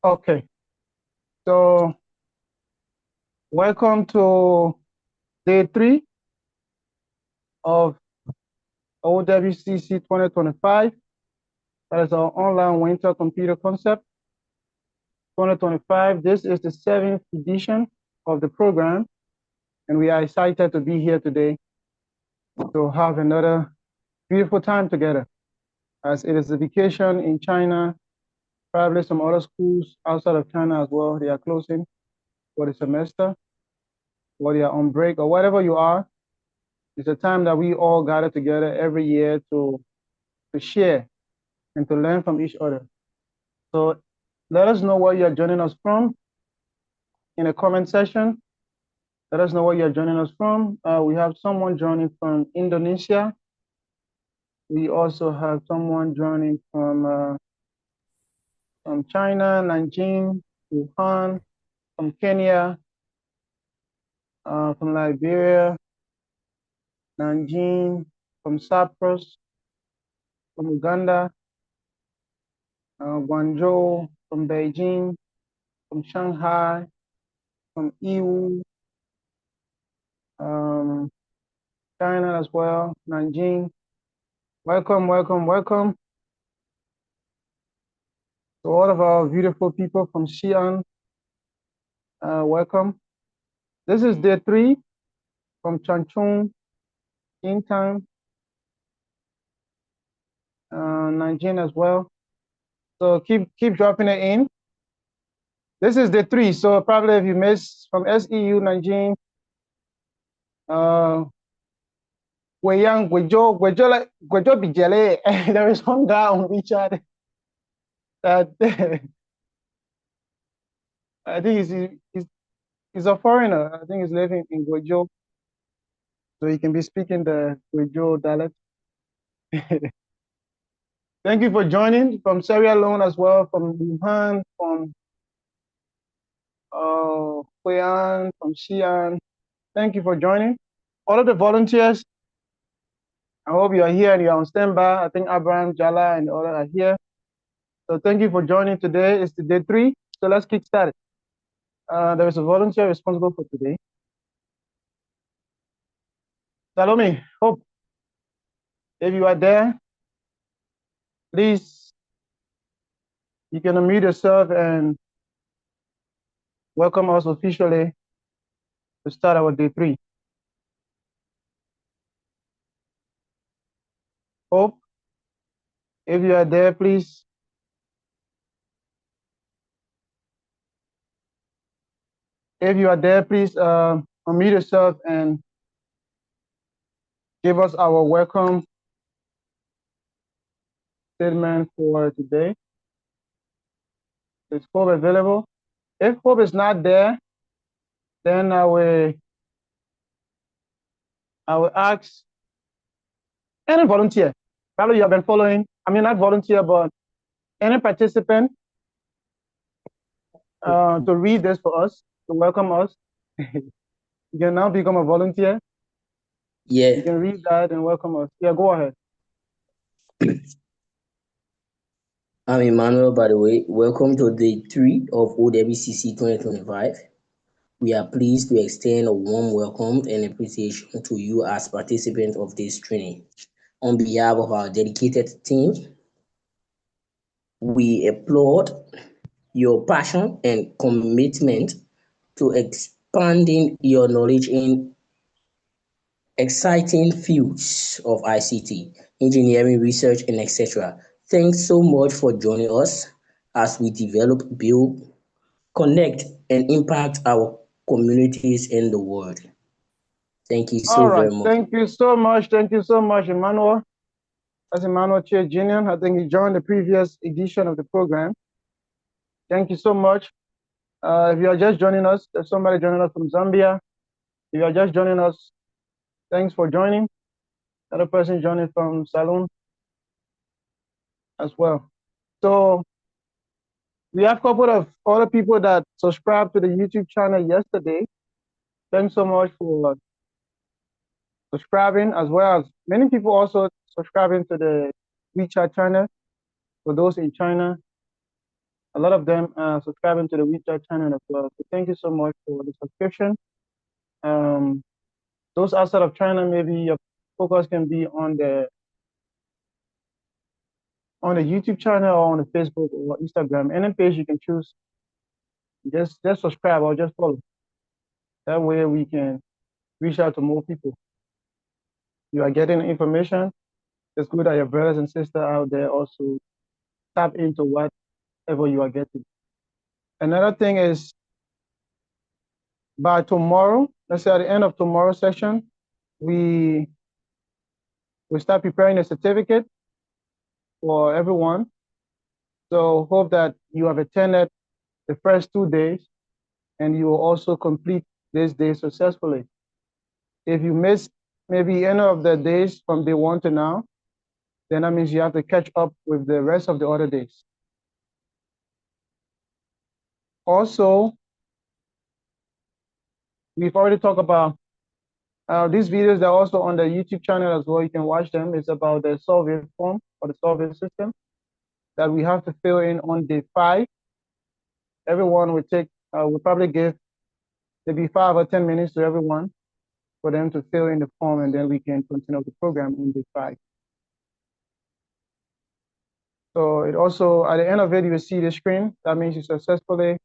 Okay, so welcome to day 3 of OWCC 2025. That is our online winter computer concept 2025. This is the 7th edition of the program, and we are excited to be here today to have another beautiful time together, as it is a vacation in China. Probably some other schools outside of China as well, they are closing for the semester, or they are on break, or whatever you are. It's a time that we all gather together every year to share and to learn from each other. So let us know where you're joining us from in the comment section. Let us know where you're joining us from. We have someone joining from Indonesia. We also have someone joining from China, Nanjing, Wuhan, from Kenya, from Liberia, Nanjing, from Cyprus, from Uganda, Guangzhou, from Beijing, from Shanghai, from EU, China as well, Nanjing. Welcome, welcome, welcome to all of our beautiful people from Xi'an. Welcome. This is day 3 from Changchun, Yingtan, Nanjing as well. So keep dropping it in. This is day 3, so probably if you miss from SEU, Nanjing, Guiyang, Guizhou Bijele. There is one guy on WeChat that I think he's a foreigner. I think he's living in Guizhou, so he can be speaking the Guizhou dialect. Thank you for joining from Sierra Leone as well, from Wuhan, from Huian, from Xi'an. Thank you for joining. All of the volunteers, I hope you are here and you're on standby. I think Abraham, Jala, and all are here. So thank you for joining today. It's the day 3, so let's kick started. There is a volunteer responsible for today. Salome, hope, if you are there, please, you can unmute yourself and welcome us officially to start our day 3. Hope, if you are there, please. If you are there, please unmute yourself and give us our welcome statement for today. Is Hope available? If Hope is not there, then I will ask any volunteer. Probably you have been following. I mean, not volunteer, but any participant to read this for us, to welcome us. You can now become a volunteer. Yeah. You can read that and welcome us. Yeah, go ahead. I'm Emmanuel, by the way. Welcome to day 3 of OWCC 2025. We are pleased to extend a warm welcome and appreciation to you as participants of this training. On behalf of our dedicated team, we applaud your passion and commitment to expanding your knowledge in exciting fields of ICT, engineering, research, and etc. Thanks so much for joining us as we develop, build, connect, and impact our communities in the world. Thank you so very much. Thank you so much. Thank you so much, Emmanuel. That's Emmanuel Che Jr. I think he joined the previous edition of the program. Thank you so much. If you are just joining us, there's somebody joining us from Zambia. If you are just joining us, thanks for joining. Another person joining from Salon as well. So we have a couple of other people that subscribed to the YouTube channel yesterday. Thanks so much for subscribing, as well as many people also subscribing to the WeChat channel for those in China. a lot of them are subscribing to the WeChat channel as well. So thank you so much for the subscription. Those outside of China, maybe your focus can be on the YouTube channel or on the Facebook or Instagram. Any page you can choose, just subscribe or just follow. That way we can reach out to more people. You are getting information. It's good that your brothers and sisters out there also tap into whatever you are getting. Another thing is, by tomorrow, let's say at the end of tomorrow's session, we start preparing a certificate for everyone. So hope that you have attended the first 2 days and you will also complete this day successfully. If you miss maybe any of the days from day 1 to now, then that means you have to catch up with the rest of the other days. Also, we've already talked about these videos that are also on the YouTube channel as well. You can watch them. It's about the survey form or the survey system that we have to fill in on day 5. Everyone will will probably give maybe 5 or 10 minutes to everyone for them to fill in the form, and then we can continue the program on day 5. So it also, at the end of it, you will see the screen. That means you successfully,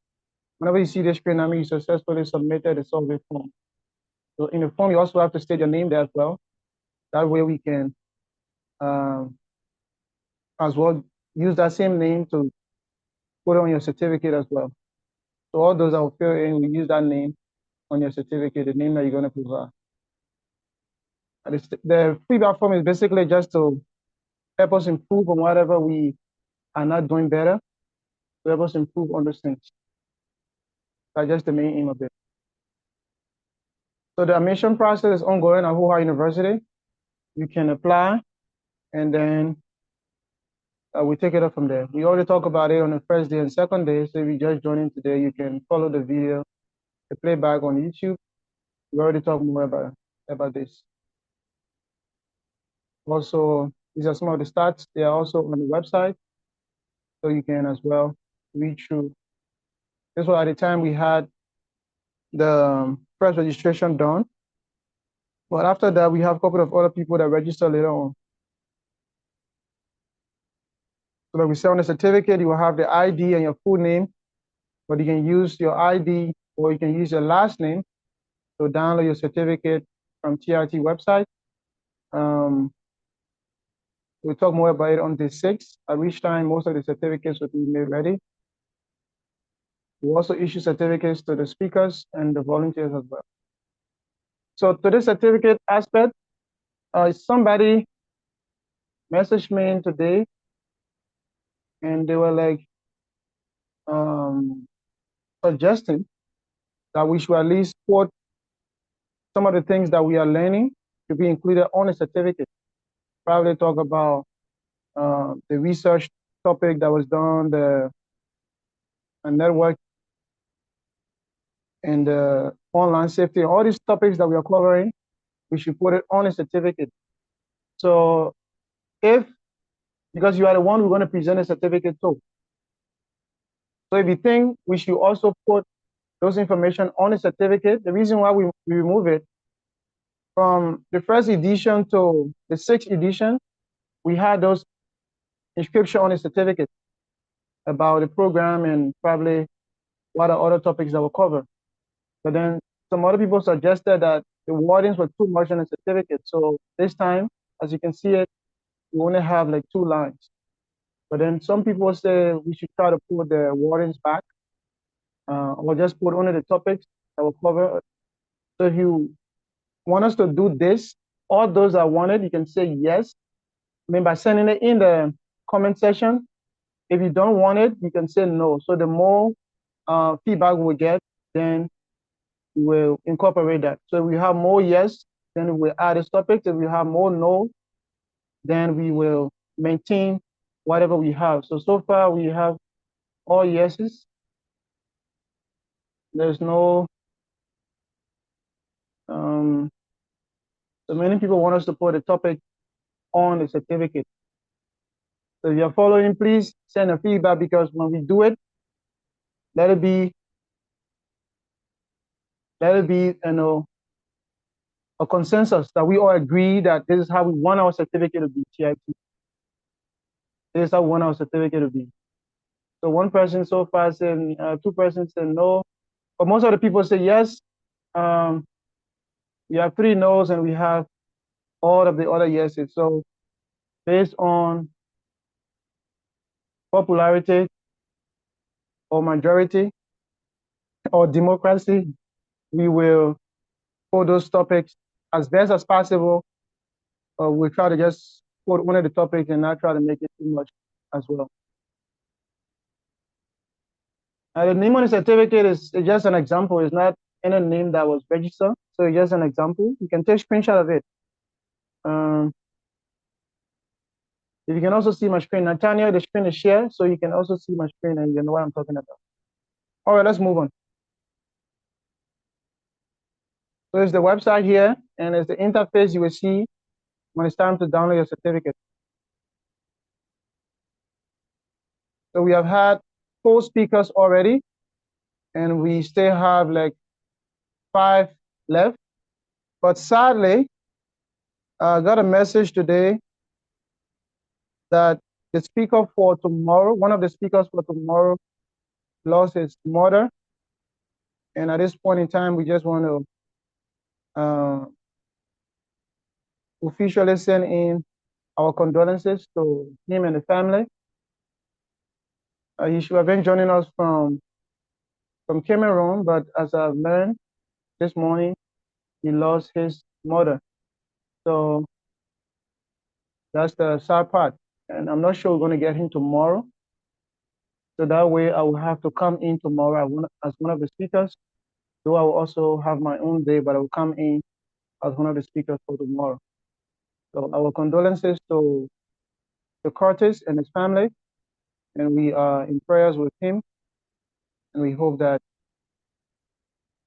whenever you see the screen, that means you successfully submitted the survey form. So in the form, you also have to state your name there as well. That way we can as well use that same name to put on your certificate as well. So all those that will fill in, we use that name on your certificate, the name that you're going to provide. The feedback form is basically just to help us improve on whatever we are not doing better, to help us improve on those things. That's just the main aim of it. So the admission process is ongoing at Hua University. You can apply, and then we take it up from there. We already talked about it on the first day and second day. So if you just joined in today, you can follow the video, the playback on YouTube. We already talked more about this. Also, these are some of the stats. They are also on the website, so you can as well read through. This was at the time we had the first registration done. But after that, we have a couple of other people that register later on. So like we say on the certificate, you will have the ID and your full name, but you can use your ID or you can use your last name to download your certificate from TRT website. We'll talk more about it on day 6, at which time most of the certificates will be made ready. We'll also issue certificates to the speakers and the volunteers as well. So to the certificate aspect, somebody messaged me today and they were like suggesting that we should at least put some of the things that we are learning to be included on a certificate. Probably talk about the research topic that was done, the network and the online safety, all these topics that we are covering, we should put it on a certificate. So because you are the one who's going to present a certificate to. So if you think we should also put those information on a certificate, the reason why we remove it from the first edition to the 6th edition, we had those inscription on a certificate about the program and probably what are other topics that were covered. But then some other people suggested that the wordings were too much on the certificate. So this time, as you can see it, we only have like 2 lines. But then some people say we should try to put the wordings back or just put only the topics that were covered. So if you want us to do this, all those that want it, you can say yes. I mean, by sending it in the comment section. If you don't want it, you can say no. So the more feedback we get, then we'll incorporate that. So if we have more yes, then we'll add this topic. If we have more no, then we will maintain whatever we have. So far we have all yeses. There's no, so many people want us to put a topic on the certificate. So if you're following, please send a feedback because when we do it, let it be, a consensus that we all agree that this is how we want our certificate to be, TIP. This is how we want our certificate to be. So one person so far said, 2 persons said no, but most of the people say yes. We have 3 no's and we have all of the other yeses. So based on popularity or majority or democracy, we will put those topics as best as possible. We'll try to just put one of the topics and not try to make it too much as well. The name on the certificate is just an example. It's not any name that was registered. So it's just an example. You can take a screenshot of it. If you can also see my screen. Natanya, the screen is shared, so you can also see my screen and you know what I'm talking about. All right, let's move on. So it's the website here, and it's the interface you will see when it's time to download your certificate. So we have had 4 speakers already, and we still have like 5 left. But sadly, I got a message today that the speaker for tomorrow, one of the speakers for tomorrow, lost his mother. And at this point in time, we just want to officially send in our condolences to him and the family. He should have been joining us from Cameroon, but as I've learned this morning, he lost his mother. So that's the sad part. And I'm not sure we're going to get him tomorrow. So that way I will have to come in tomorrow as one of the speakers. Though I will also have my own day, but I will come in as one of the speakers for tomorrow. So our condolences to Curtis and his family. And we are in prayers with him. And we hope that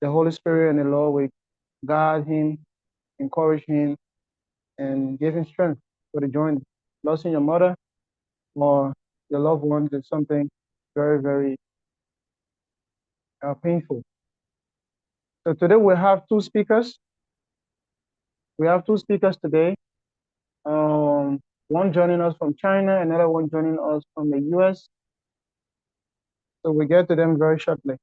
the Holy Spirit and the Lord will guide him, encourage him, and give him strength for the journey. Losing your mother or your loved ones is something very, very painful. So today we have 2 speakers. We have 2 speakers today. One joining us from China, another one joining us from the US. So we'll get to them very shortly.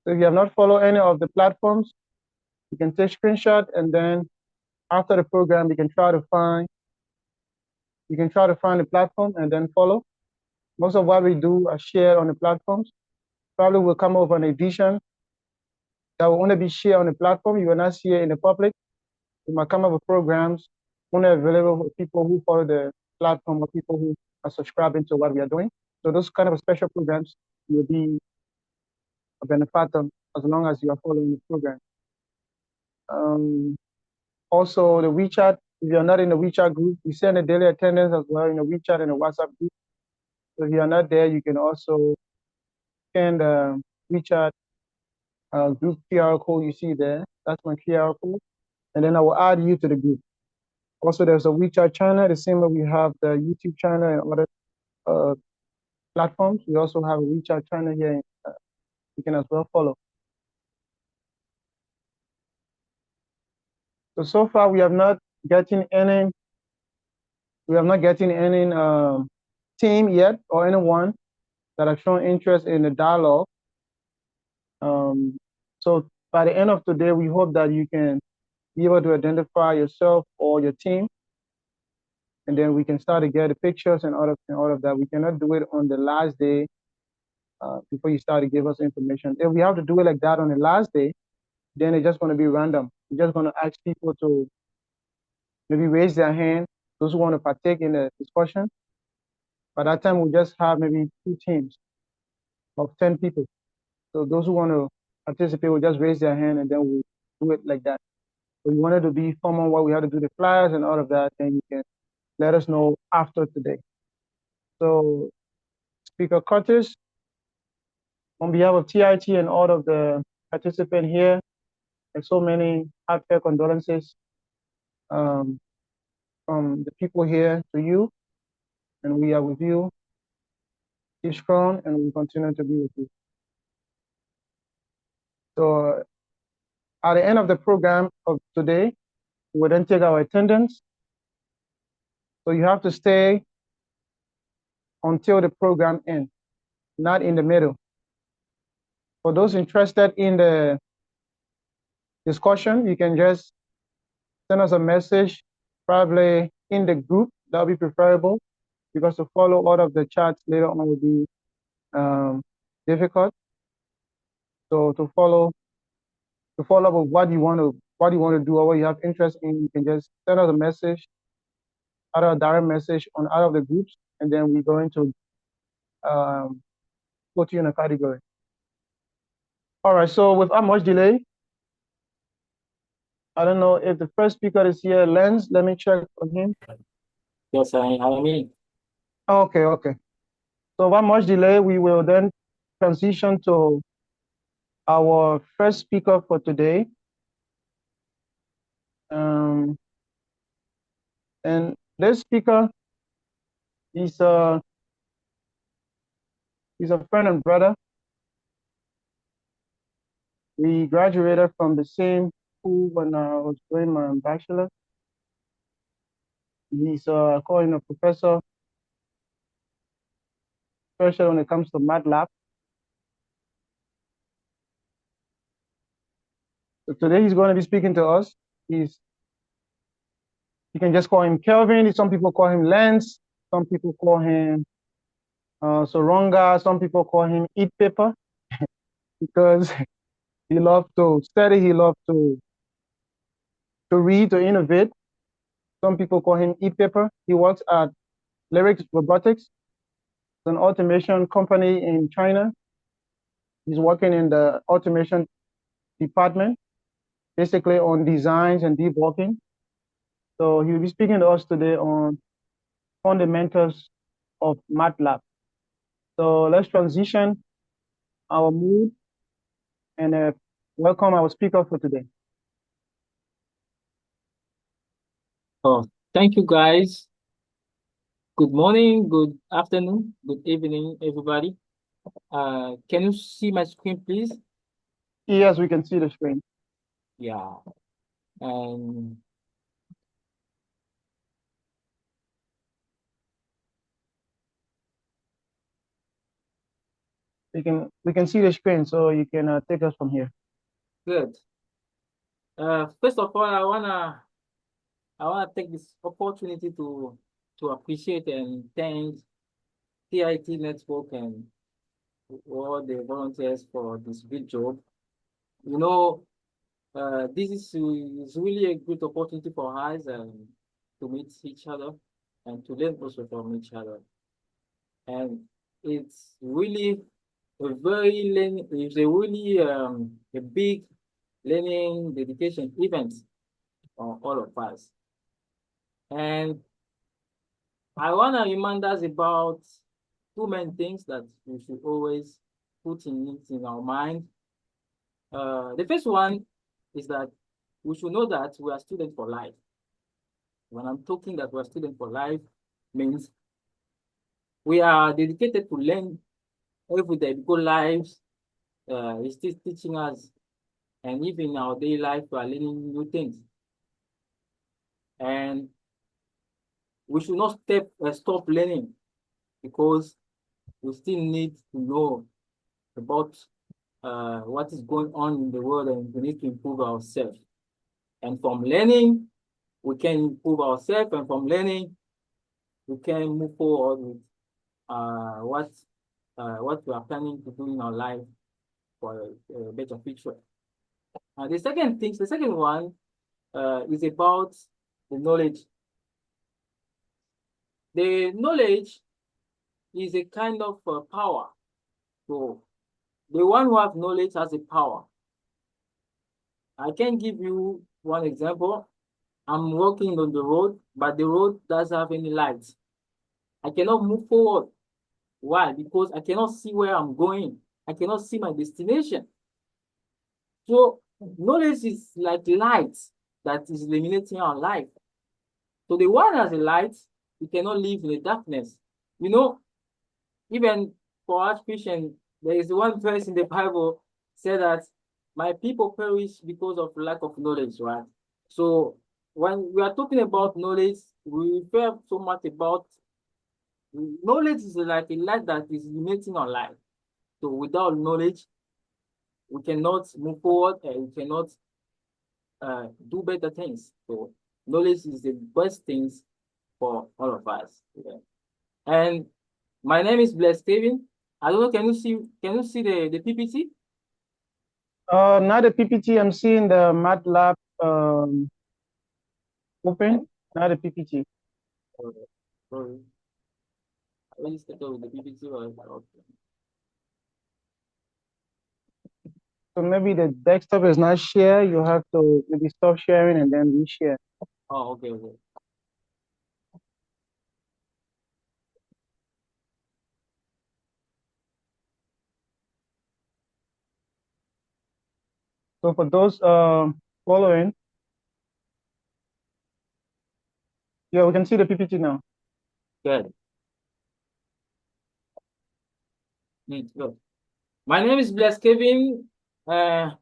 So if you have not followed any of the platforms, you can take screenshot, and then after the program, you can try to find the platform and then follow. Most of what we do are shared on the platforms. Probably will come over an edition that will only be shared on the platform. You will not see it in the public. We might come up with programs only available for people who follow the platform or people who are subscribing to what we are doing. So those kind of special programs will be a benefit as long as you are following the program. Also, the WeChat, if you're not in the WeChat group, we send a daily attendance as well in the WeChat and the WhatsApp group. So if you're not there, you can also send the WeChat group QR code you see there. That's my QR code. And then I will add you to the group. Also, there's a WeChat channel, the same way we have the YouTube channel and other platforms. We also have a WeChat channel here. You can as well follow. So far we have not getting any team yet or anyone that have shown interest in the dialogue. So by the end of today, we hope that you can be able to identify yourself or your team, and then we can start to get the pictures and all of that. We cannot do it on the last day before you start to give us information. If we have to do it like that on the last day, then it's just going to be random. We're just going to ask people to maybe raise their hand, those who want to partake in the discussion. By that time, we'll just have maybe 2 teams of 10 people. So those who want to participate will just raise their hand, and then we'll do it like that. So you wanted to be formal what we have to do the flyers and all of that, then you can let us know after today. So Speaker Curtis, on behalf of TIT and all of the participants here, and so many heartfelt condolences from the people here to you, and we are with you. keep strong, and we'll continue to be with you. So at the end of the program of today, we'll then take our attendance. So you have to stay until the program ends, not in the middle. For those interested in the discussion, you can just send us a message, probably in the group. That'll be preferable, because to follow all of the chats later on will be difficult. So to follow up with what you want to do or what you have interest in, you can just send us a message, either a direct message on out of the groups, and then we're going to put you in a category. All right. So without much delay, I don't know if the first speaker is here, Lenz. Let me check on him. Yes, I mean. Okay. So without much delay, we will then transition to our first speaker for today. And this speaker is a friend and brother. We graduated from the same school when I was doing my bachelor. He's calling a professor, especially when it comes to MATLAB. So today he's going to be speaking to us. You can just call him Kevine. Some people call him Lenz. Some people call him Soronga. Some people call him Eat Paper because he loves to study. He loves to read, to innovate. Some people call him Eat Paper. He works at Lyrics Robotics, an automation company in China. He's working in the automation department, basically on designs and debugging. So he'll be speaking to us today on fundamentals of MATLAB. So let's transition our mood and welcome our speaker for today. Oh, thank you, guys. Good morning, good afternoon, good evening, everybody. Can you see my screen, please? Yes, we can see the screen. Yeah. And we can see the screen, so you can take us from here. good. First of all, I wanna take this opportunity to appreciate and thank TIT Network and all the volunteers for this good job. You know, this is really a good opportunity for us to meet each other and to learn also from each other. And it's really it's a really a big learning dedication event for all of us. And I want to remind us about two main things that we should always put in our mind. The first one is that we should know that we are students for life. When I'm talking that we're students for life, means we are dedicated to learn every day because life is still teaching us, and even in our daily life, we are learning new things. And we should not stop learning because we still need to know about what is going on in the world, and we need to improve ourselves. And from learning, we can improve ourselves, and from learning, we can move forward with what we are planning to do in our life for a better future. The second one is about the knowledge. The knowledge is a kind of power. So the one who has knowledge has a power. I can give you one example. I'm walking on the road, but the road doesn't have any lights. I cannot move forward. Why? Because I cannot see where I'm going. I cannot see my destination. So knowledge is like light that is illuminating our life. So the one has a light, you cannot live in the darkness. You know, even for our Christian, there is one verse in the Bible said that my people perish because of lack of knowledge, right? So when we are talking about knowledge, we refer so much about knowledge is like a light that is illuminating our life. So without knowledge, we cannot move forward and we cannot do better things. So knowledge is the best things for all of us. Yeah. And my name is Blaise Kevine. I don't know, can you see the PPT? Not the PPT. I'm seeing the MATLAB open, not the PPT. Sorry. I already started with the PPT. Okay. So maybe the desktop is not shared. You have to maybe stop sharing and then reshare. Oh, okay, okay. So for those following, yeah, we can see the PPT now. Good. Good. My name is Blaise Kevine. I'm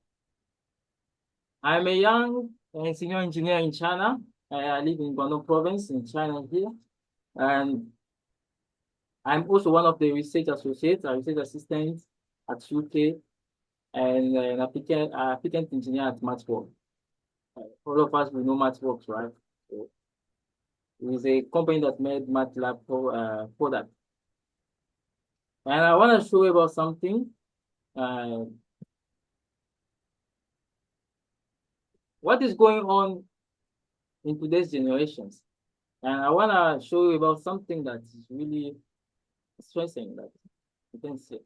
a young senior engineer in China. I live in Guangdong province in China here. And I'm also one of the research associates, a research assistant at UK, and an applicant engineer at MATLAB. All of us, we know MATLAB, right? So it's a company that made MATLAB product. And I want to show you about something. What is going on in today's generations? And I want to show you about something that is really stressing that you can see.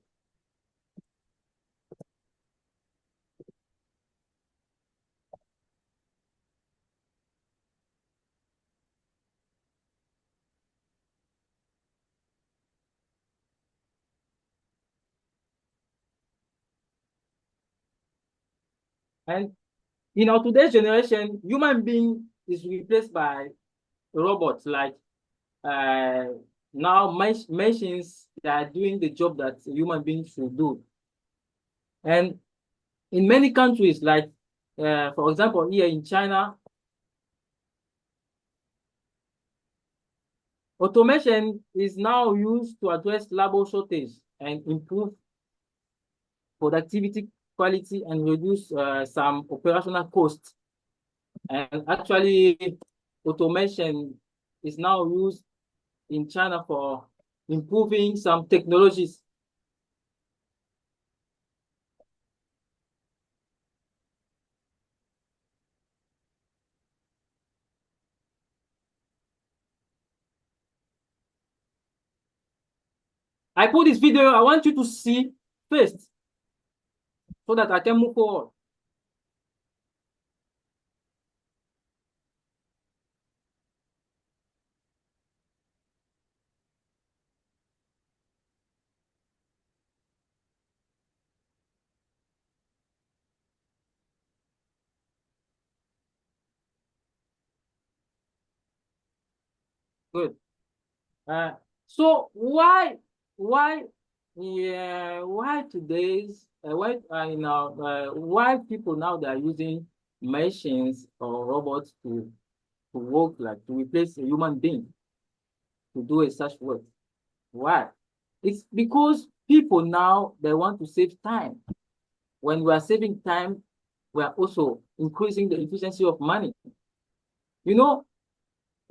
And in our today's generation, human being is replaced by robots. Like now, machines that are doing the job that human beings should do. And in many countries, like for example, here in China, automation is now used to address labor shortage and improve productivity, quality, and reduce some operational costs. And actually, automation is now used in China for improving some technologies. I put this video, I want you to see first so that I can move forward. Good. So why today's why people now they are using machines or robots to work, like to replace a human being to do a such work? Why? It's because people now they want to save time. When we are saving time, we are also increasing the efficiency of money. You know,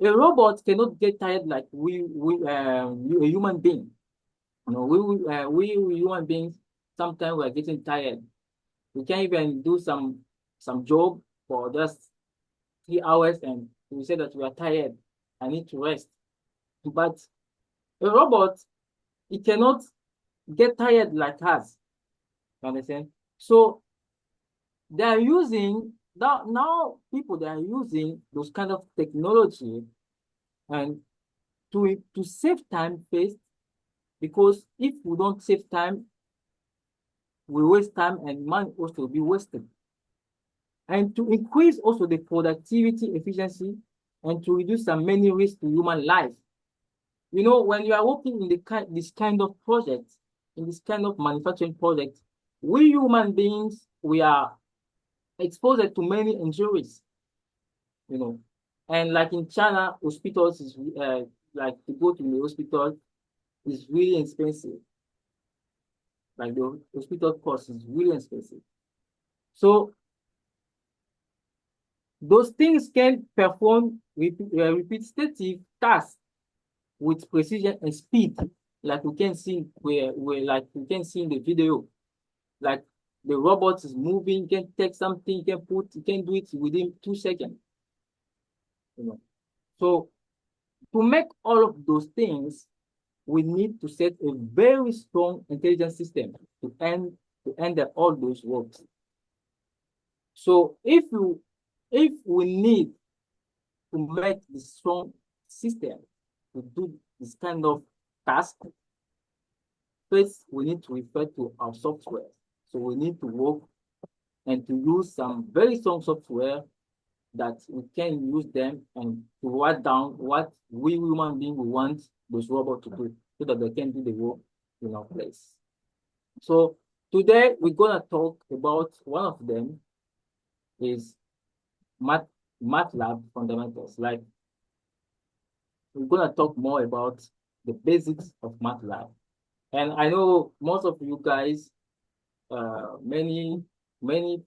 a robot cannot get tired like a human being. You know, we human beings, sometimes we are getting tired. We can't even do some job for just 3 hours and we say that we are tired. I need to rest. But a robot, it cannot get tired like us. You understand? So they are using now people they are using those kind of technology and to save time first, because if we don't save time, we waste time and money also will be wasted. And to increase also the productivity, efficiency, and to reduce some many risks to human life. You know, when you are working in this kind of project, in this kind of manufacturing project, we human beings, we are exposed to many injuries, you know. And like in China, hospitals is like to go to the hospital is really expensive. Like the hospital cost is really expensive. So those things can perform repetitive tasks with precision and speed, like we can see where like we can see in the video. Like the robot is moving, can take something, can do it within 2 seconds. You know. So to make all of those things, we need to set a very strong intelligence system to end all those works. So if we need to make this strong system to do this kind of task, first we need to refer to our software. So we need to work and to use some very strong software that we can use them and to write down what we human beings want those robots to do so that they can do the work in our place. So today we're gonna talk about one of them is MATLAB fundamentals. Like we're gonna talk more about the basics of MATLAB. And I know most of you guys, many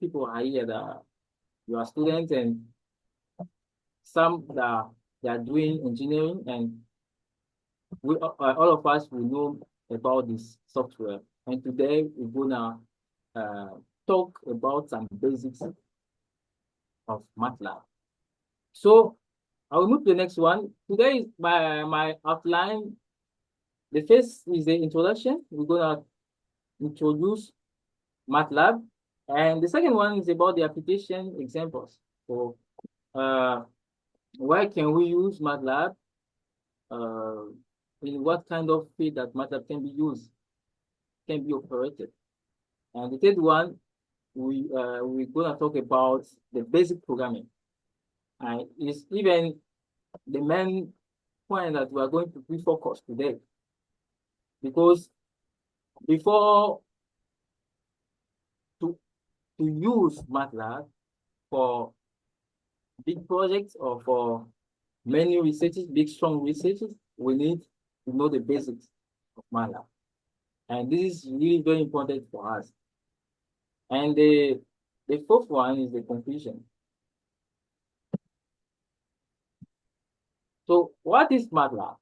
people are here that you are students and some that they are doing engineering, and we all of us will know about this software. And today we're gonna talk about some basics of MATLAB. So I will move to the next one. Today is my outline. The first is the introduction. We're gonna introduce MATLAB, and the second one is about the application examples. So why can we use MATLAB? In what kind of field that MATLAB can be used, can be operated. And the third one, we're gonna talk about the basic programming. It's even the main point that we are going to refocus today. Because before to use MATLAB for big projects or for many researches, big strong researches, we need to know the basics of MATLAB. And this is really very important for us. And the fourth one is the conclusion. So what is MATLAB?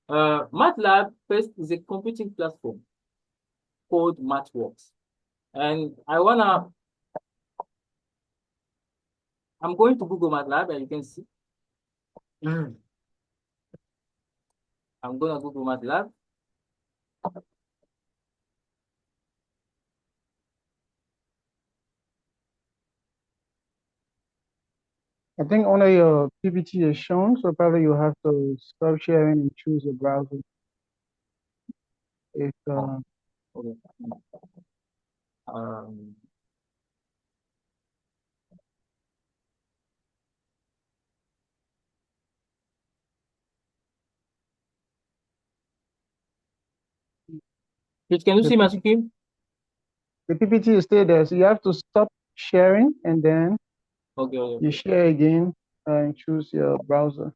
MATLAB first is a computing platform called MathWorks. And I'm going to Google MATLAB, and you can see. I'm gonna Google MATLAB. I think only your PPT is shown, so probably you have to stop sharing and choose your browser. If Okay. Can you see my screen? The PPT is still there, so you have to stop sharing and then you share again and choose your browser.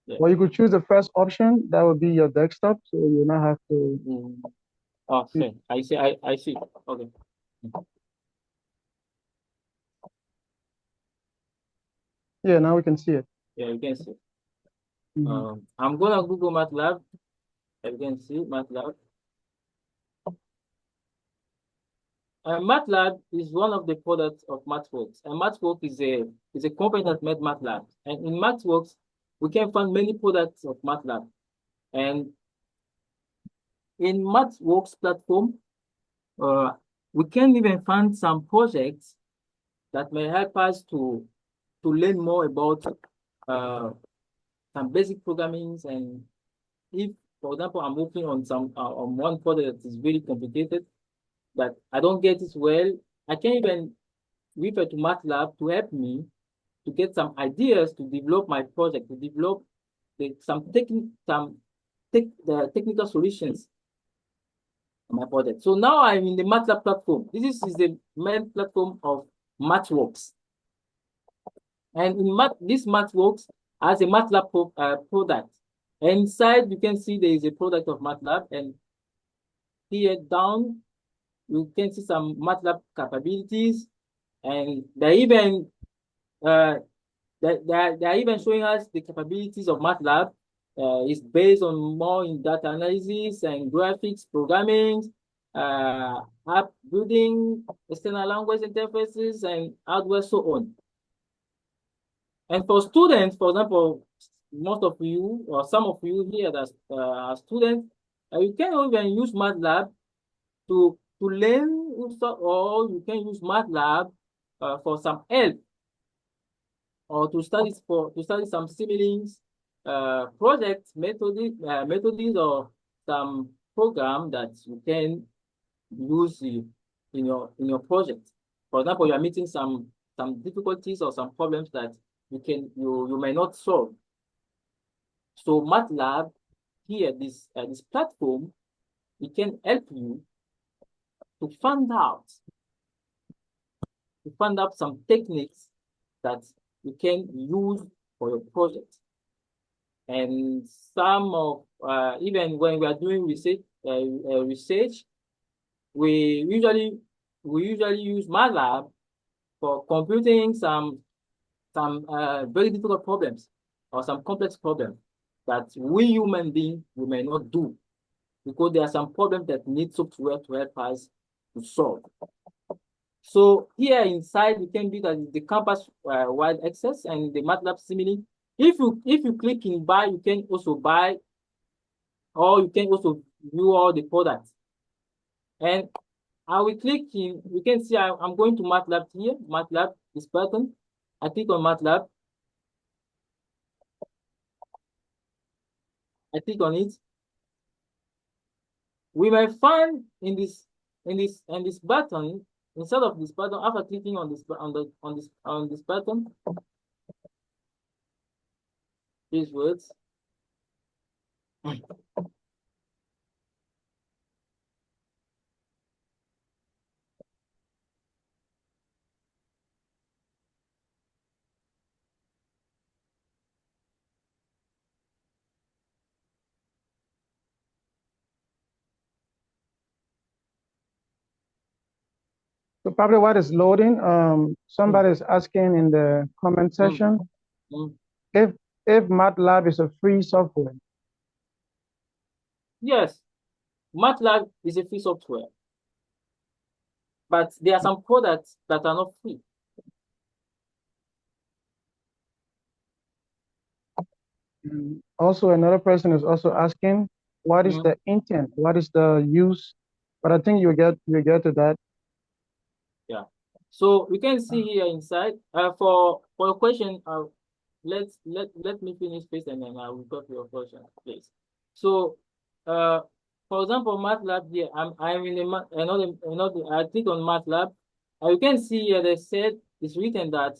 Yeah. Or you could choose the first option, that would be your desktop, so you not have to. Oh, okay. I see. I see. Okay. Yeah, now we can see it. Yeah, you can see. I'm gonna Google MATLAB. You can see MATLAB. MATLAB is one of the products of MathWorks, and MathWorks is a company that made MATLAB. And in MathWorks, we can find many products of MATLAB. And in MathWorks platform, we can even find some projects that may help us to learn more about some basic programming. And if, for example, I'm working on on one project that is really complicated, but I don't get it well, I can even refer to MATLAB to help me to get some ideas to develop my project, to develop some the technical solutions on my project. So now I'm in the MATLAB platform. This is the main platform of MathWorks. And in this MathWorks has a MATLAB product. And inside you can see there is a product of MATLAB, and here down you can see some MATLAB capabilities, and they're even they're even showing us the capabilities of MATLAB. It's based on more in data analysis and graphics programming, app building, external language interfaces, and hardware, so on. And for students, for example, most of you or some of you here that are students, you can even use MATLAB to learn, or you can use MATLAB for some help, or to study some similings, project methods, or some program that you can use in your project. For example, you are meeting some difficulties or some problems that you may not solve. So MATLAB here, this platform, it can help you to find out some techniques that you can use for your project. And some of even when we are doing research, we usually use MATLAB for computing some very difficult problems or some complex problems that we human beings we may not do, because there are some problems that need software to help us to solve. So here inside you can be the campus wide access and the MATLAB simile. If you click in buy, you can also buy, or you can also view all the products. And I will click in. You can see I'm going to MATLAB here. MATLAB, this button. I click on MATLAB. I click on it. We may find in this button, instead of this button, after clicking on this button, these words. So probably what is loading, somebody is asking in the comment section if MATLAB is a free software. Yes, MATLAB is a free software, but there are some products that are not free. Also, another person is also asking, what is the intent? What is the use? But I think you get to that. Yeah. So we can see here inside. For a question, let me finish first, and then I will go to your question, please. So, for example, MATLAB here. I'm in another. I click on MATLAB. You can see here they said it's written that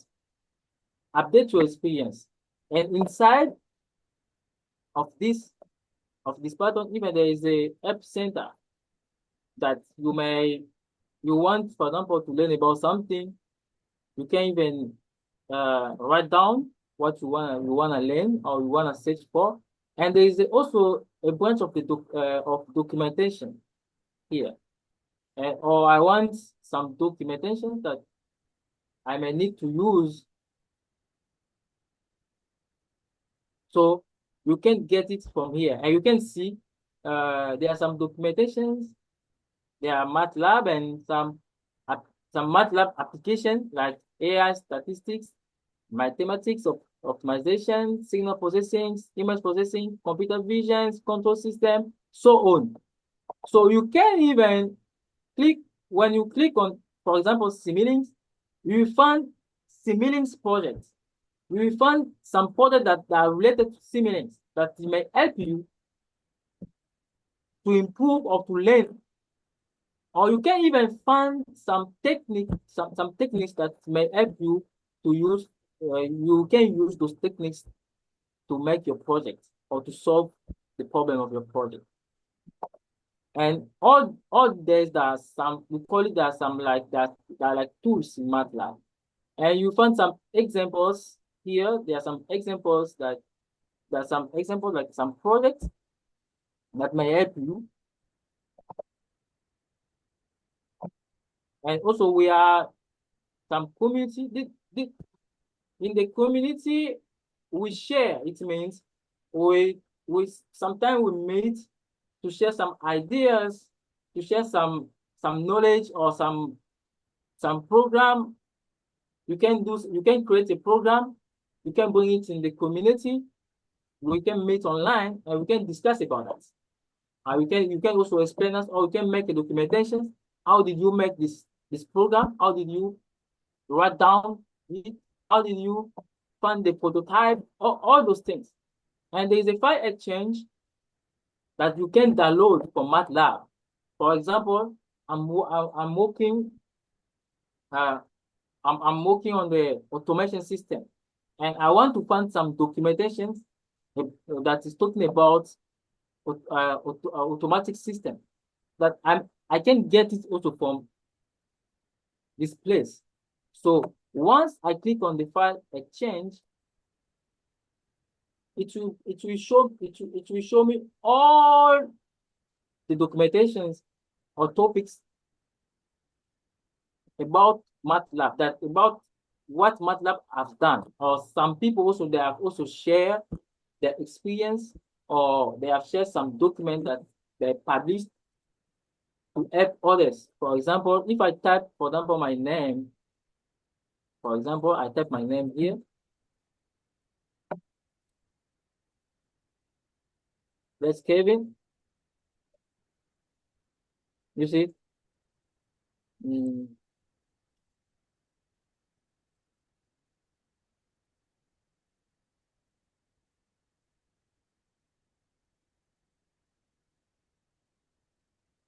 update your experience, and inside of this button, even there is a help center that you want, for example, to learn about something. You can even write down what you wanna learn or you wanna search for, and there is also a bunch of the documentation here. Or I want some documentation that I may need to use. So you can get it from here, and you can see there are some documentations. There are MATLAB and some MATLAB applications like AI statistics, mathematics of optimization, signal processing, image processing, computer vision, control system, so on. So you can even click, when you click on, for example, similings, you will find similings projects. You will find some projects that are related to similings that may help you to improve or to learn. Or you can even find some techniques that may help you to use. You can use those techniques to make your project or to solve the problem of your project. And all there's there are some, we call it, there are some like that, there are like tools in MATLAB. And you find some examples here. There are some examples like some projects that may help you. And also we are some community. In the community, we share. It means we sometimes we meet to share some ideas, to share some knowledge or some program. You can create a program, you can bring it in the community, we can meet online and we can discuss about it. You can also explain us, or you can make a documentation. How did you make this program? How did you write down it? How did you find the prototype? All those things. And there is a file exchange that you can download from MATLAB. For example, I'm working on the automation system, and I want to find some documentation that is talking about automatic system, that I can get it also from this place. So once I click on the file exchange, it will show me all the documentations or topics about MATLAB, about what MATLAB has done. Or some people also, they have also shared their experience, or they have shared some document that they published to help others. For example, if I type, for example, my name, for example, I type my name here. That's Kevine. You see?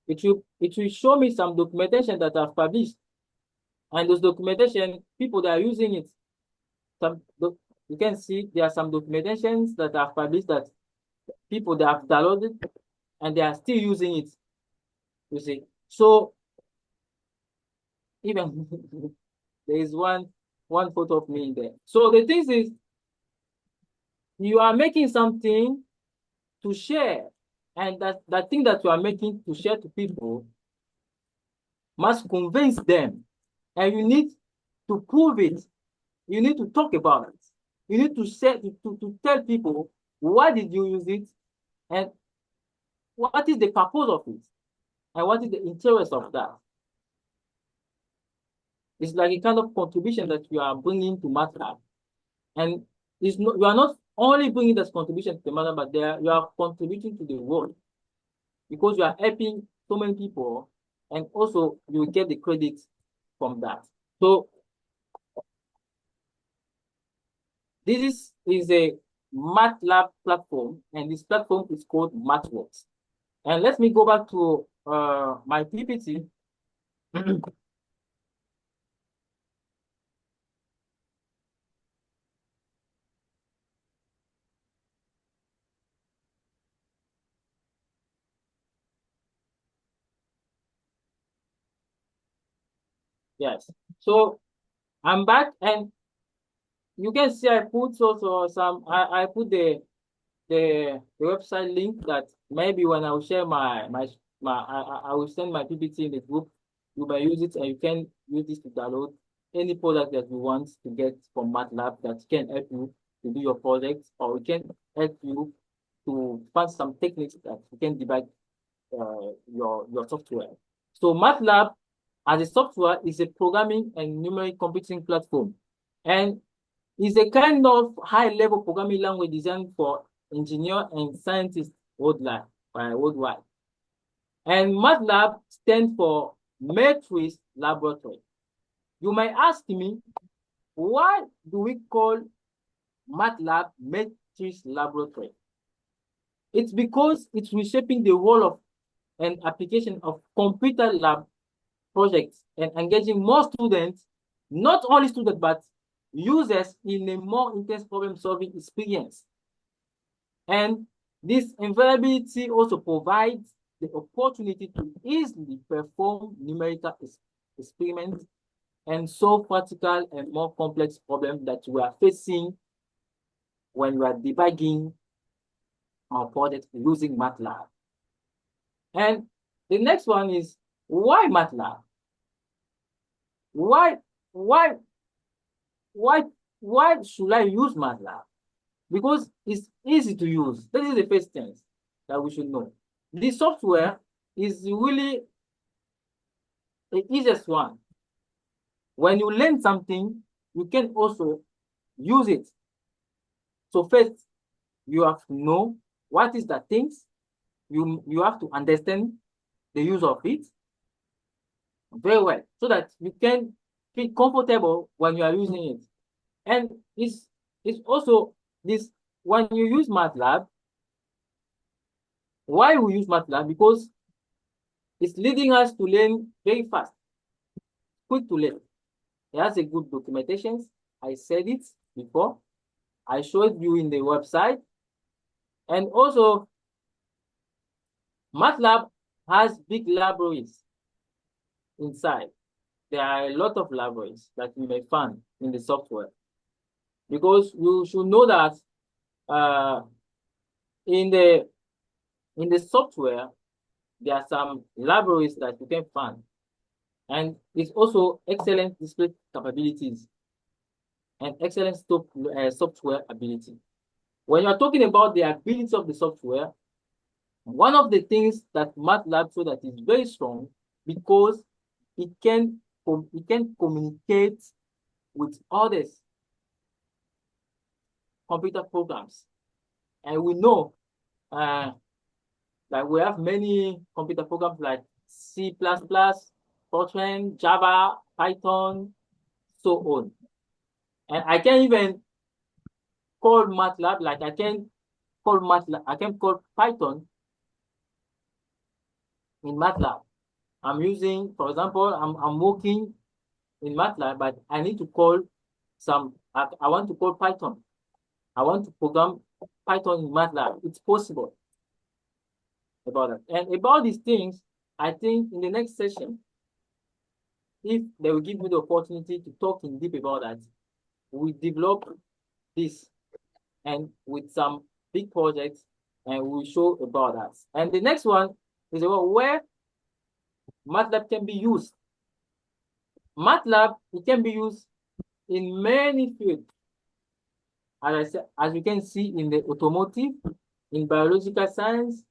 It will show me some documentation that I've published, and those documentation, people that are using it, you can see there are some documentations that I've published that people that have downloaded and they are still using it. You see, so even there is one photo of me in there. So the thing is, you are making something to share, and that thing that you are making to share to people must convince them, and you need to prove it. You need to talk about it. You need to say to tell people why did you use it, and what is the purpose of it, and what is the interest of that. It's like a kind of contribution that you are bringing to MATLAB, and you are not only bringing this contribution to MATLAB, but you are contributing to the world, because you are helping so many people, and also you will get the credit from that. So this is a MATLAB platform, and this platform is called MathWorks. And let me go back to my PPT. Yes, so I'm back, and you can see I put also some, I put the website link that maybe when I will share I will send my PPT in the group. You may use it, and you can use this to download any product that you want to get from MATLAB that can help you to do your project, or it can help you to find some techniques that you can debug your software. So MATLAB as a software is a programming and numeric computing platform, and is a kind of high-level programming language designed for engineers and scientists worldwide. And MATLAB stands for Matrix Laboratory. You might ask me, why do we call MATLAB Matrix Laboratory? It's because it's reshaping the role of an application of computer lab projects and engaging more students, not only students, but users in a more intense problem-solving experience. And This invariability also provides the opportunity to easily perform numerical experiments and solve practical and more complex problems that we are facing when we are debugging our project using MATLAB. And the next one is, why MATLAB? Why should I use MATLAB? Because it's easy to use. That is the first thing that we should know. The software is really the easiest one. When you learn something, you can also use it. So first, you have to know what is the things. You have to understand the use of it very well, so that you can feel comfortable when you are using it. And it's also this, when you use MATLAB, why we use MATLAB? Because it's leading us to learn very fast, quick to learn. It has a good documentation. I said it before. I showed you in the website. And also, MATLAB has big libraries inside. There are a lot of libraries that you may find in the software. Because you should know that in the software, there are some libraries that you can find. And it's also excellent display capabilities and excellent software ability. When you're talking about the ability of the software, one of the things that MATLAB shows that is very strong, because it can communicate with others computer programs. And we know that we have many computer programs like C++, Fortran, Java, Python, so on. And I can even call MATLAB, like I can call Python in MATLAB. I'm using, for example, I'm working in MATLAB, but I need to call I want to call Python. I want to program Python in MATLAB. It's possible about that. And about these things, I think in the next session, if they will give me the opportunity to talk in deep about that, we develop this and with some big projects, and we'll show about that. And the next one is about where MATLAB can be used. MATLAB, it can be used in many fields. As I said, as you can see in the automotive, in biological science,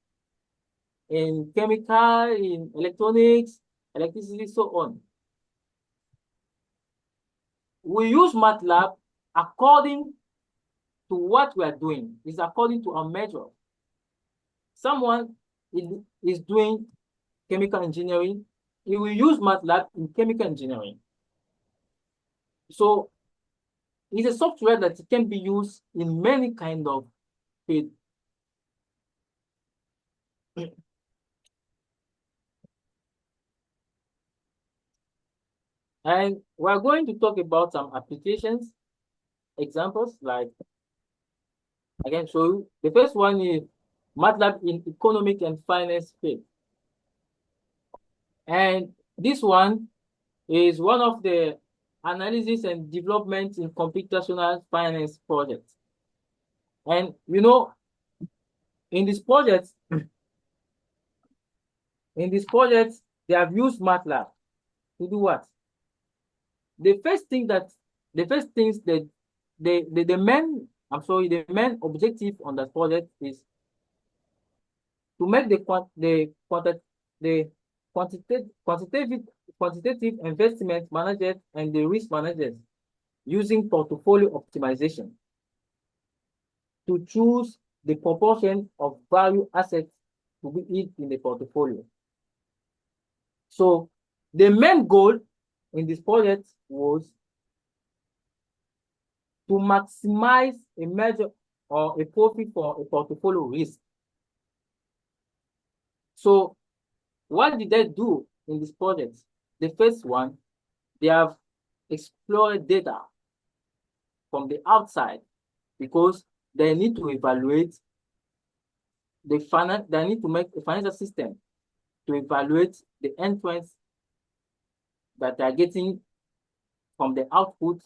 in chemical, in electronics, electricity, so on. We use MATLAB according to what we are doing. It's according to our measure. Someone is doing chemical engineering, he will use MATLAB in chemical engineering. So it's a software that can be used in many kind of fields. And we're going to talk about some applications, examples, like I can show you. The first one is MATLAB in economic and finance field. And this one is one of the analysis and development in computational finance projects. And you know, in this project, they have used MATLAB to do what? The main objective on that project is to make the quantitative investment managers and the risk managers using portfolio optimization to choose the proportion of value assets to be in the portfolio. So the main goal in this project was to maximize a measure or a profit for a portfolio risk. So what did they do in this project? The first one, they have explored data from the outside because they need to evaluate they need to make a financial system to evaluate the entrance that they are getting from the output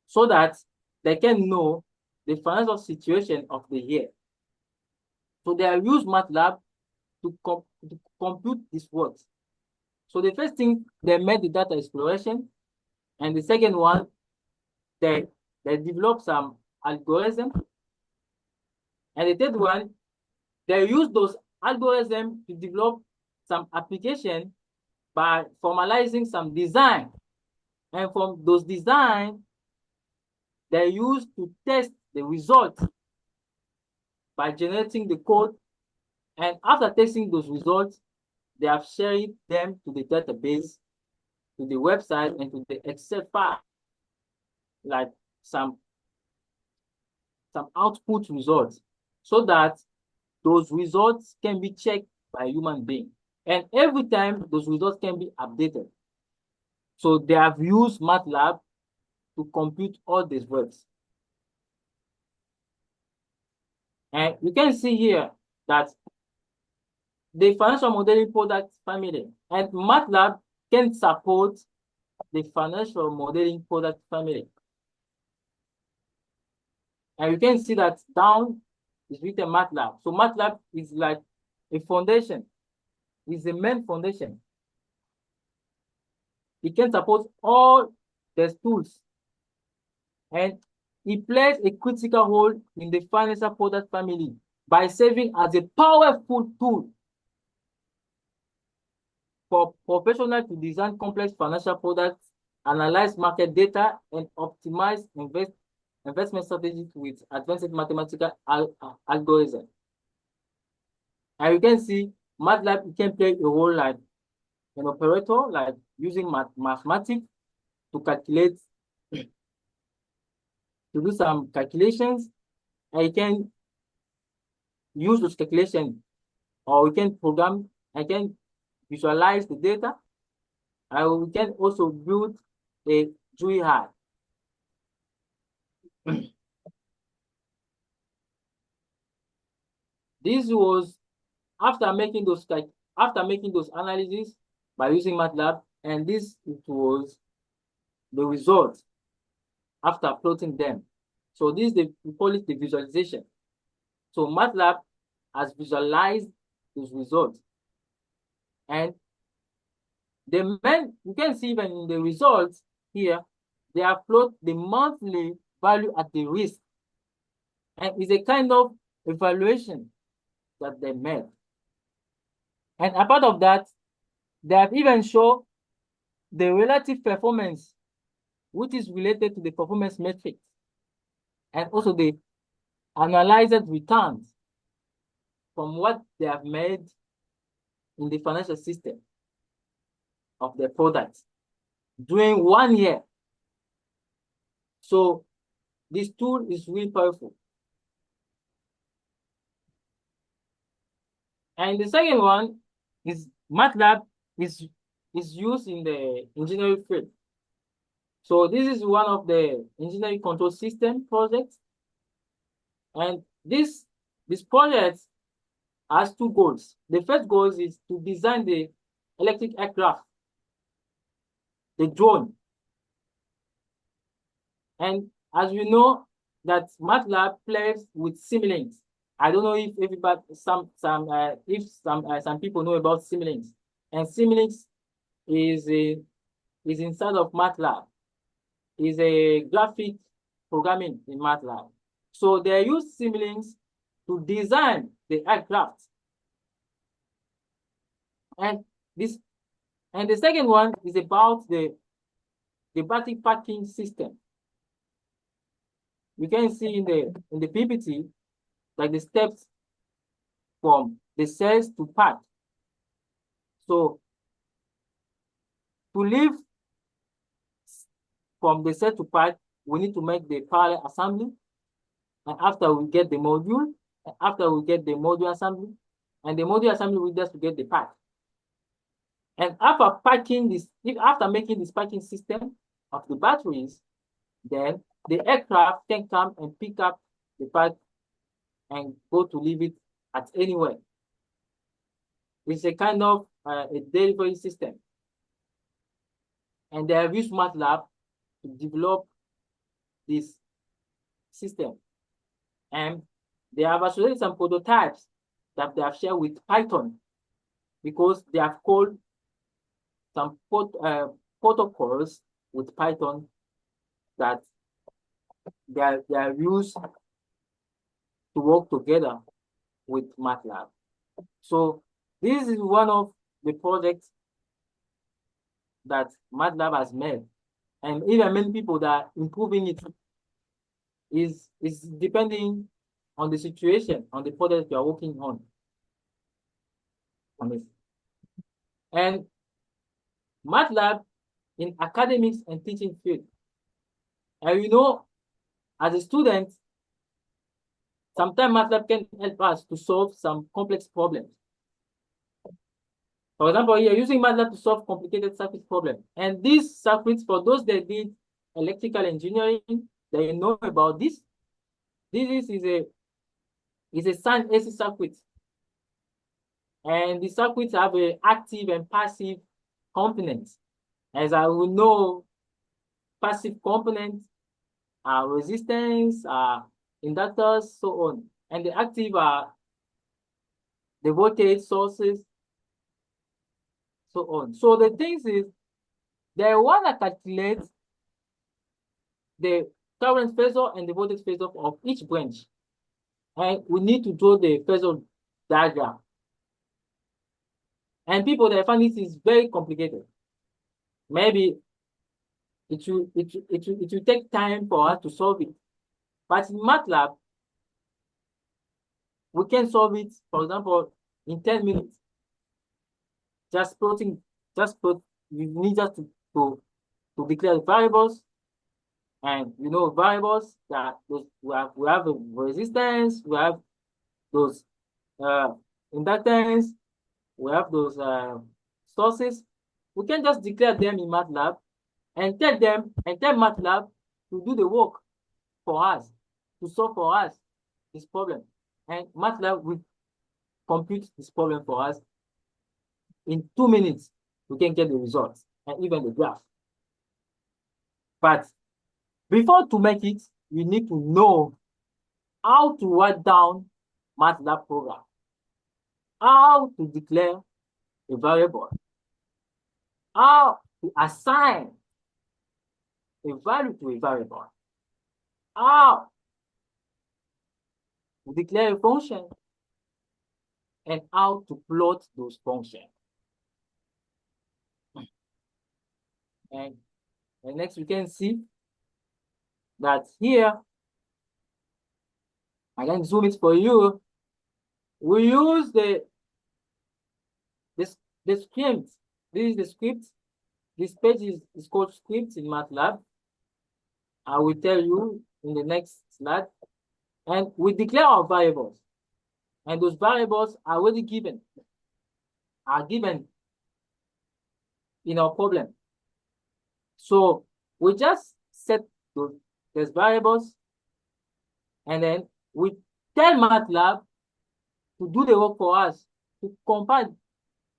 so that they can know the financial situation of the year. So they have used MATLAB to compute this work. So the first thing, they made the data exploration, and the second one, they developed some algorithm, and the third one, they use those algorithms to develop some application by formalizing some design. And from those design, they use to test the result by generating the code. And after testing those results, they have shared them to the database, to the website, and to the Excel file, like some output results, so that those results can be checked by a human being. And every time those results can be updated. So they have used MATLAB to compute all these works. And you can see here that the financial modeling product family and MATLAB can support the financial modeling product family. And you can see that down is written MATLAB. So MATLAB is like a foundation, is the main foundation. It can support all the tools, and it plays a critical role in the financial product family by serving as a powerful tool for professionals to design complex financial products, analyze market data, and optimize investment strategies with advanced mathematical algorithms. And you can see MATLAB can play a role like an operator, like using mathematics to calculate, to do some calculations. And you can use those calculations, or we can program, I can visualize the data, and we can also build a GUI. This was after making those analyses by using MATLAB, and this was the result after plotting them. So this we call it the visualization. So MATLAB has visualized those results, and you can see even in the results here, they have plot the monthly value at the risk, and it's a kind of evaluation that they made. And apart of that, they have even shown the relative performance, which is related to the performance metrics, and also the analyzed returns from what they have made in the financial system of their products during 1 year. So this tool is really powerful. And the second one is MATLAB is used in the engineering field. So this is one of the engineering control system projects. And this project has two goals. The first goal is to design the electric aircraft, the drone. And as we know that MATLAB plays with simulations. I don't know if everybody, some people know about simulations. And simulations is inside of MATLAB. Is a graphic programming in MATLAB. So they use simulations to design the aircraft. And the second one is about the battery packing system. You can see in the PPT, like the steps from the cells to pack. So to leave from the cell to pack, we need to make the parallel assembly. And after we get the module, assembly, and the module assembly we just to get the pack. And after making this packing system of the batteries, then the aircraft can come and pick up the pack and go to leave it at anywhere. It's a kind of a delivery system. And they have used MATLAB to develop this system. And they have actually some prototypes that they have shared with Python, because they have called some protocols with Python that they are used to work together with MATLAB. So this is one of the projects that MATLAB has made. And even many people that are improving it is depending on the situation, on the project you are working on it. And MATLAB in academics and teaching field. And you know, as a student, sometimes MATLAB can help us to solve some complex problems. For example, here using MATLAB to solve complicated circuit problems. And these circuits, for those that did electrical engineering, they know about this. This is a signed AC circuit. And the circuits have an active and passive components. As I will know, passive components are resistance, inductors, so on. And the active are the voltage sources, so on. So the thing is, they want to calculate the current phasor and the voltage phasor of each branch. And we need to draw the phasor diagram. And people, they find this is very complicated. Maybe it will take time for us to solve it. But in MATLAB, we can solve it, for example, in 10 minutes. Just plotting, you need just to declare variables. And you know, variables that we have a resistance, we have those inductance, we have those sources. We can just declare them in MATLAB and tell MATLAB to do the work for us, to solve for us this problem. And MATLAB will compute this problem for us. In 2 minutes, we can get the results and even the graph. But before to make it, we need to know how to write down MATLAB program, how to declare a variable, how to assign a value to a variable, how to declare a function, and how to plot those functions. And next we can see that here, I can zoom it for you. We use the script. This is the script. This page is called script in MATLAB. I will tell you in the next slide. And we declare our variables. And those variables are already given in our problem. So we just set those variables, and then we tell MATLAB to do the work for us, to compile,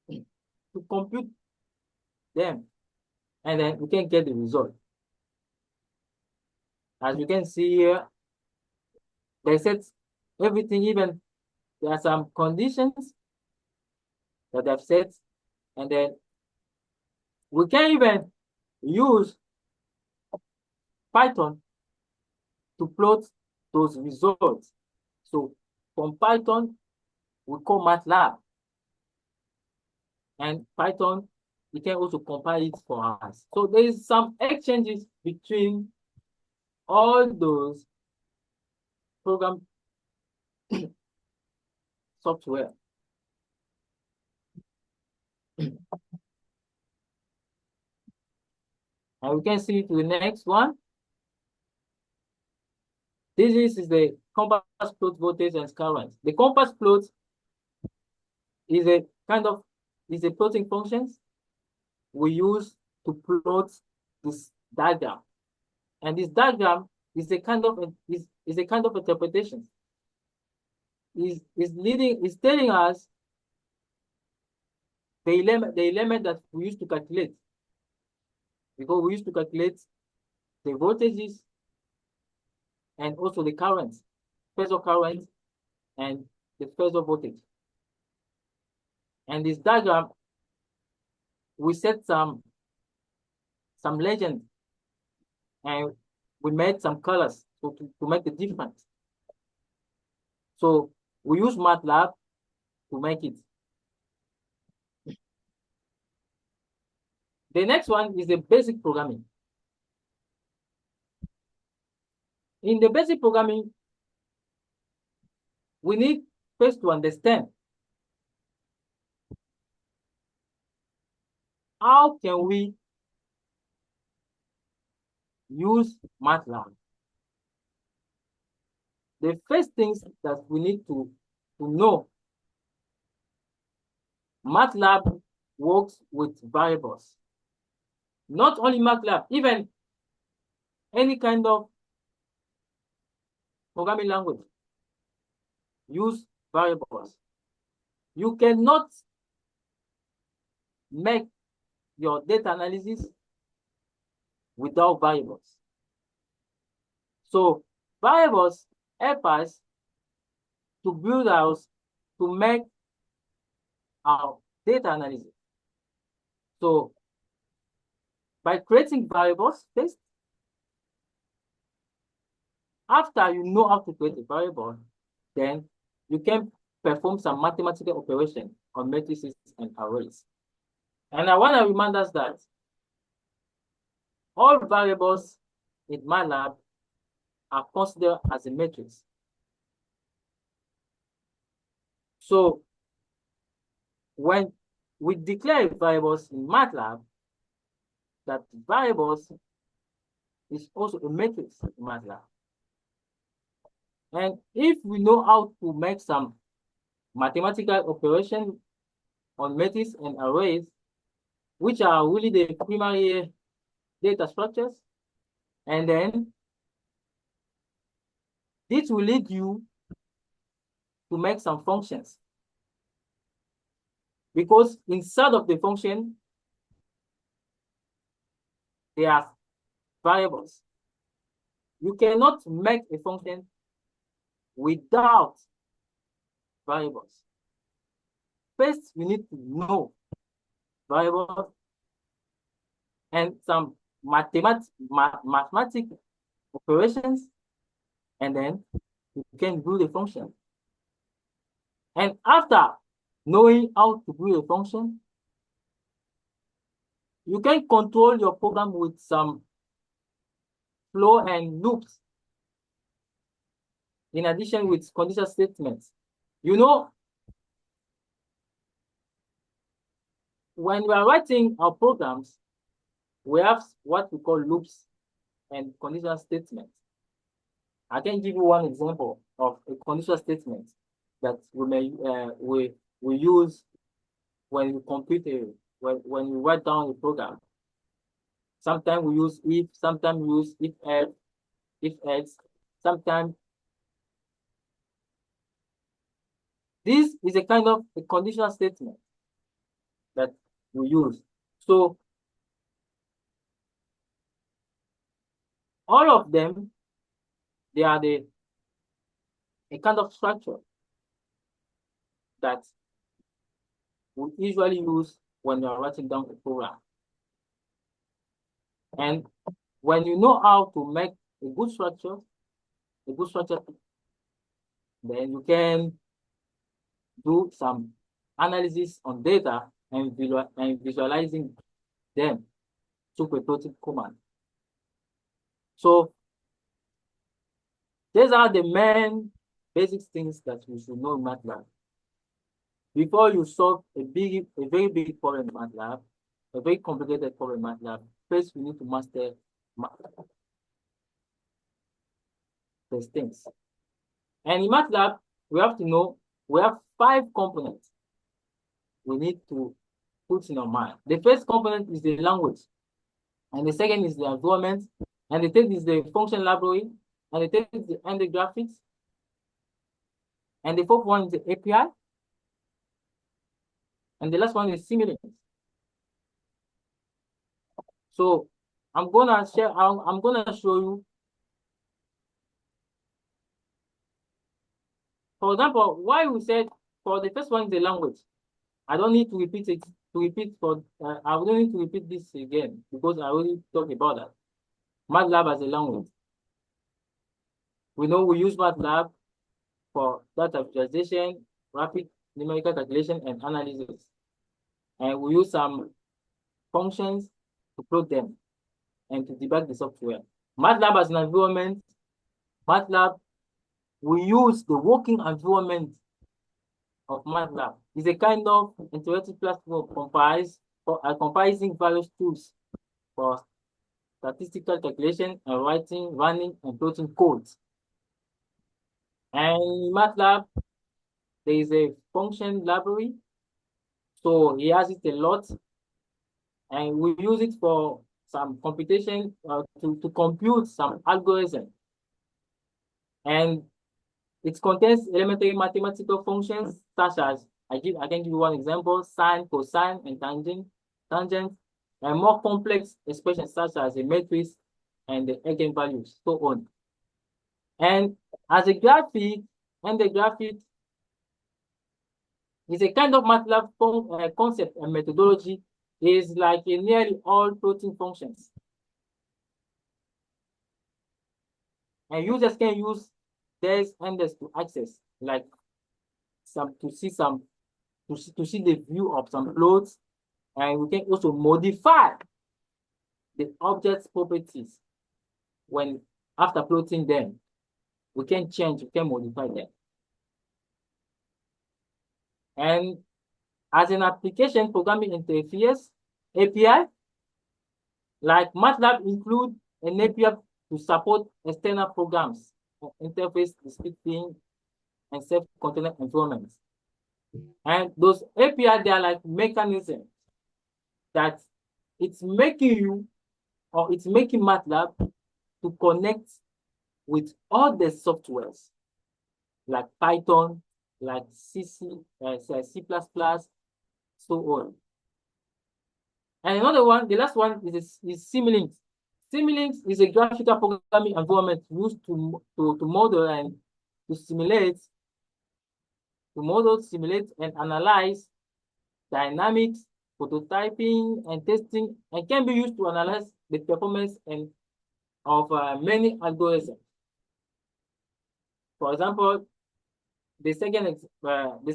to compute them, and then we can get the result. As you can see here, they set everything, even there are some conditions that they've set, and then we can even use Python to plot those results. So from Python, we call MATLAB. And Python, we can also compile it for us. So there is some exchanges between all those program software. And we can see to the next one. This is the compass plot voltage and current. The compass plot is a plotting functions we use to plot this diagram. And this diagram is a kind of interpretation. is telling us the element that we used to calculate. Because we used to calculate the voltages and also the currents, phasor current and the phasor voltage. And this diagram, we set some legend and we made some colors to make the difference. So we use MATLAB to make it. The next one is the basic programming. In the basic programming, we need first to understand how can we use MATLAB. The first things that we need to know, MATLAB works with variables. Not only MATLAB, even any kind of programming language use variables. You cannot make your data analysis without variables. So variables help us to build us to make our data analysis. So by creating variables first, after you know how to create a variable, then you can perform some mathematical operation on matrices and arrays. And I want to remind us that all variables in MATLAB are considered as a matrix. So when we declare variables in MATLAB, that variables is also a matrix in MATLAB. And if we know how to make some mathematical operation on matrices and arrays, which are really the primary data structures, and then this will lead you to make some functions. Because inside of the function, there are variables. You cannot make a function without variables. First, you need to know variables and some mathematical operations, and then you can build a function. And after knowing how to build a function, you can control your program with some flow and loops. In addition with conditional statements. You know, when we are writing our programs, we have what we call loops and conditional statements. I can give you one example of a conditional statement that we use when we compute when we write down a program. Sometimes we use if, sometimes we use if else, sometimes. This is a kind of a conditional statement that we use. So all of them, they are a kind of structure that we usually use when you are writing down a program. And when you know how to make a good structure, then you can do some analysis on data and visualizing them through a plotting command. So these are the main basic things that we should know in MATLAB. Before you solve a very big problem in MATLAB, a very complicated problem in MATLAB, first we need to master these things. And in MATLAB, we have to know we have 5 components we need to put in our mind. The first component is the language, and the second is the environment, and the third is the function library, and the third is the end graphics, And the fourth one is the API. And the last one is simulink. So I'm gonna show you. For example, why we said for the first one is the language. I don't need to repeat it I don't need to repeat this again because I already talked about that. MATLAB as a language. We know we use MATLAB for data visualization, rapid numerical calculation, and analysis. And we use some functions to plot them and to debug the software. MATLAB as an environment, MATLAB, we use the working environment of MATLAB. It's a kind of interactive platform comprising various tools for statistical calculation and writing, running, and plotting codes. And in MATLAB, there is a function library. So he has it a lot. And we use it for some computation to compute some algorithm. And it contains elementary mathematical functions such as, I can give you one example, sine, cosine, and tangent, and more complex expressions such as the matrix and the eigenvalues, so on. And as a graphic, the graphic is a kind of MATLAB concept and methodology is like in nearly all plotting functions. And users can use this index to access, like to see the view of some plots, and we can also modify the object's properties after plotting them. We can modify them. And as an application programming interface API, like MATLAB include an API to support external programs, interface descripting, and self-contained environments. And those API, they are like mechanisms that it's making MATLAB to connect with all the softwares like Python, like C++, so on. And another one, the last one is Simulink. Simulink is a graphical programming environment used to model and to simulate, and analyze dynamics, prototyping, and testing, and can be used to analyze the performance of many algorithms. For example, the second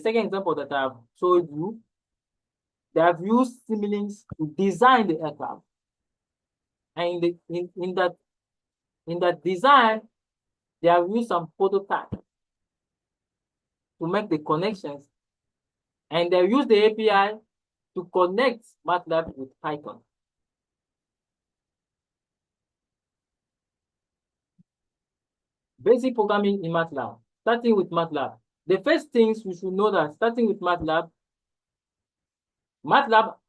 example that I've showed you, they have used Simulinks to design the aircraft. And in that design, they have used some prototype to make the connections. And they use the API to connect MATLAB with Python. Basic programming in MATLAB, starting with MATLAB. The first things we should know that starting with MATLAB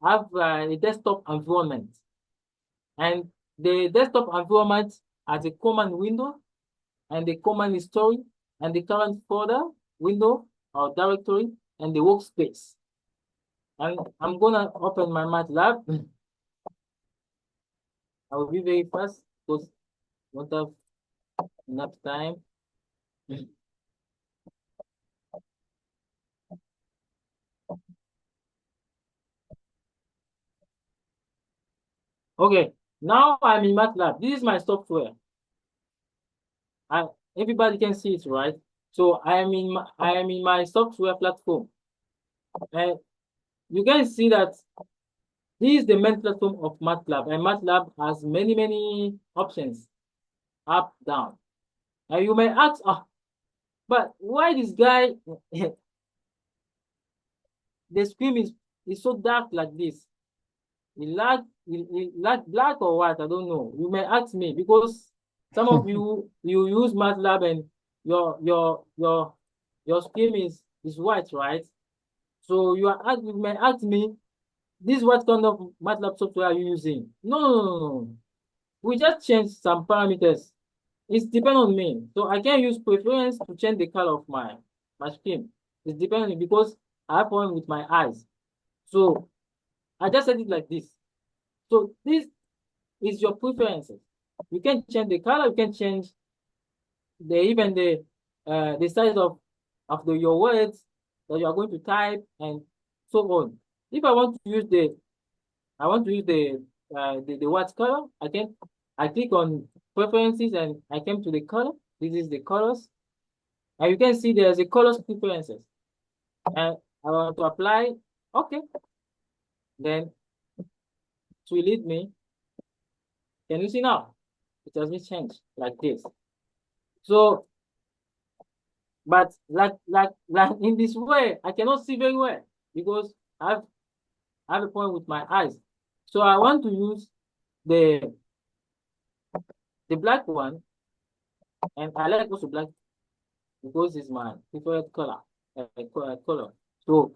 have a desktop environment. And the desktop environment has a command window and the command history and the current folder window or directory and the workspace. And I'm gonna open my MATLAB. I will be very fast because I don't have enough time. Okay, now I'm in MATLAB. This is my software. Everybody can see it, right? So I am in my software platform. And you can see that this is the main platform of MATLAB, and MATLAB has many options, up, down. And you may ask, but why this guy, the screen is so dark like this? He like black or white? I don't know. You may ask me because some of you use MATLAB and your screen is white, right? So you may ask me, this what kind of MATLAB software are you using? No. We just change some parameters. It's depend on me. So I can use preference to change the color of my my screen. It's depending because I have one with my eyes. So I just set it like this. So this is your preferences. You can change the color, you can change even the size of your words that you are going to type and so on. If I want to use the words color, I click on preferences and I came to the color. This is the colors. And you can see there's a colors preferences. And I want to apply, okay. Then it will lead me. Can you see now? It has been changed like this. So, but like in this way, I cannot see very well because I have a point with my eyes. So I want to use the black one, and I like also black because it's my preferred color. Color. So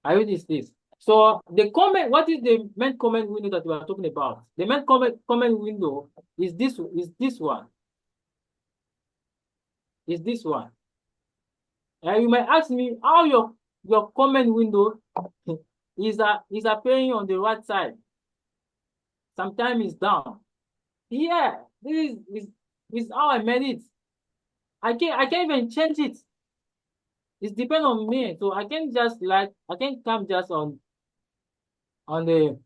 I use this. So the comment, what is the main comment window that we are talking about? The main comment window is this one. Is this one. And you may ask me how your comment window is appearing on the right side. Sometimes it's down. Yeah, this is how I made it. I can't even change it. It depends on me. So I can just I can come just on the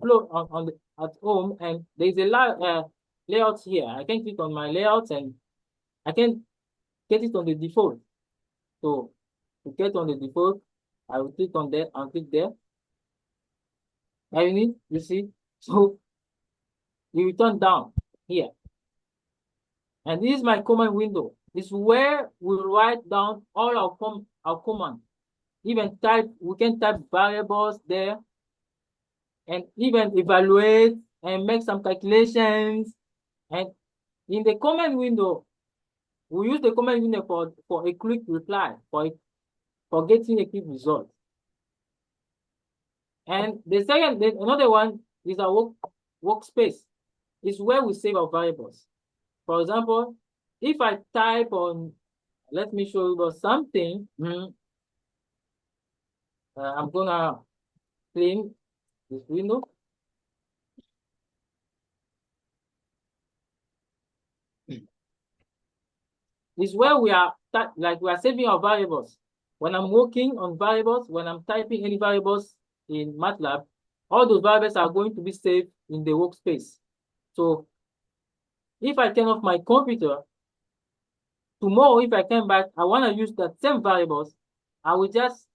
floor on the at home, and there's a layout here. I can click on my layout and I can get it on the default. So to get on the default, I will click on there and click there. And you see, so you return down here. And this is my command window. This is where we write down all our command. Even we can type variables there and even evaluate and make some calculations. And in the command window, we use the command window for a quick reply, for getting a quick result. And another one is our workspace. It's where we save our variables. For example, if I type on, let me show you about something. I'm gonna clean this window. This is where we are saving our variables. When I'm working on variables, when I'm typing any variables in MATLAB, all those variables are going to be saved in the workspace. So if I turn off my computer, tomorrow if I come back, I want to use that same variables, I will just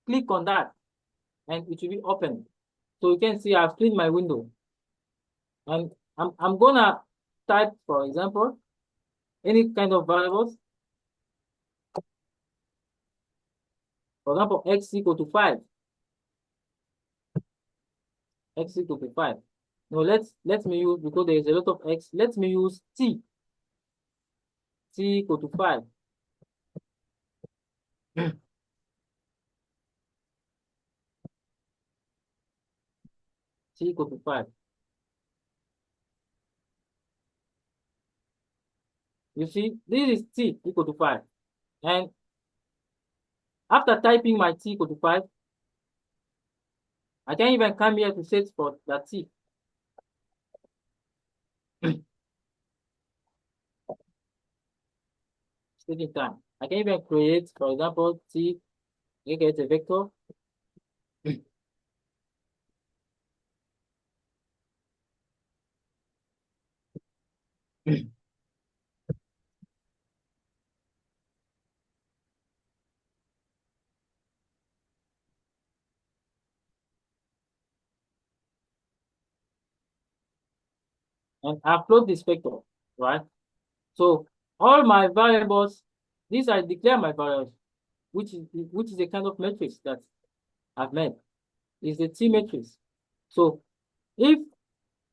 click on that and it will be open. So you can see I've cleaned my window. And I'm gonna type, for example, any kind of variables. For example, x equal to 5. X equal to 5. Now let me use, because there is a lot of x, let me use t. T equal to 5. T equal to 5. You see, this is t equal to 5. And after typing my t equal to 5, I can even come here to search for that t. Taking time. I can even create, for example, t, you get a vector. And upload this vector, right? So all my variables, these I declare my variables, which is a kind of matrix that I've made. Is the T matrix. So if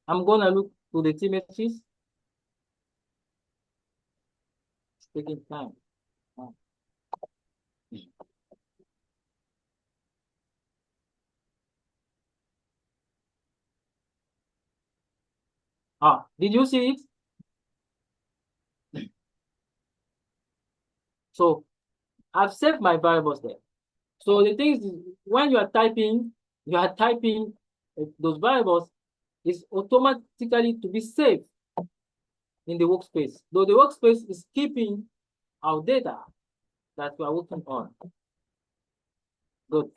I'm gonna look to the T matrix, it's taking time. Did you see it? So I've saved my variables there. So the thing is, when you are typing those variables is automatically to be saved in the workspace. Though the workspace is keeping our data that we are working on. Good.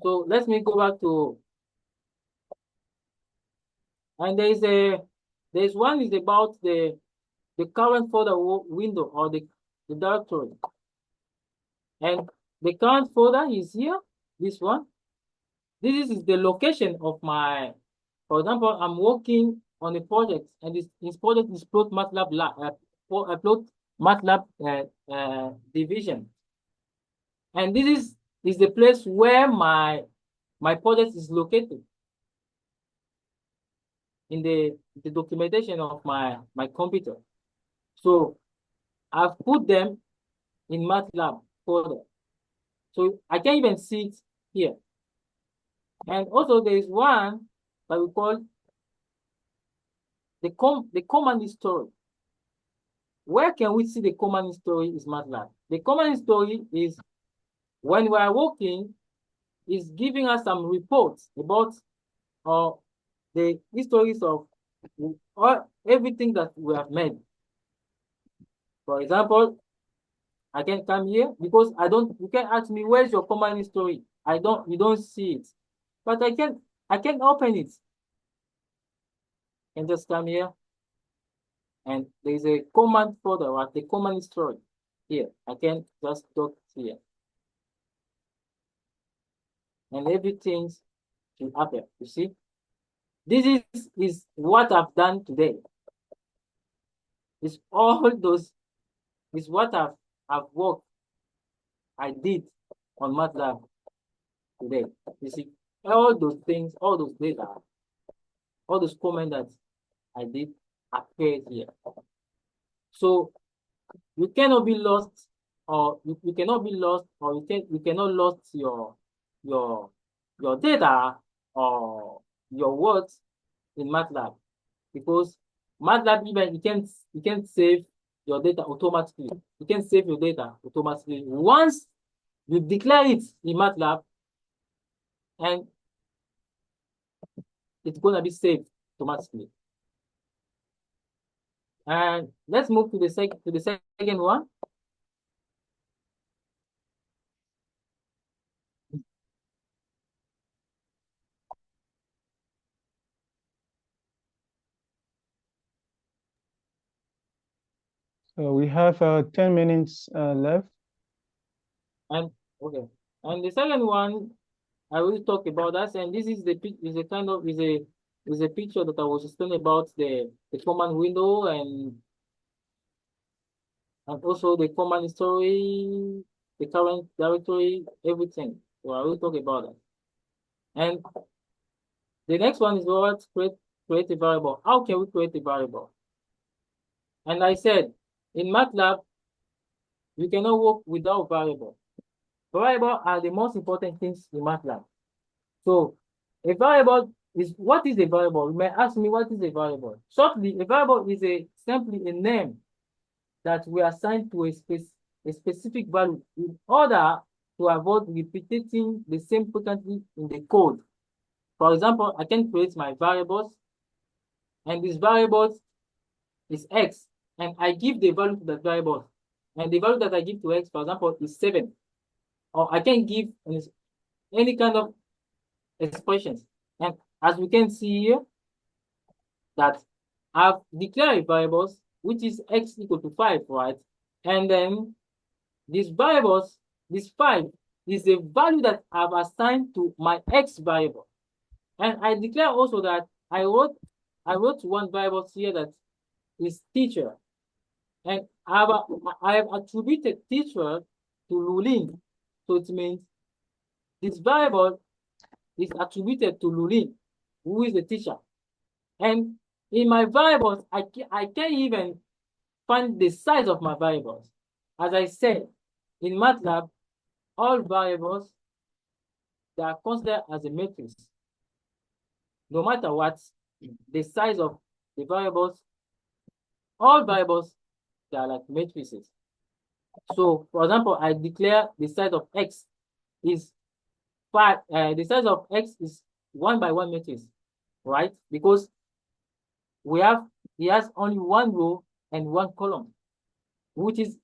So let me go back to, and there's one is about the current folder window or the directory. And the current folder is here, this one. This is the location of my, for example, I'm working on a project, and this project is plot MATLAB division. And this is the place where my project is located in the documentation of my computer. So I've put them in MATLAB folder. So I can even see it here. And also there is one that we call the command history. Where can we see the command history is MATLAB. The command history is when we are working, is giving us some reports about the histories of everything that we have made. For example, I can come here because you can ask me, where's your command history? You don't see it. But I can open it. And just come here. And there's a command folder or the command history here. I can just talk here. And everything will appear. You see? This is what I've done today. It's all those, is what I've worked, I did on MATLAB today. You see, all those things, all those data, all those comments that I did appear here. So you cannot be lost, or you cannot be lost, or you cannot lose your data or your words in MATLAB, because MATLAB even you can save your data automatically. You can save your data automatically once you declare it in MATLAB, and it's gonna be saved automatically. And let's move to the second one. So we have 10 minutes left. And okay, and the second one, I will talk about that. And this is a picture that I was explaining about the command window and also the command history, the current directory, everything. So I will talk about that. And the next one is what create a variable. How can we create a variable? And I said in MATLAB, you cannot work without variable. Variables are the most important things in MATLAB. So a variable is, what is a variable? You may ask me, what is a variable? Shortly, a variable is simply a name that we assign to a specific value in order to avoid repeating the same frequently in the code. For example, I can create my variables, and this variable is x, and I give the value to that variable. And the value that I give to x, for example, is 7. Or I can give any kind of expressions. And as we can see here, that I've declared variables, which is x equal to 5, right? And then these variables, this 5, is the value that I've assigned to my x variable. And I declare also that I wrote one variable here that is teacher. And I have attributed teacher to Lulin. So it means this variable is attributed to Lulin, who is the teacher. And in my variables, I can't even find the size of my variables. As I said, in MATLAB, all variables, they are considered as a matrix. No matter what, the size of the variables, all variables, they are like matrices. So, for example, I declare the size of X is 5. The size of X is 1 by 1 matrix, right? Because it has only one row and one column, which is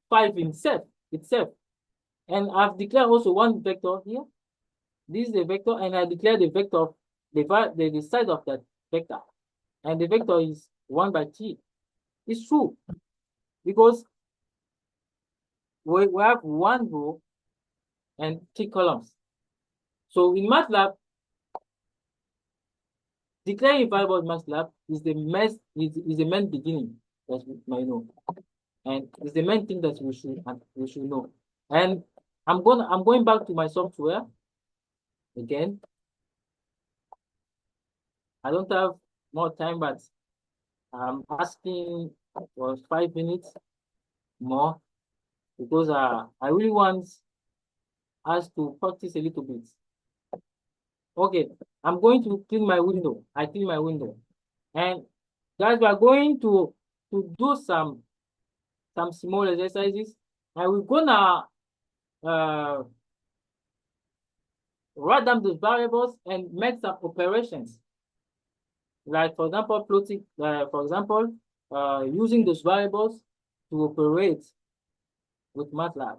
5 itself. And I've declared also one vector here. This is the vector, and I declare the vector of the size of that vector. And the vector is 1 by 3. It's true, because we have one row and 3 columns. So in MATLAB, declaring variable in MATLAB is the main beginning that we might know, and it's the main thing that we should know. And I'm going back to my software again. I don't have more time, but I'm asking for 5 minutes more, because I really want us to practice a little bit. Okay, I'm going to clean my window. I clean my window. And guys, we are going to do some small exercises. And we're gonna write down those variables and make some operations. Like, for example, plotting, using those variables to operate with MATLAB.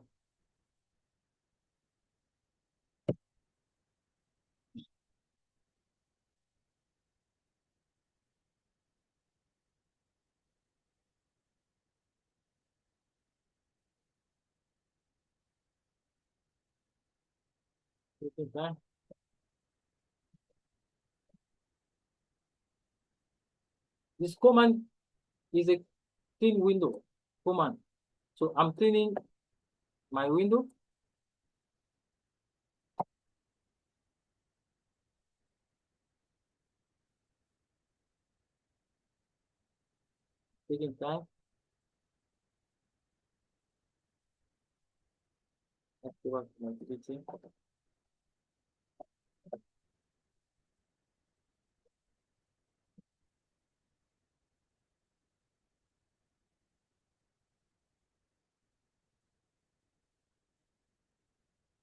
Okay. This command is a clean window command. So I'm cleaning my window. Taking time. Activate my editing.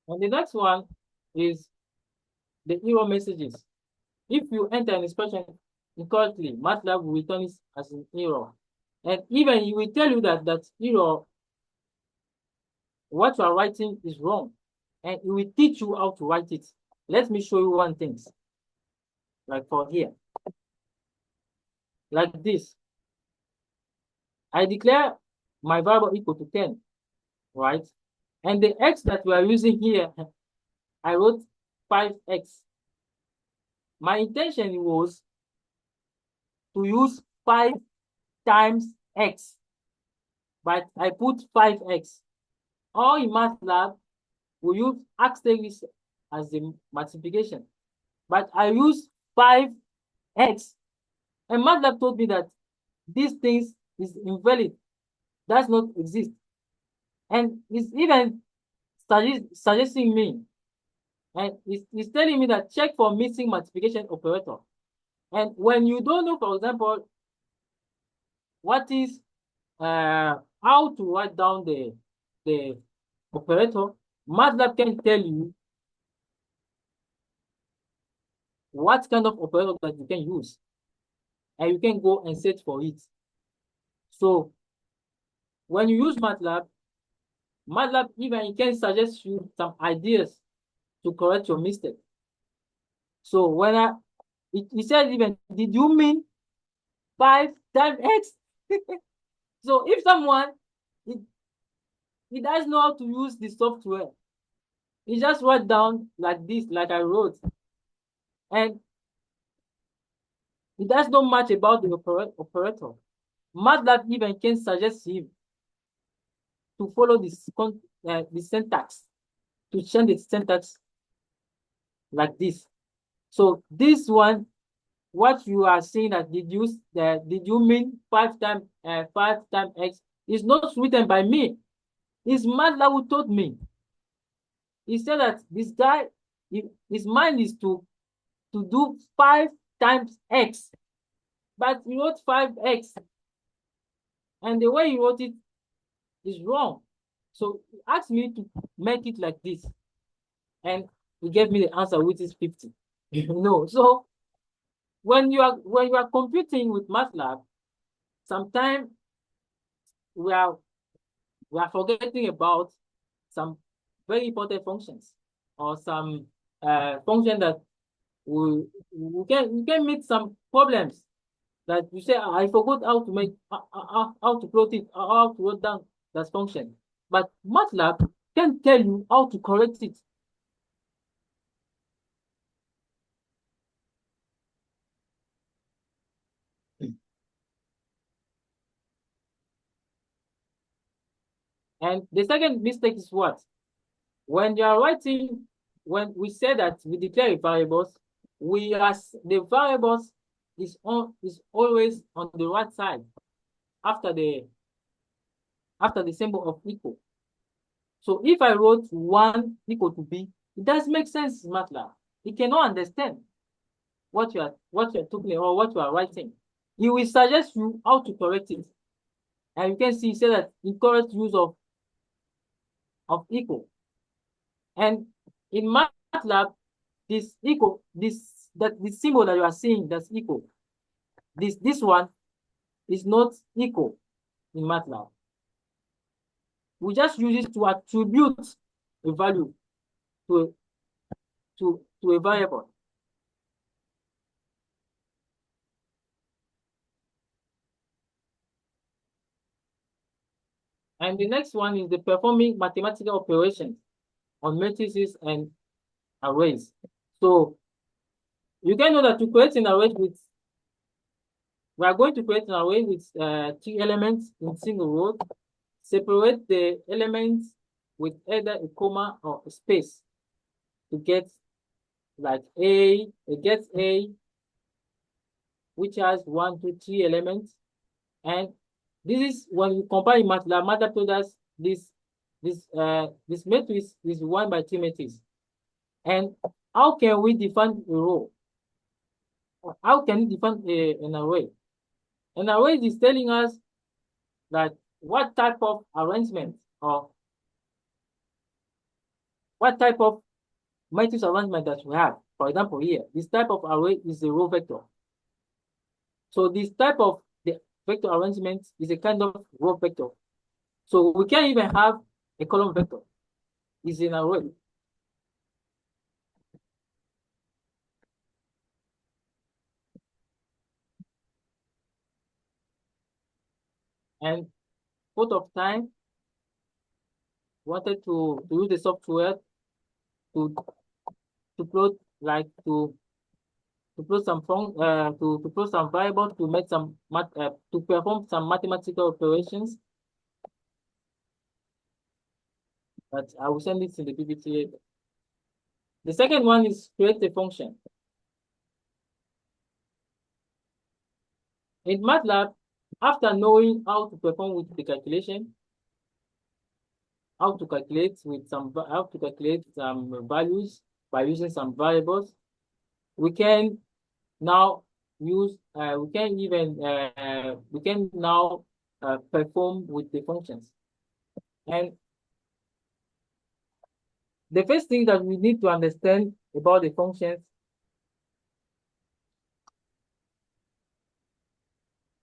And the next one is the error messages. If you enter an expression incorrectly, MATLAB will return it as an error. And even it will tell you that that error, what you are writing is wrong. And it will teach you how to write it. Let me show you one thing. Like for here. Like this. I declare my variable equal to 10, right? And the x that we are using here, I wrote 5x. My intention was to use 5 times x, but I put 5x. Or in MATLAB, we use asterisk as the multiplication, but I use 5x. And MATLAB told me that these things is invalid, does not exist. And it's even suggesting me, and it's telling me that check for missing multiplication operator. And when you don't know, for example, what is how to write down the operator, MATLAB can tell you what kind of operator that you can use, and you can go and search for it. So when you use MATLAB even can suggest you some ideas to correct your mistake. So when it says even, did you mean 5 times x? So if someone he doesn't know how to use the software, he just write down like this, like I wrote, and it does not much about the operator. MATLAB even can suggest him to follow the syntax, to change the syntax like this. So this one, what you are saying that did you mean 5 times x is not written by me. It's MATLAB who taught me. He said that this guy, his mind is to do 5 times x, but he wrote 5x, and the way he wrote it is wrong. So he asked me to make it like this, and he gave me the answer, which is 50. So when you are computing with MATLAB, sometimes we are forgetting about some very important functions, or some function that we can meet some problems that you say, I forgot how to make how to plot it, how to write down that function. But MATLAB can tell you how to correct it. And the second mistake is what? When you are writing, when we say that we declare variables, the variables is always on the right side after the symbol of equal. So if I wrote 1 equal to b, it does make sense in MATLAB. It cannot understand what you are talking or what you are writing. He will suggest you how to correct it. And you can see he said that incorrect use of equal. And in MATLAB, this symbol that you are seeing, that's equal. This one is not equal in MATLAB. We just use it to attribute a value to a variable. And the next one is the performing mathematical operations on matrices and arrays. So you can know that to create an array we are going to create an array with 3 elements in single row. Separate the elements with either a comma or a space to get like it gets A, which has 1, 2, 3 elements. And this is when you compare in MATLAB, MATLAB told us this matrix is 1 by 3 matrix. And how can we define a row? How can we define an array? An array is telling us that what type of arrangement or what type of matrix arrangement that we have. For example, here, this type of array is a row vector. So this type of the vector arrangement is a kind of row vector. So we can even have a column vector. It's an array. And out of time, wanted to use the software to plot to plot some to plot some variables to make some to perform some mathematical operations. But I will send it in the PPT later. The second one is create a function. In MATLAB, after knowing how to perform with the calculation, how to calculate some values by using some variables, we can now use we can now perform with the functions. And the first thing that we need to understand about the functions,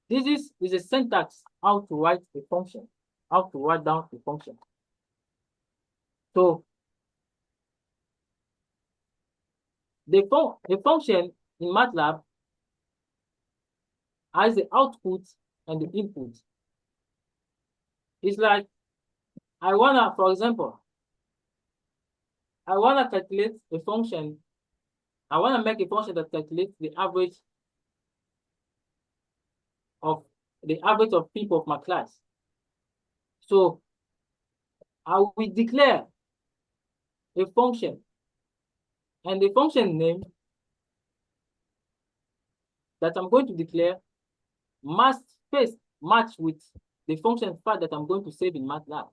this is a syntax how to write a function, how to write down a function. So the function in MATLAB has the output and the input. It's like for example, I wanna calculate a function. I wanna make a function that calculates the average of people of my class. So I will declare a function, and the function name that I'm going to declare must first match with the function file that I'm going to save in MATLAB.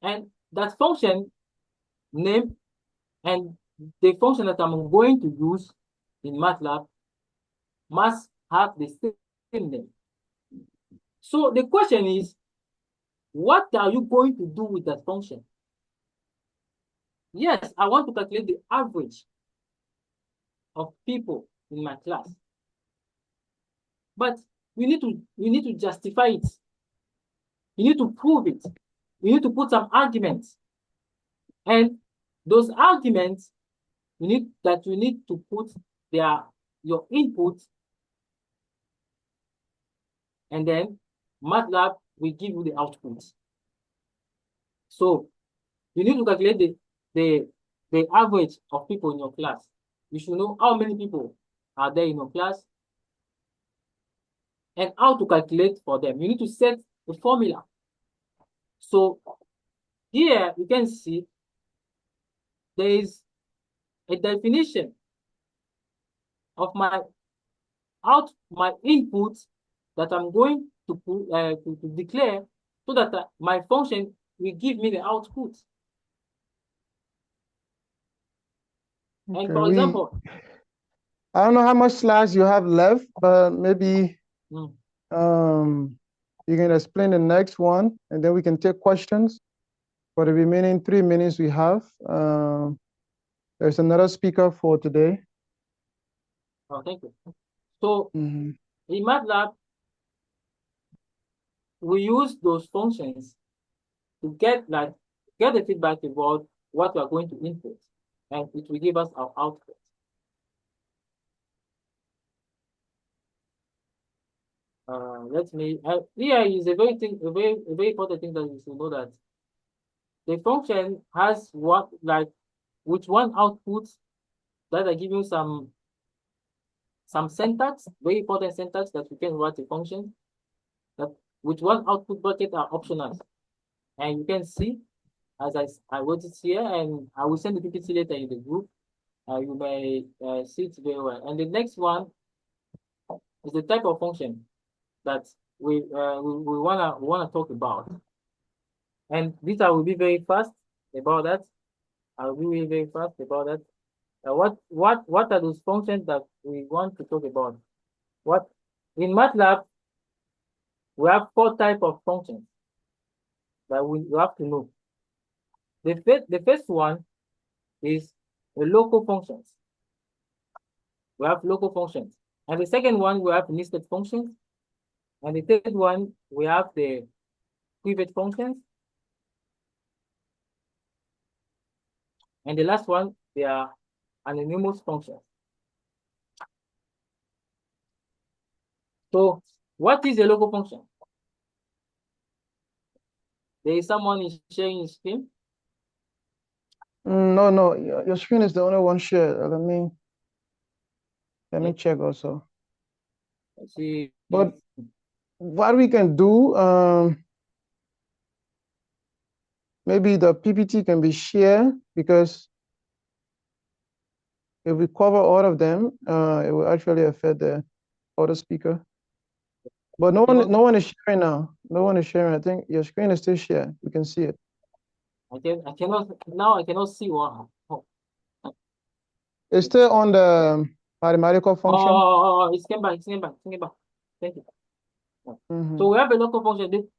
And that function name and the function that I'm going to use in MATLAB must have the same name. So the question is, what are you going to do with that function? Yes, I want to calculate the average of people in my class. But you need to justify it. You need to prove it. You need to put some arguments. And those arguments, you need to put your input, and then MATLAB will give you the output. So you need to calculate the average of people in your class. You should know how many people are there in your class and how to calculate for them. You need to set a formula. So here you can see there is a definition of my input that I'm going to put, to declare, so that my function will give me the output. Okay, and for example, I don't know how much slides you have left, but maybe you can explain the next one, and then we can take questions for the remaining 3 minutes we have. There's another speaker for today. Oh, thank you. So in MATLAB, we use those functions to get the feedback about what we are going to input, and it will give us our output. Here is a very important thing that you should know, that the function has which one output that I give you some syntax, very important syntax that you can write a function, that which one output bucket are optional. And you can see, as I wrote it here, and I will send the PPT later in the group. You may see it very well. And the next one is the type of function that we wanna talk about. And this I will be very fast about that. I will be very fast about that. What are those functions that we want to talk about? What in MATLAB we have 4 types of functions that we have to know. The first one is the local functions. We have local functions. And the second one, we have nested functions. And the third one, we have the pivot functions. And the last one, they are anonymous functions. So what is a local function? There is someone sharing his screen. No, your screen is the only one shared. Let me check also. Let's see. But what we can do, maybe the PPT can be shared, because if we cover all of them, it will actually affect the other speaker. But no one is sharing now. No one is sharing. I think your screen is still shared. We can see it. I cannot see what. Oh. It's still on the mathematical function. It came back. Thank you. Mm-hmm. So we have a local function.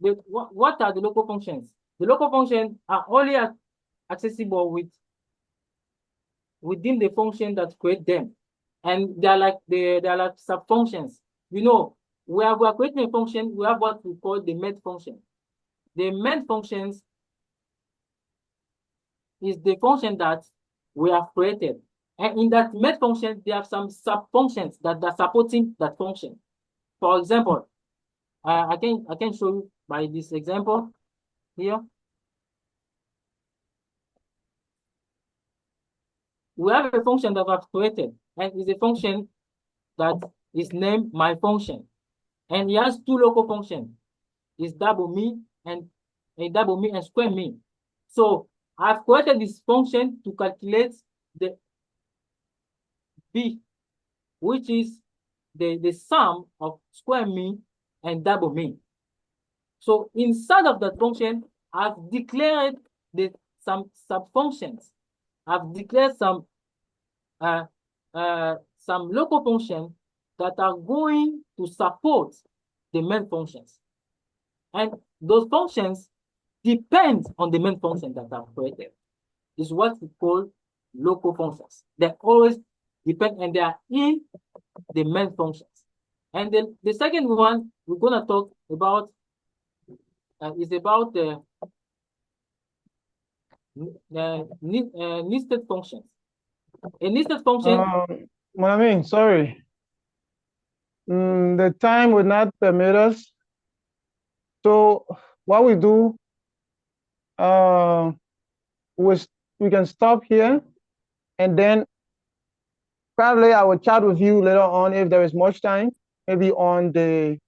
What are the local functions? The local functions are only accessible within the function that create them, and they are like sub functions. You know, we are creating a function. We have what we call the main function. The main functions is the function that we have created, and in that main function, they have some sub functions that are supporting that function. For example, I can show you by this example here. We have a function that I've created, and it's a function that is named my function, and it has 2 local functions. It's double me and square me. So I've created this function to calculate the b, which is the sum of square me and double me. So inside of that function, I've declared some sub-functions. I've declared some local functions that are going to support the main functions. And those functions depend on the main function that are created. Is what we call local functions. They always depend and they are in the main functions. And then the second one we're gonna talk about is about the nested functions. A nested function. I mean, sorry. The time would not permit us. So what we do, we can stop here, and then probably I will chat with you later on if there is much time, maybe on the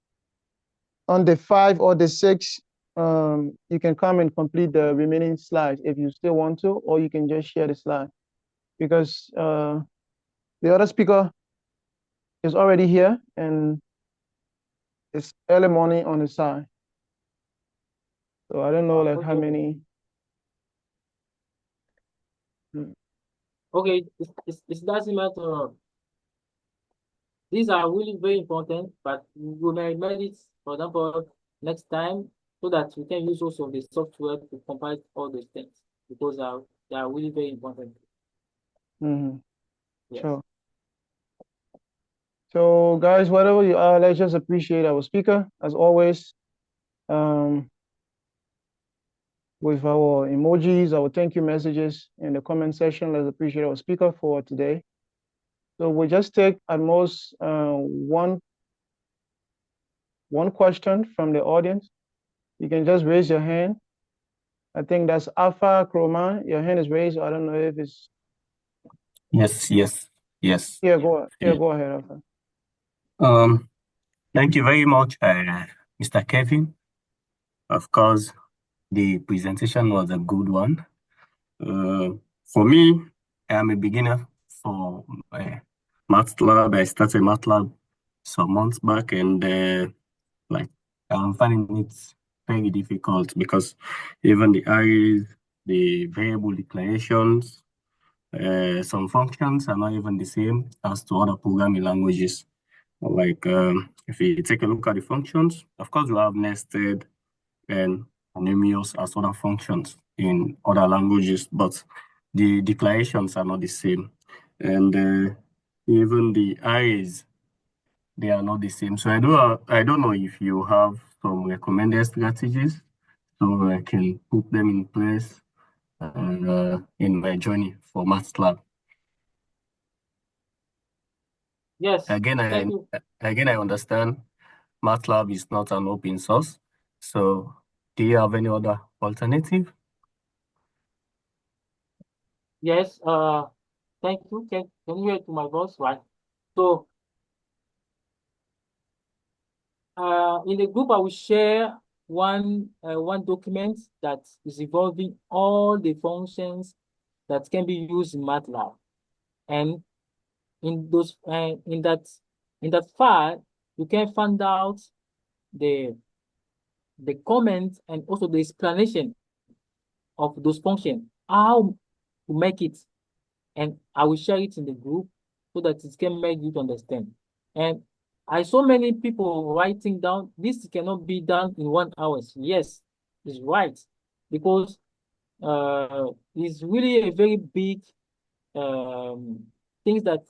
5 or the 6. You can come and complete the remaining slides if you still want to, or you can just share the slide, because the other speaker is already here and it's early morning on the side. So I don't know like how many. Okay, it doesn't matter. These are really very important, but we may make it, for example, next time, so that we can use also the software to compile all those things, because they are really very important. Yes. Sure. So guys, whatever you are, let's just appreciate our speaker as always. With our emojis, our thank you messages in the comment section. Let's appreciate our speaker for today. So we'll just take at most one question from the audience. You can just raise your hand. I think that's Alpha Chroma. Your hand is raised. I don't know if it's. Yes. Yeah, go ahead, Alpha. Thank you very much, Mr. Kevine. Of course, the presentation was a good one. For me, I am a beginner for MATLAB. I started MATLAB some months back, and I'm finding it very difficult because even the arrays, the variable declarations, some functions are not even the same as to other programming languages. Like if you take a look at the functions, of course we have nested and anonymous as other functions in other languages, but the declarations are not the same. And even the arrays, they are not the same. So I don't know if you have some recommended strategies so I can put them in place in my journey for MATLAB. Yes. Again, I understand MATLAB is not an open source. So do you have any other alternative? Yes. Thank you. Can you hear to my voice, right? So in the group, I will share one document that is involving all the functions that can be used in MATLAB, and in those in that file you can find out the comment and also the explanation of those functions, how to make it, and I will share it in the group so that it can make you to understand. And I saw many people writing down this cannot be done in 1 hour. Yes, it's right, because it's really a very big things that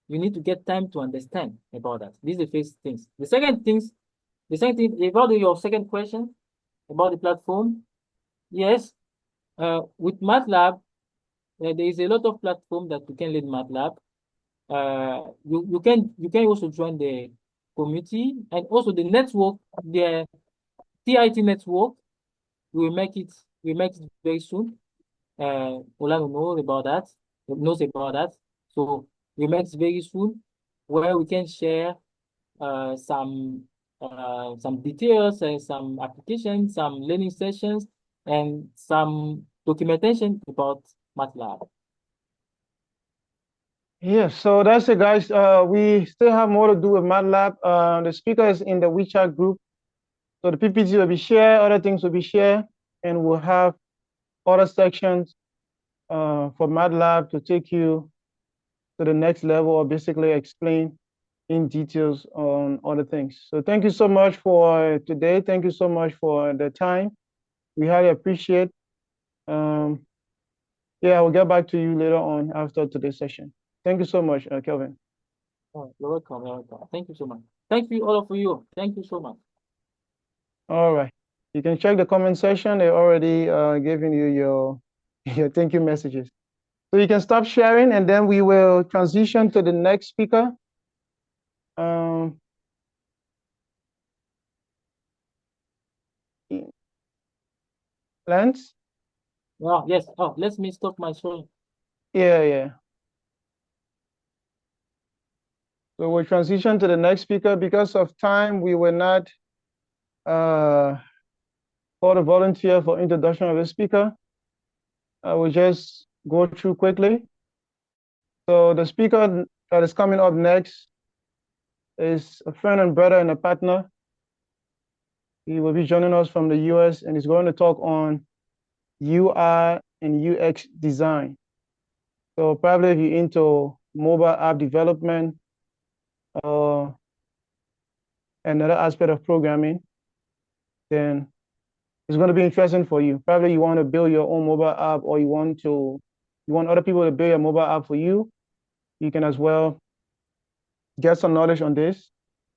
you need to get time to understand about that. These are the first things. The second thing about your second question about the platform. Yes, with MATLAB, there is a lot of platform that you can learn MATLAB. You can also join the community and also the network, the TIT network. We will make it very soon. Orlando knows about that. So we make it very soon, where we can share some details and some applications, some learning sessions, and some documentation about MATLAB. Yeah, so that's it, guys. We still have more to do with MATLAB. The speaker is in the WeChat group. So the PPT will be shared, other things will be shared, and we'll have other sections for MATLAB to take you to the next level or basically explain in details on other things. So thank you so much for today. Thank you so much for the time. We highly appreciate. Yeah, we'll get back to you later on after today's session. Thank you so much, Kevine. Oh, you're welcome. You're welcome. Thank you so much. Thank you, all of you. Thank you so much. All right. You can check the comment section. They already given you your thank you messages. So you can stop sharing, and then we will transition to the next speaker. Lenz? Oh, yes. Oh, let me stop my showing. Yeah. So we'll transition to the next speaker. Because of time, we will not call the volunteer for introduction of the speaker. I will just go through quickly. So the speaker that is coming up next is a friend and brother and a partner. He will be joining us from the US, and he's going to talk on UI and UX design. So probably if you're into mobile app development or another aspect of programming, then it's going to be interesting for you. Probably you want to build your own mobile app, or you want other people to build your mobile app for you. You can as well get some knowledge on this,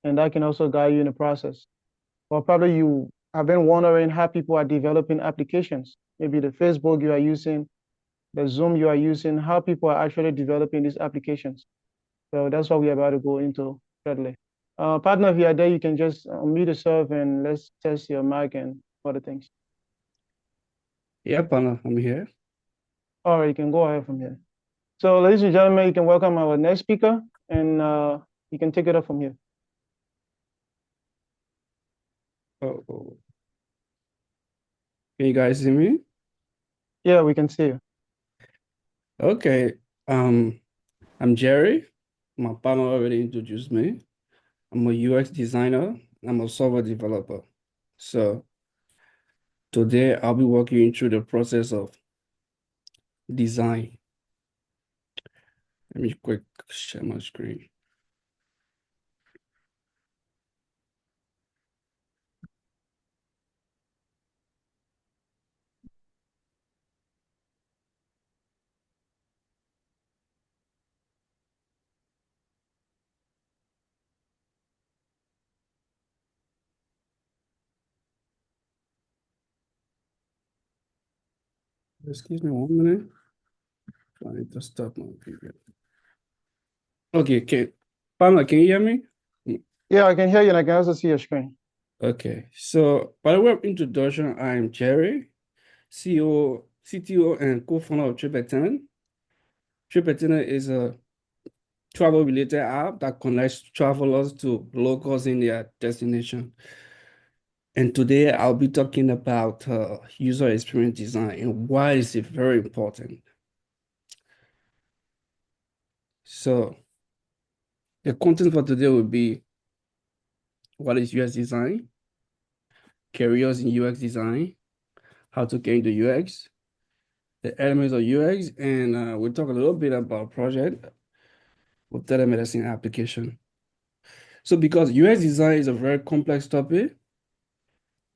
and that can also guide you in the process. Or probably you have been wondering how people are developing applications. Maybe the Facebook you are using, the Zoom you are using, how people are actually developing these applications. So that's what we're about to go into shortly. Partner, if you are there, you can just unmute yourself and let's test your mic and other things. Yeah, partner, I'm here. All right, you can go ahead from here. So ladies and gentlemen, you can welcome our next speaker, and you can take it up from here. Oh. Can you guys see me? Yeah, we can see you. Okay. I'm Jerry. My partner already introduced me. I'm a UX designer. I'm a software developer. So today I'll be walking you through the process of design. Let me quick share my screen. Excuse me 1 minute. I need to stop my video. Okay. Partner, can you hear me? Yeah, I can hear you, and I can also see your screen. Okay. So by the way of introduction, I'm Jerry, CEO, CTO, and co-founder of Trip Attendant. Trip Attendant is a travel-related app that connects travelers to locals in their destination. And today I'll be talking about user experience design and why is it very important. So the content for today will be what is UX design, careers in UX design, how to get into UX, the elements of UX, and we'll talk a little bit about project with telemedicine application. So because UX design is a very complex topic,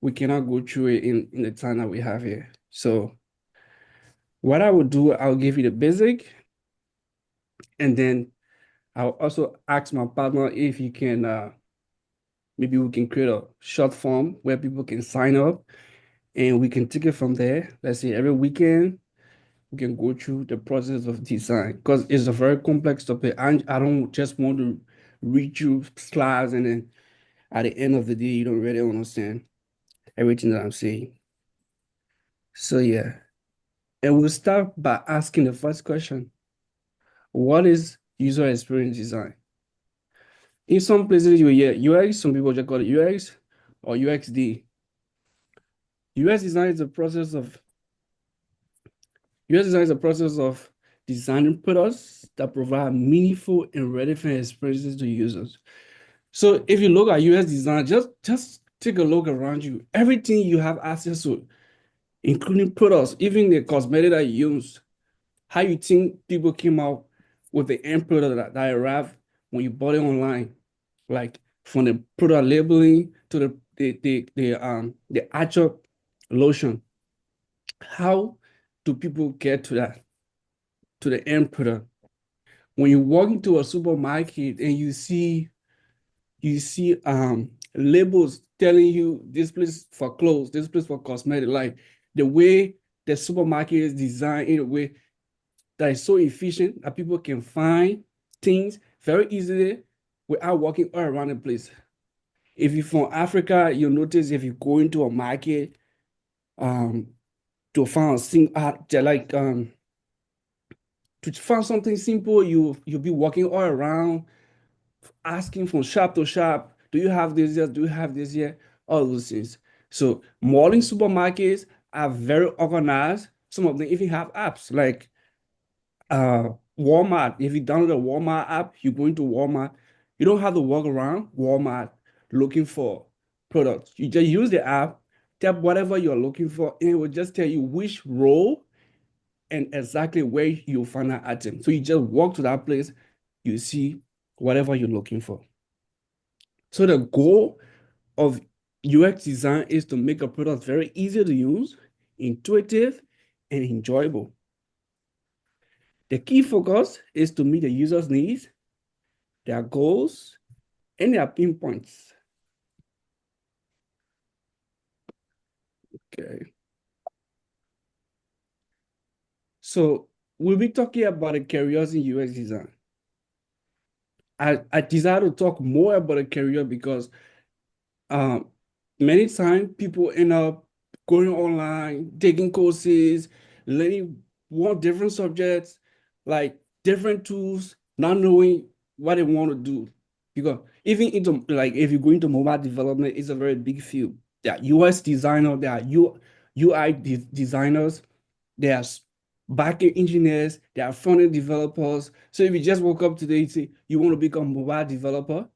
we cannot go through it in the time that we have here. So what I will do, I'll give you the basic, and then I'll also ask my partner if he can, maybe we can create a short form where people can sign up and we can take it from there. Let's say every weekend, we can go through the process of design because it's a very complex topic. And I don't just want to read you slides and then at the end of the day, you don't really understand everything that I'm saying. So yeah, and we'll start by asking the first question. What is user experience design? In some places you hear UX, some people just call it UX or UXD. UX design is a process of designing products that provide meaningful and relevant experiences to users. So if you look at UX design, just take a look around you. Everything you have access to, including products, even the cosmetic that you use, how you think people came out with the end product that arrived when you bought it online. like from the product labeling to the actual lotion. How do people get to that, to the end product? When you walk into a supermarket and you see labels telling you this place for clothes, this place for cosmetic, like the way the supermarket is designed in a way that is so efficient that people can find things very easily without walking all around the place. If you're from Africa, you'll notice if you go into a market to find to find something simple, you'll be walking all around asking from shop to shop, do you have this here? Do you have this here? All those things. So modern supermarkets are very organized. Some of them even have apps like Walmart. If you download a Walmart app, you go into Walmart. You don't have to walk around Walmart looking for products. You just use the app, tap whatever you're looking for, and it will just tell you which row and exactly where you'll find that item. So you just walk to that place, you see whatever you're looking for. So the goal of UX design is to make a product very easy to use, intuitive, and enjoyable. The key focus is to meet the user's needs, their goals, and their pain points. Okay. So we'll be talking about the careers in UX design. I desire to talk more about a career because many times people end up going online, taking courses, learning one different subjects, like different tools, not knowing what they want to do. Because even into like if you go into mobile development, it's a very big field. There are US designers, there are UI designers, there are backend engineers, there are front-end developers. So if you just woke up today and say you want to become a mobile developer,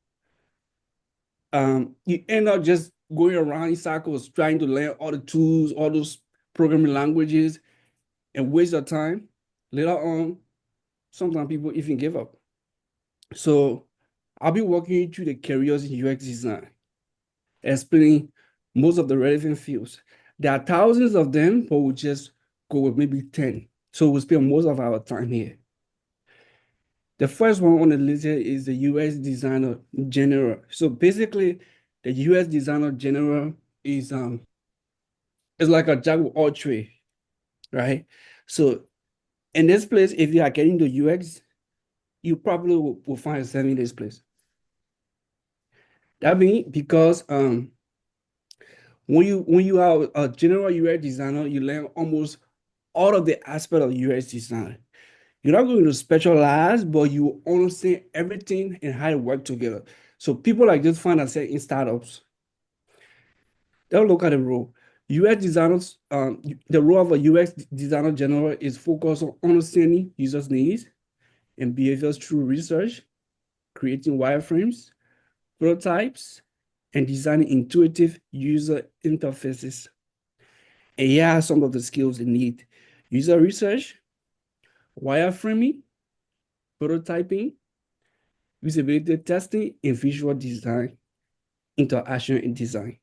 you end up just going around in circles trying to learn all the tools, all those programming languages, and waste your time. Later on, sometimes people even give up. So I'll be walking you through the careers in UX design, explaining most of the relevant fields. There are thousands of them, but we'll just go with maybe 10. So we'll spend most of our time here. The first one on the list here is the UX designer general. So basically, the UX designer general is like a jack of all trades, right? So in this place, if you are getting the UX, you probably will find yourself in this place. That means because when you are a general UX designer, you learn almost all of the aspect of UX design. You're not going to specialize, but you understand everything and how to work together. So people like this find themselves in startups. They'll look at the role. UX designers, the role of a UX designer general is focused on understanding users' needs and behaviors through research, creating wireframes, prototypes, and designing intuitive user interfaces. And here are some of the skills they need: user research, wireframing, prototyping, usability testing, and visual design, interaction and design.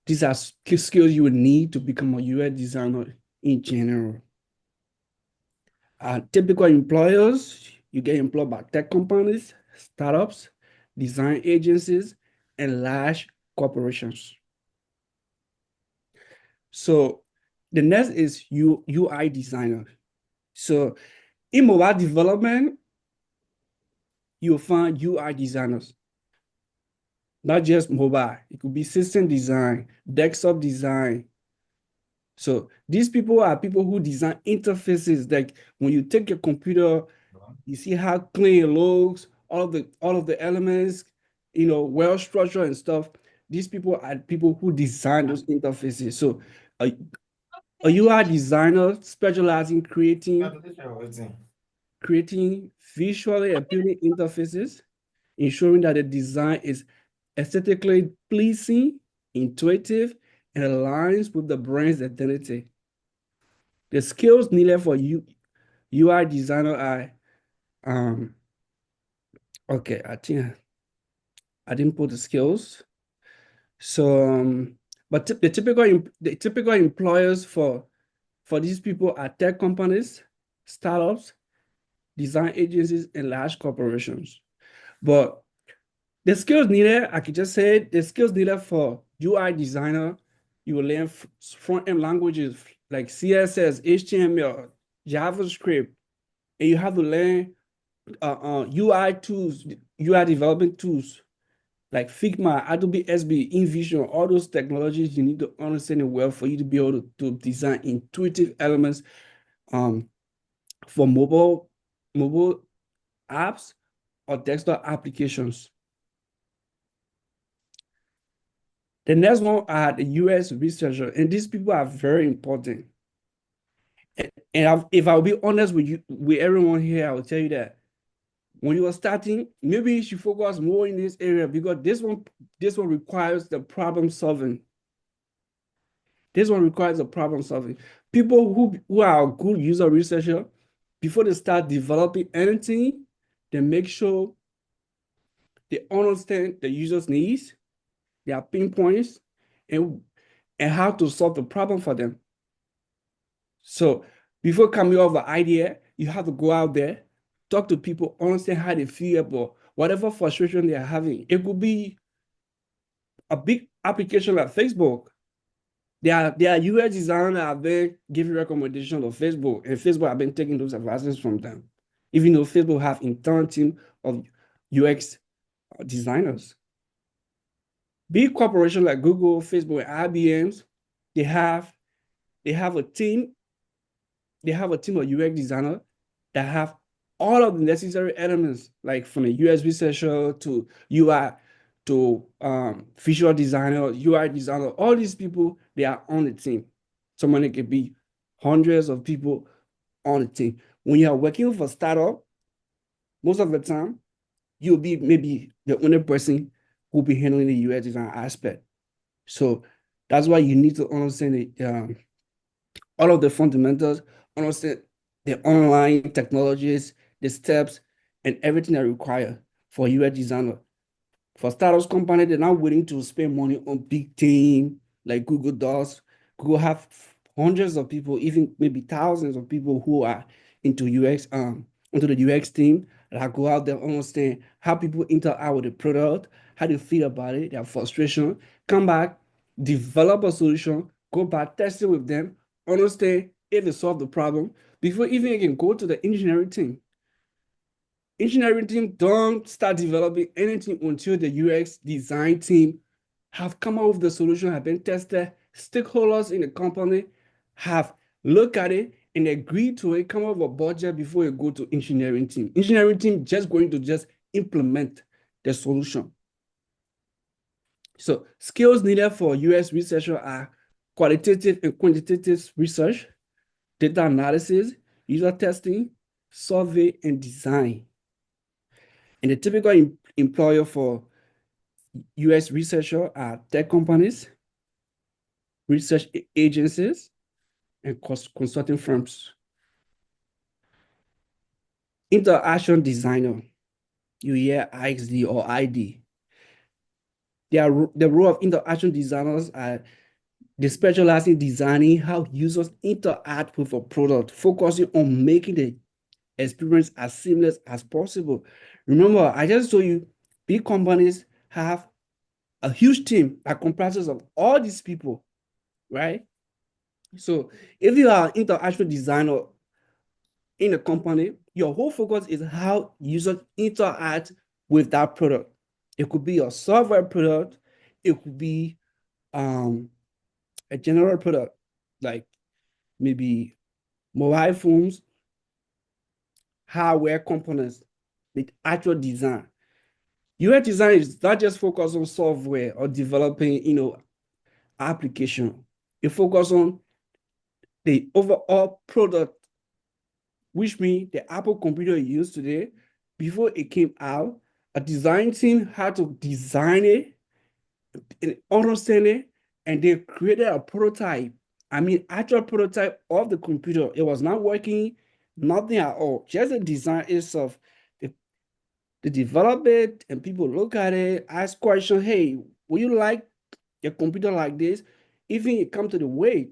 These are skills you would need to become a UX designer in general. Typical employers, you get employed by tech companies, startups, design agencies, and large corporations. So the next is UI designer. So in mobile development, you'll find UI designers, not just mobile. It could be system design, desktop design. So these people are people who design interfaces. Like when you take your computer, you see how clean it looks, all of the elements, well structured and stuff. These people are people who design those interfaces. So a UI designer specializing in creating visually appealing interfaces, ensuring that the design is aesthetically pleasing, intuitive, and aligns with the brand's identity. The skills needed for UI designer are, okay, I think I didn't put the skills. So, but the typical employers for these people are tech companies, startups, design agencies, and large corporations. But the skills needed, I could just say, the skills needed for UI designer, you will learn front-end languages like CSS, HTML, JavaScript, and you have to learn UI tools, UI development tools like Figma, Adobe SB, InVision, all those technologies you need to understand it well for you to be able to design intuitive elements for mobile apps or desktop applications. The next one are the US researcher, and these people are very important. And if I'll be honest with you, with everyone here, I will tell you that when you are starting, maybe you should focus more in this area because this one requires the problem solving. This one requires the problem solving. People who are good user researcher, before they start developing anything, they make sure they understand the user's needs, their pain points, and how to solve the problem for them. So before coming up with an idea, you have to go out there, talk to people, understand how they feel about whatever frustration they are having. It could be a big application like Facebook. There are UX designers that have been giving recommendations on Facebook, and Facebook have been taking those advices from them, even though Facebook have internal team of UX designers. Big corporations like Google, Facebook, and IBMs, they have a team. They have a team of UX designers that have all of the necessary elements, like from the UX researcher to UI to visual designer, UI designer. All these people, they are on the team. Someone could be hundreds of people on the team. When you are working with a startup, most of the time, you'll be maybe the only person who'll be handling the UX design aspect. So that's why you need to understand all of the fundamentals, understand the online technologies, the steps, and everything that required for UX designer. For startups company, they're not willing to spend money on big team like Google does. Google have hundreds of people, even maybe thousands of people who are into UX, into the UX team that go out there, understand how people interact with the product, how they feel about it, their frustration, come back, develop a solution, go back, test it with them, understand if they solve the problem before even you can go to the engineering team. Engineering team don't start developing anything until the UX design team have come up with the solution, have been tested, stakeholders in the company have looked at it and agreed to it, come up with a budget before you go to engineering team. Engineering team just going to just implement the solution. So skills needed for UX researcher are qualitative and quantitative research, data analysis, user testing, survey, and design. And the typical employer for US researcher are tech companies, research agencies, and consulting firms. Interaction designer, you hear IXD or ID. The role of interaction designers are they specialize in designing how users interact with a product, focusing on making the experience as seamless as possible. Remember, I just told you, big companies have a huge team that comprises of all these people, right? So if you are an interaction designer in a company, your whole focus is how users interact with that product. It could be a software product, it could be a general product, like maybe mobile phones, hardware components, with actual design. UX design is not just focused on software or developing, application. It focuses on the overall product, which means the Apple computer you use today, before it came out, a design team had to design it and understand it, and they created a prototype. I mean, actual prototype of the computer. It was not working, nothing at all. Just the design itself. They develop it and people look at it, ask questions. Hey, would you like a computer like this? Even it come to the weight,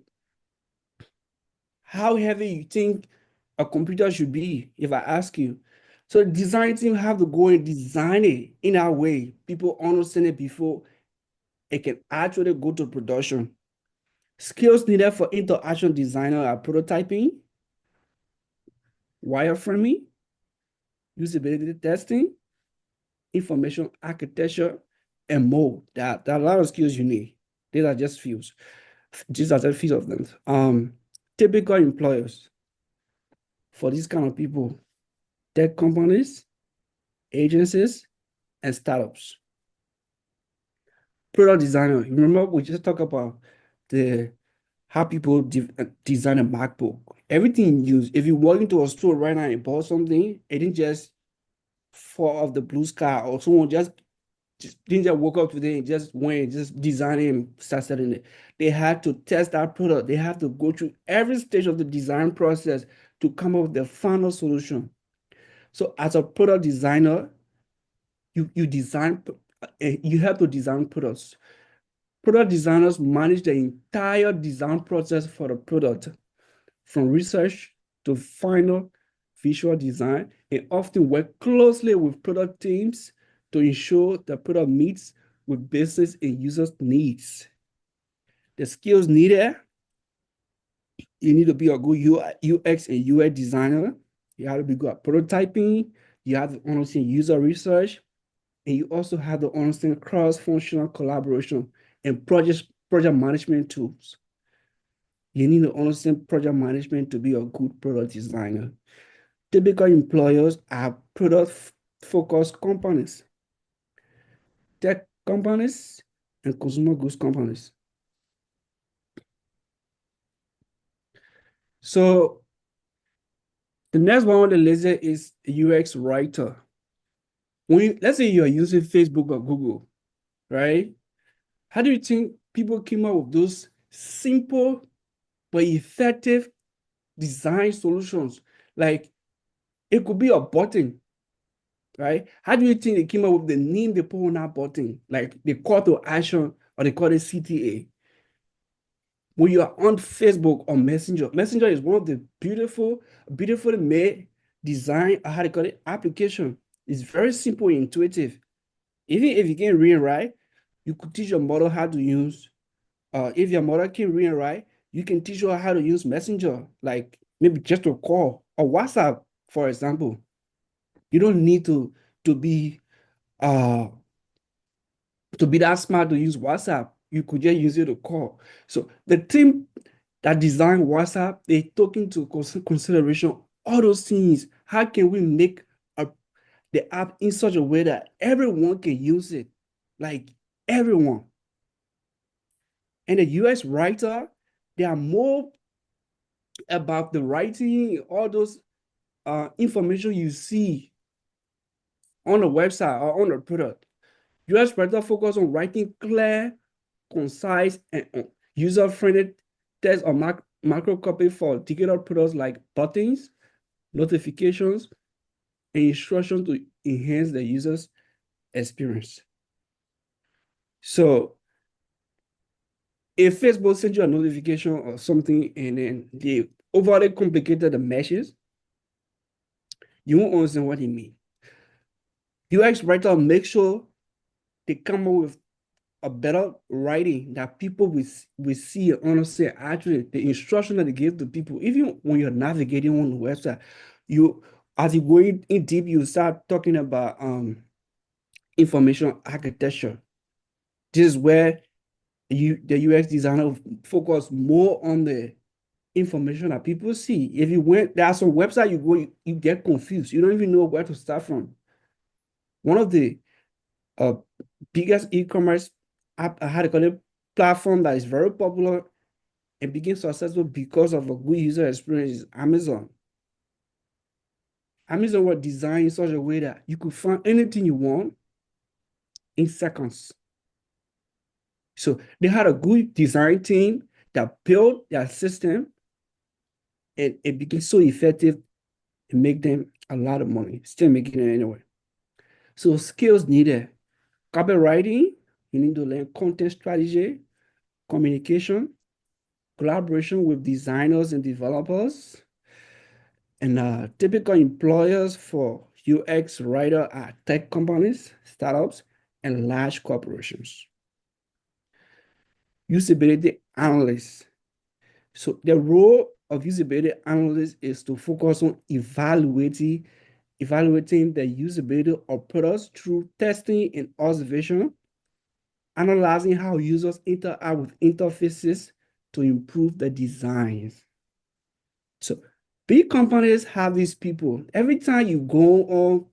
how heavy you think a computer should be, if I ask you. So the design team have to go and design it in a way people understand it before it can actually go to production. Skills needed for interaction designer are prototyping, wireframing, usability testing, information architecture, and more. There are a lot of skills you need. These are just few. These are just few of them. Typical employers for these kind of people: tech companies, agencies, and startups. Product designer. Remember, we just talked about how people design a MacBook. Everything you use. If you walk into a store right now and bought something, it didn't just fall off the blue sky, or someone just didn't just woke up today and just went and just designing and start selling it. They had to test that product. They have to go through every stage of the design process to come up with the final solution. So as a product designer, you design, you have to design products. Product designers manage the entire design process for the product, from research to final visual design, and often work closely with product teams to ensure the product meets with business and users' needs. The skills needed: you need to be a good UX and UI designer. You have to be good at prototyping. You have to understand user research. And you also have to understand cross-functional collaboration and project management tools. You need to understand project management to be a good product designer. Typical employers are product-focused companies, tech companies, and consumer goods companies. So the next one on the list is UX writer. Let's say you're using Facebook or Google, right? How do you think people came up with those simple but effective design solutions? Like, it could be a button, right? How do you think they came up with the name they put on that button? Like the call to action, or they call it CTA. When you are on Facebook or Messenger, Messenger is one of the beautifully made design, how do you call it, application. It's very simple and intuitive. Even if you can read and write, you could teach your model how to use. If your model can read and write, you can teach her how to use Messenger, like maybe just a call or WhatsApp, for example. You don't need to be that smart to use WhatsApp. You could just use it to call. So the team that designed WhatsApp, they took into consideration all those things. How can we make the app in such a way that everyone can use it? Like everyone. And the UX writer, they are more about the writing, all those information you see on the website or on the product. UX writer focus on writing clear, concise, and user-friendly text or macro copy for digital products like buttons, notifications, and instructions to enhance the user's experience. So if Facebook sends you a notification or something and then they overly complicated the meshes, you won't understand what it means. UX writer make sure they come up with a better writing that people will see and understand actually the instruction that they give to people. Even when you're navigating on the website, as you go in deep, you start talking about information architecture. This is where the UX designer focus more on the information that people see. If there are some websites you go, you get confused. You don't even know where to start from. One of the biggest e-commerce platform that is very popular and became successful because of a good user experience is Amazon. Amazon was designed in such a way that you could find anything you want in seconds. So they had a good design team that built their system, and it became so effective and make them a lot of money, still making it anyway. So skills needed: copywriting, you need to learn content strategy, communication, collaboration with designers and developers, and typical employers for UX writer are tech companies, startups, and large corporations. Usability analysts. So the role of usability analyst is to focus on evaluating the usability of products through testing and observation, analyzing how users interact with interfaces to improve the designs. So big companies have these people. Every time you go on,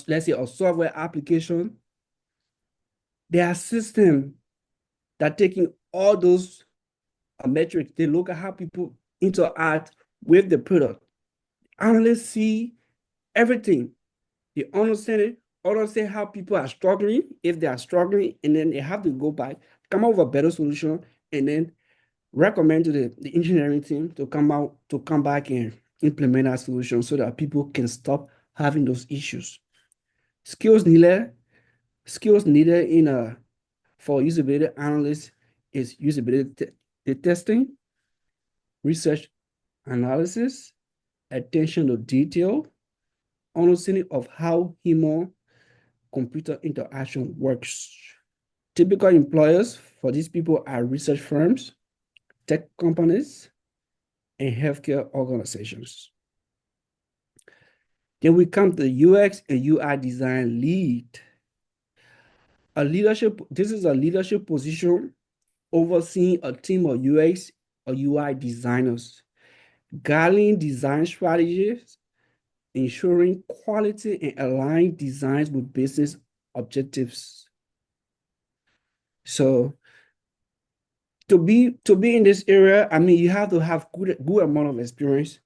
let's say, a software application, there are systems that taking all those metrics. They look at how people interact with the product. Analysts see everything. They understand it, understand how people are struggling, if they are struggling, and then they have to go back, come up with a better solution, and then recommend to the engineering team to come back and implement that solution so that people can stop having those issues. Skills needed in for usability analysts is usability testing, research analysis, attention to detail, understanding of how human computer interaction works. Typical employers for these people are research firms, tech companies, and healthcare organizations. Then we come to the UX and UI design lead. This is a leadership position overseeing a team of UX or UI designers, guiding design strategies, ensuring quality and aligning designs with business objectives. So to be in this area, I mean, you have to have good amount of experience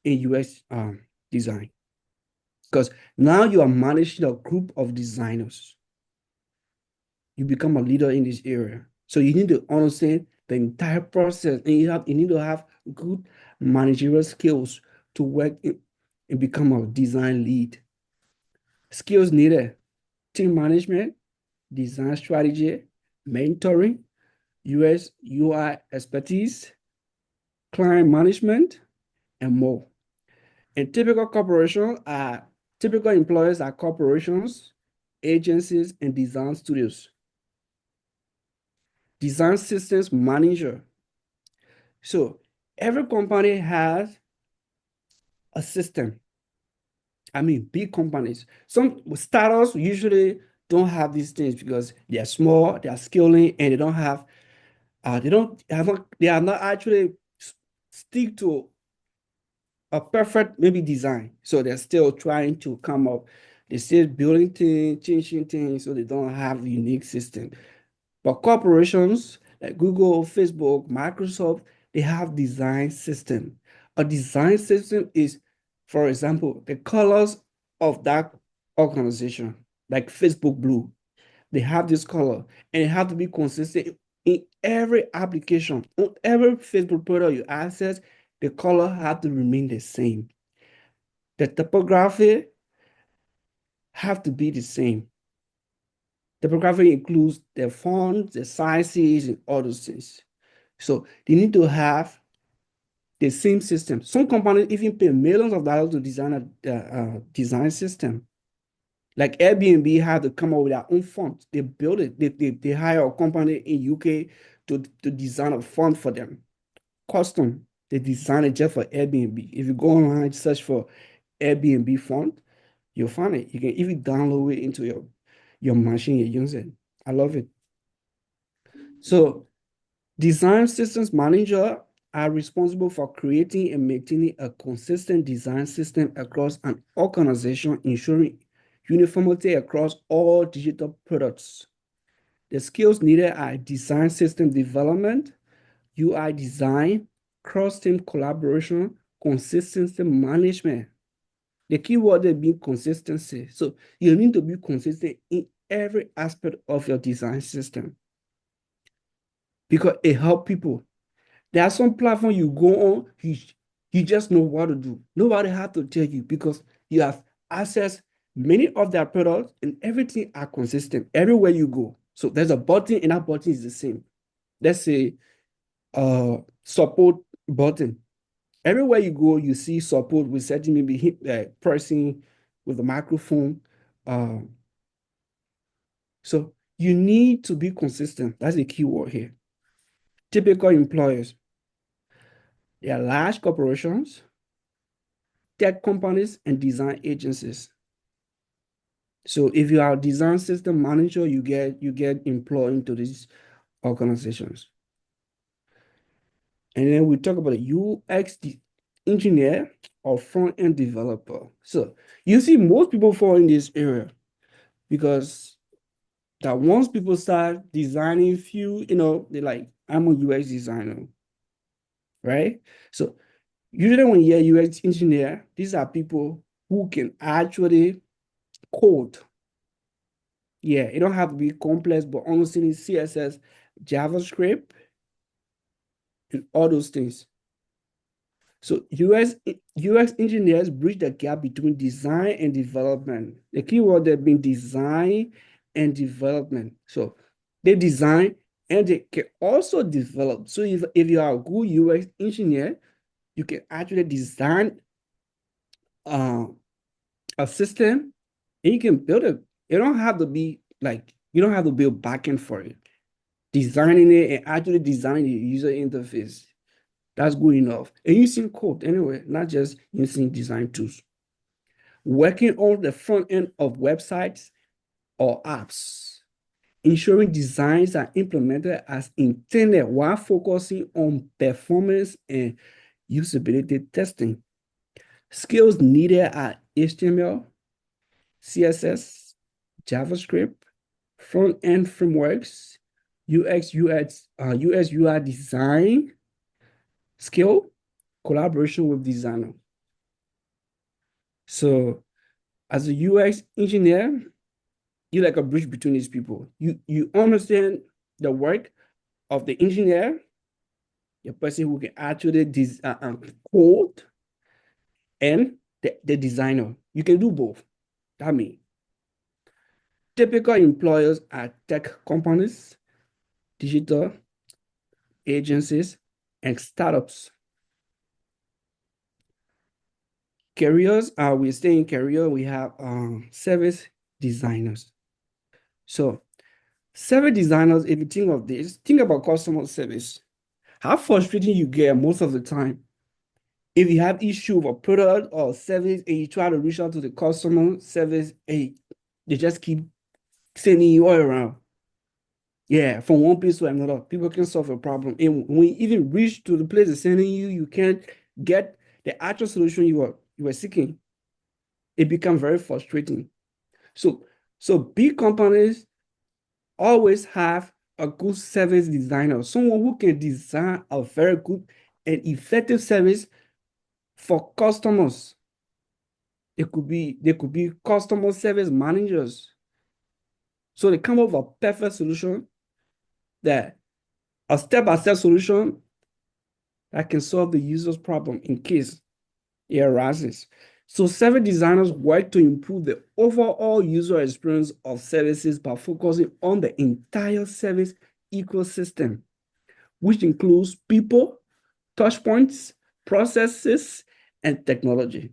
in UX design, because now you are managing a group of designers. You become a leader in this area. So you need to understand the entire process, and you need to have good managerial skills to work and become a design lead. Skills needed: team management, design strategy, mentoring, US UI expertise, client management, and more. And typical employers are corporations, agencies, and design studios. Design systems manager. So every company has a system. I mean, big companies. Some startups usually don't have these things because they are small, they are scaling, and they are not actually stick to a perfect maybe design. So they're still trying to come up. They're still building things, changing things, so they don't have a unique system. But corporations like Google, Facebook, Microsoft, they have design system. A design system is, for example, the colors of that organization, like Facebook blue. They have this color, and it have to be consistent in every application. On every Facebook product you access, the color have to remain the same. The typography have to be the same. Typography includes the fonts, the sizes, and all those things. So they need to have the same system. Some companies even pay millions of dollars to design a design system. Like Airbnb had to come up with their own font. They build it. They hire a company in UK to design a font for them. Custom. They design it just for Airbnb. If you go online, search for Airbnb font, you'll find it. You can even download it into your machine and use it. I love it. So design systems manager are responsible for creating and maintaining a consistent design system across an organization, ensuring uniformity across all digital products. The skills needed are design system development, UI design, cross-team collaboration, consistency management. The key word is being consistency. So you need to be consistent in every aspect of your design system because it helps people. There are some platforms you go on, you just know what to do. Nobody has to tell you because you have access Many of their products and everything are consistent everywhere you go. So there's a button and that button is the same. Let's say support button. Everywhere you go, you see support with setting maybe pressing with the microphone. So you need to be consistent. That's the key word here. Typical employers. They are large corporations, tech companies, and design agencies. So if you are a design system manager, you get employed into these organizations. And then we talk about a UX engineer or front-end developer. So you see most people fall in this area because that once people start designing they're like, I'm a UX designer, right? So usually when you hear UX engineer, these are people who can actually code. Yeah, it don't have to be complex, but understanding CSS, JavaScript, and all those things. So UX engineers bridge the gap between design and development. The key word there being design and development. So they design and they can also develop. So if you are a good UX engineer, you can actually design a system and you can build it. You don't have to be like, you don't have to build backend for it. Designing it and actually designing the user interface. That's good enough. And using code anyway, not just using design tools. Working on the front end of websites or apps. Ensuring designs are implemented as intended while focusing on performance and usability testing. Skills needed are HTML, CSS, JavaScript, front-end frameworks, UX UI design, skill, collaboration with designer. So as a UX engineer, you're like a bridge between these people. You understand the work of the engineer, the person who can actually code, and the designer. You can do both. That means typical employers are tech companies, digital agencies, and startups. Careers, we stay in career, we have service designers. So service designers, if you think of this, think about customer service. How frustrating you get most of the time. If you have issue with a product or service and you try to reach out to the customer service, they just keep sending you all around. Yeah, from one place to another, people can solve a problem. And when you even reach to the place they're sending you, you can't get the actual solution you were seeking. It becomes very frustrating. So big companies always have a good service designer, someone who can design a very good and effective service for customers. They could be customer service managers. So they come up with a perfect solution, that a step-by-step solution that can solve the user's problem in case it arises. So service designers work to improve the overall user experience of services by focusing on the entire service ecosystem, which includes people, touchpoints, processes, and technology.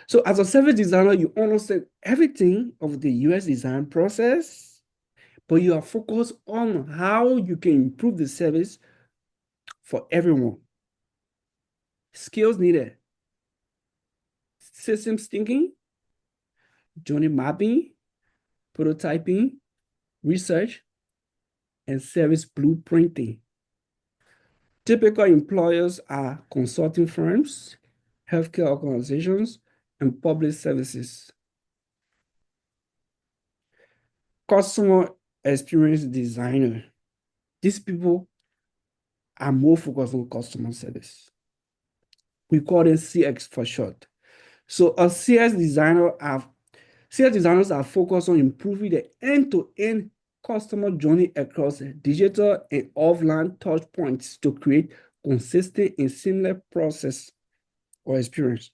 So as a service designer, you understand everything of the UX design process, but you are focused on how you can improve the service for everyone. Skills needed: systems thinking, journey mapping, prototyping, research, and service blueprinting. Typical employers are consulting firms, healthcare organizations, and public services. Customer experience designer. These people are more focused on customer service. We call them CX for short. So a CS designers are focused on improving the end-to-end customer journey across digital and offline touch points to create consistent and seamless process or experience.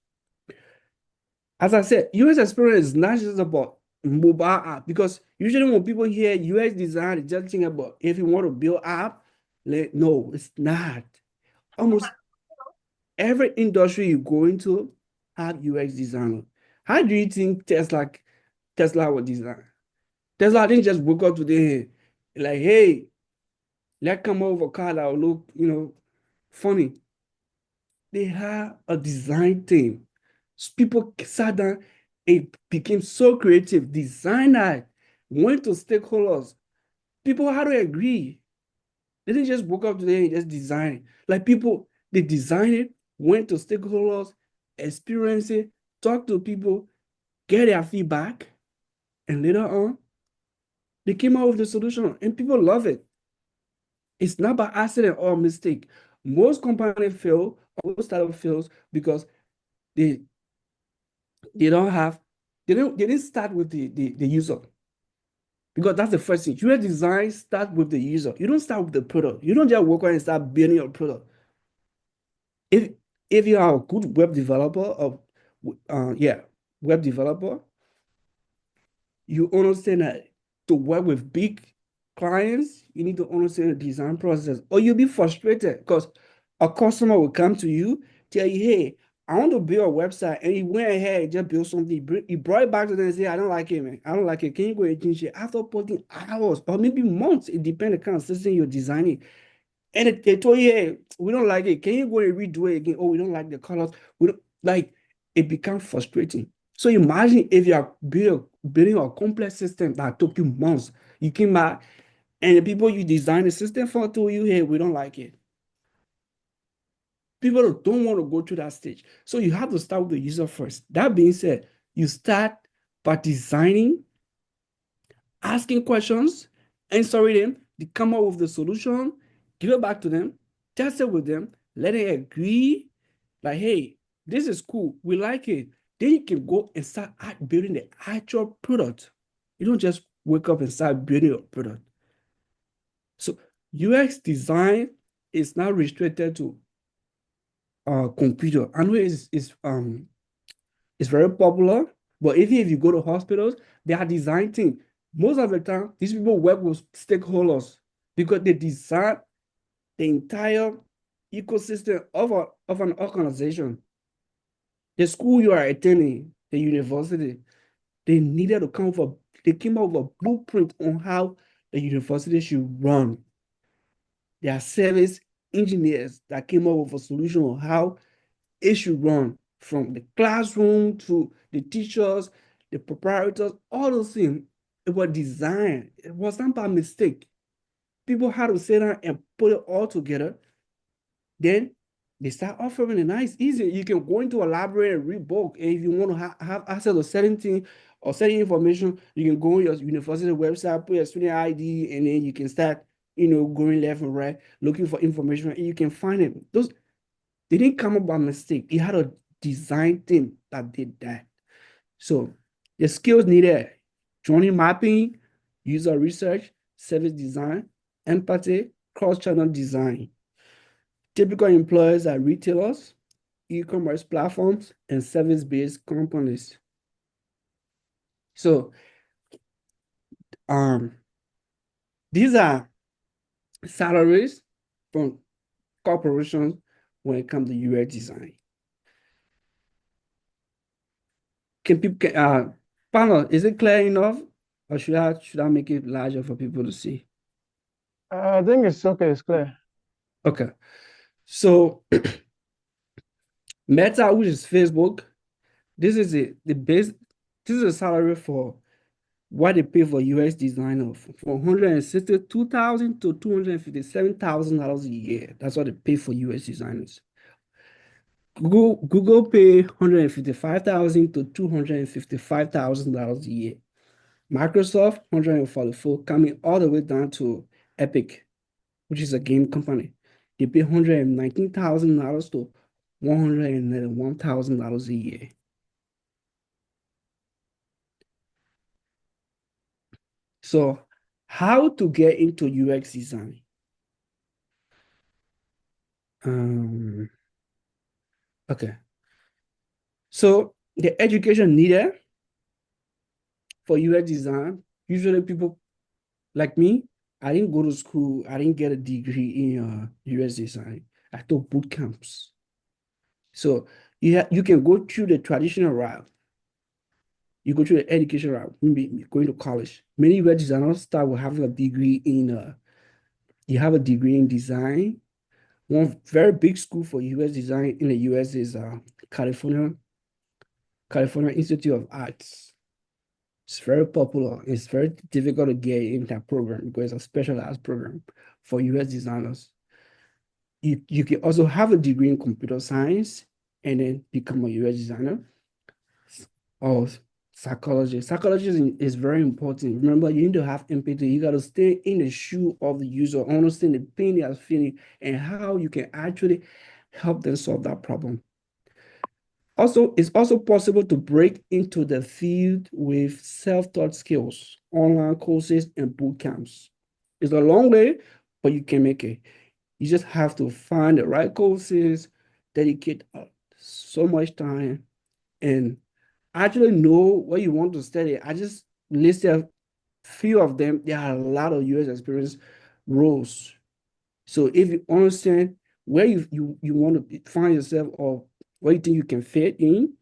As I said, UX experience is not just about mobile app, because usually when people hear UX design, they just think about if you want to build app. No, it's not. Almost every industry you go into have UX designer. How do you think Tesla was designed? Tesla didn't just wake up today like, hey, let's come over a car that will look, funny. They have a design team. People sat down, it became so creative. Design that went to stakeholders. People had to agree. They didn't just wake up today and just design. Like people, they designed it, went to stakeholders, experience it, talk to people, get their feedback, and later on, they came out with the solution, and people love it. It's not by accident or mistake. Most companies fail, most startups fails because they they don't have they didn't start with the user, because that's the first thing. UX design start with the user. You don't start with the product. You don't just work on and start building your product. If you are a good web developer web developer, you understand that to work with big clients, you need to understand the design process, or you'll be frustrated because a customer will come to you, tell you, hey, I want to build a website, and he went ahead and just built something. He brought it back to them and said, I don't like it, man. I don't like it. Can you go and change it? After putting hours or maybe months, it depends on the kind of system you're designing. And they told you, hey, we don't like it. Can you go and redo it again? Oh, we don't like the colors. We don't like it. Becomes frustrating. So imagine if you are building a complex system that took you months. You came back and the people you designed the system for told you, hey, we don't like it. People don't want to go through that stage. So you have to start with the user first. That being said, you start by designing, asking questions, answering them, they come up with the solution, give it back to them, test it with them, let it agree, like, hey, this is cool, we like it. Then you can go and start building the actual product. You don't just wake up and start building a product. So UX design is not restricted to computer. I know it's very popular, but even if you go to hospitals, they are design team. Most of the time, these people work with stakeholders because they design the entire ecosystem of an organization. The school you are attending, the university, they needed to they came up with a blueprint on how the university should run. There are service engineers that came up with a solution on how it should run, from the classroom to the teachers, the proprietors, all those things. It was designed. It was not by mistake. People had to sit down and put it all together. Then they start offering it. Nice, easy. You can go into a library and read book. And if you want to have access to certain things or certain information, you can go on your university website, put your student ID, and then you can start, going left and right, looking for information, and you can find it. They didn't come up by mistake. You had a design team that did that. So the skills needed: journey mapping, user research, service design, empathy, cross-channel design. Typical employers are retailers, e-commerce platforms, and service-based companies. So these are salaries from corporations when it comes to UX design. Panel, is it clear enough, or should I make it larger for people to see? I think it's okay. It's clear. Okay. So Meta, which is Facebook, this is the base. This is a salary for what they pay for UX designer, from $162,000 to $257,000 a year. That's what they pay for UX designers. Google pay $155,000 to $255,000 a year. Microsoft, 144, coming all the way down to Epic, which is a game company. They pay $119,000 to $191,000 a year. So how to get into UX design? Okay. So the education needed for UX design, usually people like me, I didn't go to school. I didn't get a degree in UX design. I took boot camps. So you can go through the traditional route. You go through the education route, maybe going to college. Many UX designers start with having a degree in you have a degree in design. One very big school for US design in the US is California Institute of Arts. It's very popular. It's very difficult to get in that program because it's a specialized program for US designers. You can also have a degree in computer science and then become a UX designer or psychology. Psychology is very important. Remember, you need to have empathy. You got to stay in the shoe of the user, understand the pain they are feeling and how you can actually help them solve that problem. Also, it's also possible to break into the field with self-taught skills, online courses, and boot camps. It's a long way, but you can make it. You just have to find the right courses, dedicate so much time, and actually know what you want to study. I just listed a few of them. There are a lot of US experience roles. So if you understand where you want to find yourself or what you think you can fit in,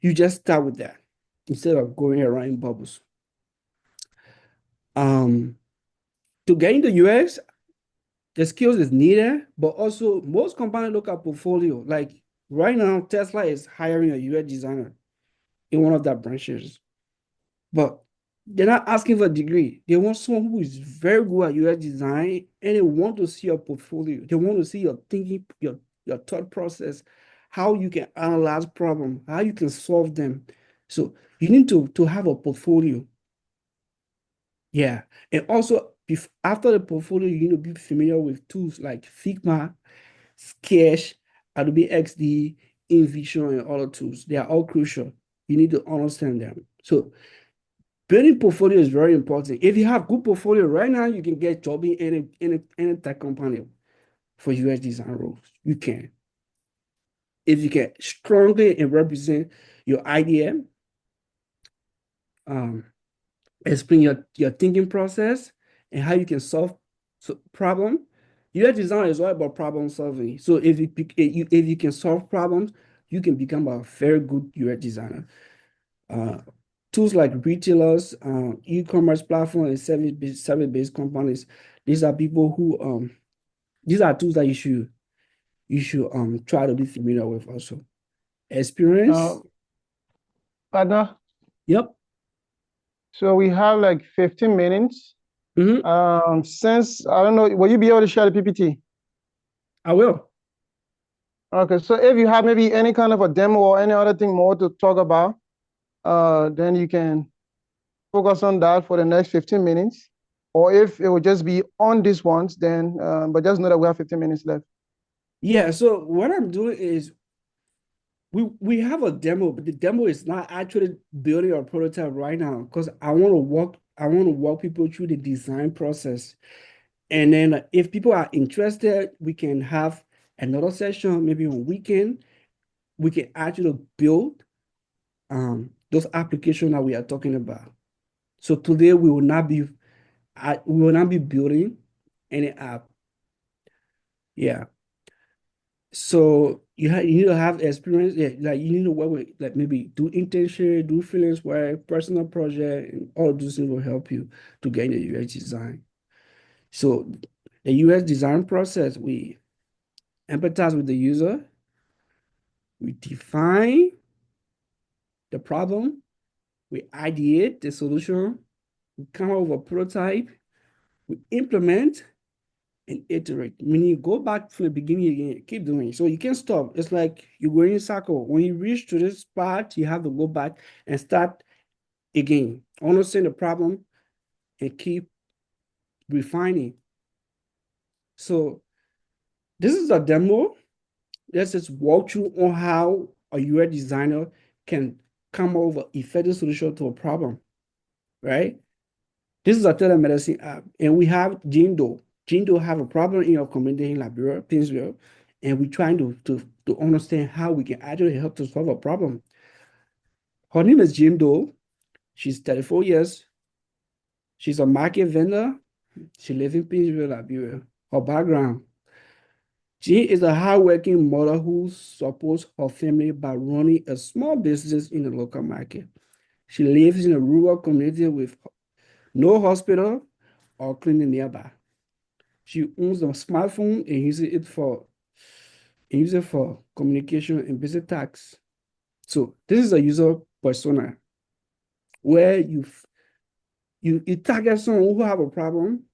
you just start with that instead of going around in bubbles. To get into UX, the skills is needed, but also most companies look at portfolio. Like right now, Tesla is hiring a UX designer in one of their branches, but they're not asking for a degree. They want someone who is very good at UX design and they want to see your portfolio. They want to see your thinking, your thought process, how you can analyze problems, how you can solve them. So you need to have a portfolio. Yeah. And also, after the portfolio, you need to be familiar with tools like Figma, Sketch, Adobe XD, InVision, and other tools. They are all crucial. You need to understand them. So building portfolio is very important. If you have good portfolio right now, you can get job in any tech company for UX design roles. You can. If you can strongly and represent your idea, explain your thinking process and how you can solve problem. UX design is all about problem solving. So if you can solve problems, you can become a very good UX designer. Tools like retailers, e-commerce platforms, and service-based companies. These are people who these are tools that you should try to be familiar with also. Experience. Partner, Yep. so we have like 15 minutes. Mm-hmm. Since, I don't know, will you be able to share the PPT? I will. Okay, so if you have maybe any kind of a demo or any other thing more to talk about, then you can focus on that for the next 15 minutes. Or if it will just be on these ones, then, but just know that we have 15 minutes left. Yeah, so what I'm doing is we have a demo, but the demo is not actually building a prototype right now because I want to walk people through the design process. And then if people are interested, we can have another session, maybe on weekend. We can actually build those applications that we are talking about. So today we will not be any app. Yeah. So you need to have experience. Yeah, like you need to work with like maybe do internship, do freelance work, personal project, and all of those things will help you to get into UX design. So the UX design process, we empathize with the user, we define the problem, we ideate the solution, we come up with a prototype, we implement and iterate, meaning you go back from the beginning again, keep doing it. So you can't stop. It's like you're going in a circle. When you reach to this part, you have to go back and start again. Understand the problem and keep refining. So this is a demo. Let's just walk through on how a UX designer can come up with an effective solution to a problem, right? This is a telemedicine app, and we have Jindo. Jindo have a problem in your community in Liberia, Pinsville, and we're trying to understand how we can actually help to solve a problem. Her name is Jim Doe. She's 34 years. She's a market vendor. She lives in Pinsville, Liberia. Her background: Jean is a hardworking mother who supports her family by running a small business in the local market. She lives in a rural community with no hospital or clinic nearby. She owns a smartphone and uses it for communication and basic tasks. So this is a user persona where you target someone who have a problem,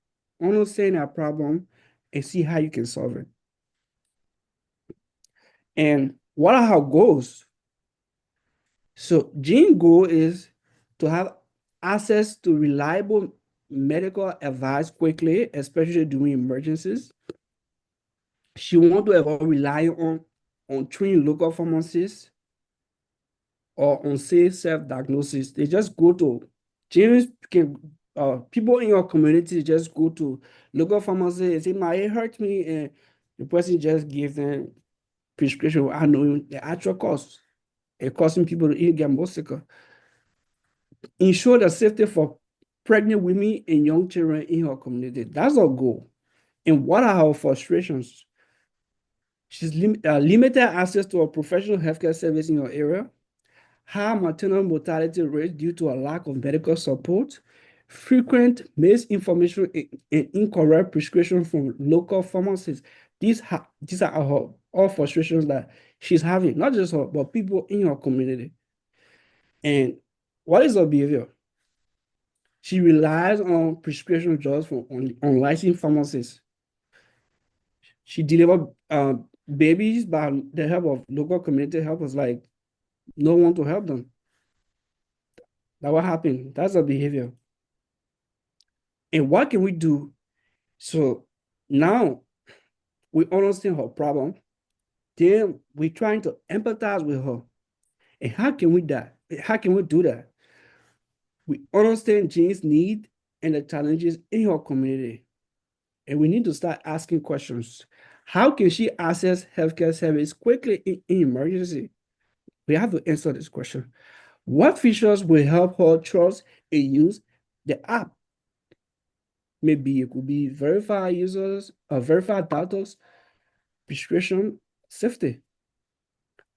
understand that problem, and see how you can solve it. And what are her goals? So Jean's goal is to have access to reliable medical advice quickly, especially during emergencies. She wants to avoid relying on trained local pharmacists or on safe self-diagnosis. They just go to James can people in your community just go to local pharmacy and say, "My it hurt me," and the person just gives them prescription. I know the actual cost. It causing people to even get more sicker. Ensure the safety for pregnant women and young children in her community. That's our goal. And what are her frustrations? She's limited access to a professional healthcare service in your area, high maternal mortality rate due to a lack of medical support, frequent misinformation and incorrect prescription from local pharmacists. These are her all frustrations that she's having, not just her, but people in her community. And what is her behavior? She relies on prescription drugs from unlicensed pharmacists. She delivers babies by the help of local community helpers, like no one to help them. That's what happened. That's her behavior. And what can we do? So now we understand her problem. Then we're trying to empathize with her. And how can we do that? How can we do that? We understand Jean's need and the challenges in her community. And we need to start asking questions. How can she access healthcare service quickly in emergency? We have to answer this question. What features will help her trust and use the app? Maybe it could be verify users or verify doctors, prescription safety.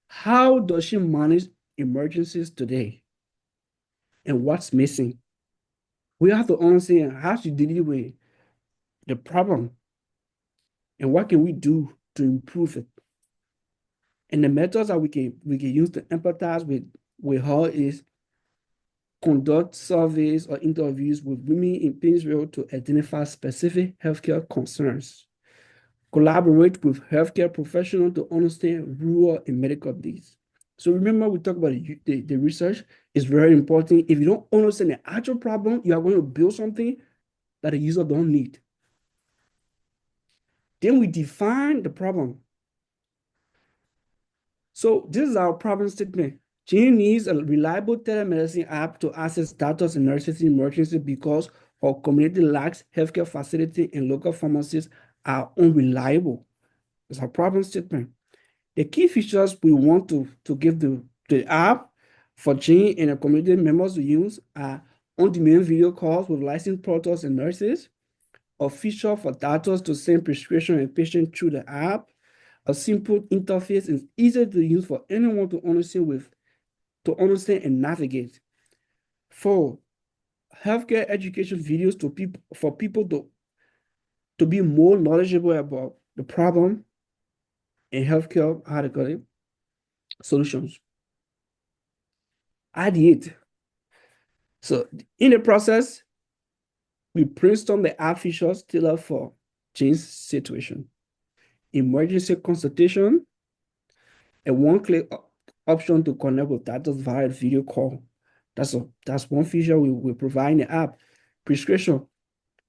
How does she manage emergencies today? And what's missing? We have to understand how she deal with the problem and what can we do to improve it. And the methods that we can use to empathize with her is conduct surveys or interviews with women in Pinsville to identify specific healthcare concerns. Collaborate with healthcare professionals to understand rural and medical needs. So remember, we talked about the research is very important. If you don't understand the actual problem, you are going to build something that the user don't need. Then we define the problem. So this is our problem statement. Jean needs a reliable telemedicine app to access doctors and nurses in emergency because our community lacks healthcare facility and local pharmacies are unreliable. It's our problem statement. The key features we want to give the app for Jean and the community members to use are on-demand video calls with licensed doctors and nurses, a feature for doctors to send prescription and patient through the app, a simple interface is easy to use for anyone to understand and navigate. 4, healthcare education videos for people to be more knowledgeable about the problem and healthcare solutions. Ideate. So in the process, we brainstorm the app features tailored for Jean's situation. Emergency consultation, a one-click option to connect with doctors via video call. That's one feature we provide in the app. Prescription,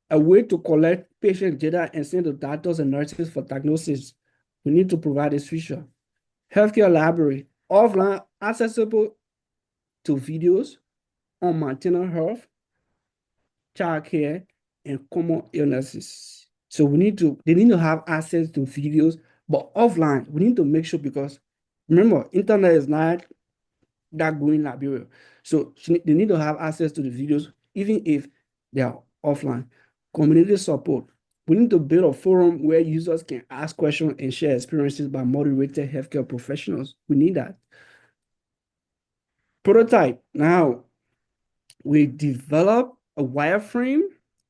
a way to collect patient data and send to doctors and nurses for diagnosis. We need to provide this feature. Healthcare library, offline, accessible to videos on maternal health, childcare, and common illnesses. So they need to have access to videos, but offline, we need to make sure, because remember, internet is not that going library. So they need to have access to the videos, even if they are offline. Community support. We need to build a forum where users can ask questions and share experiences by motivated healthcare professionals. We need that. Prototype. Now, we develop a wireframe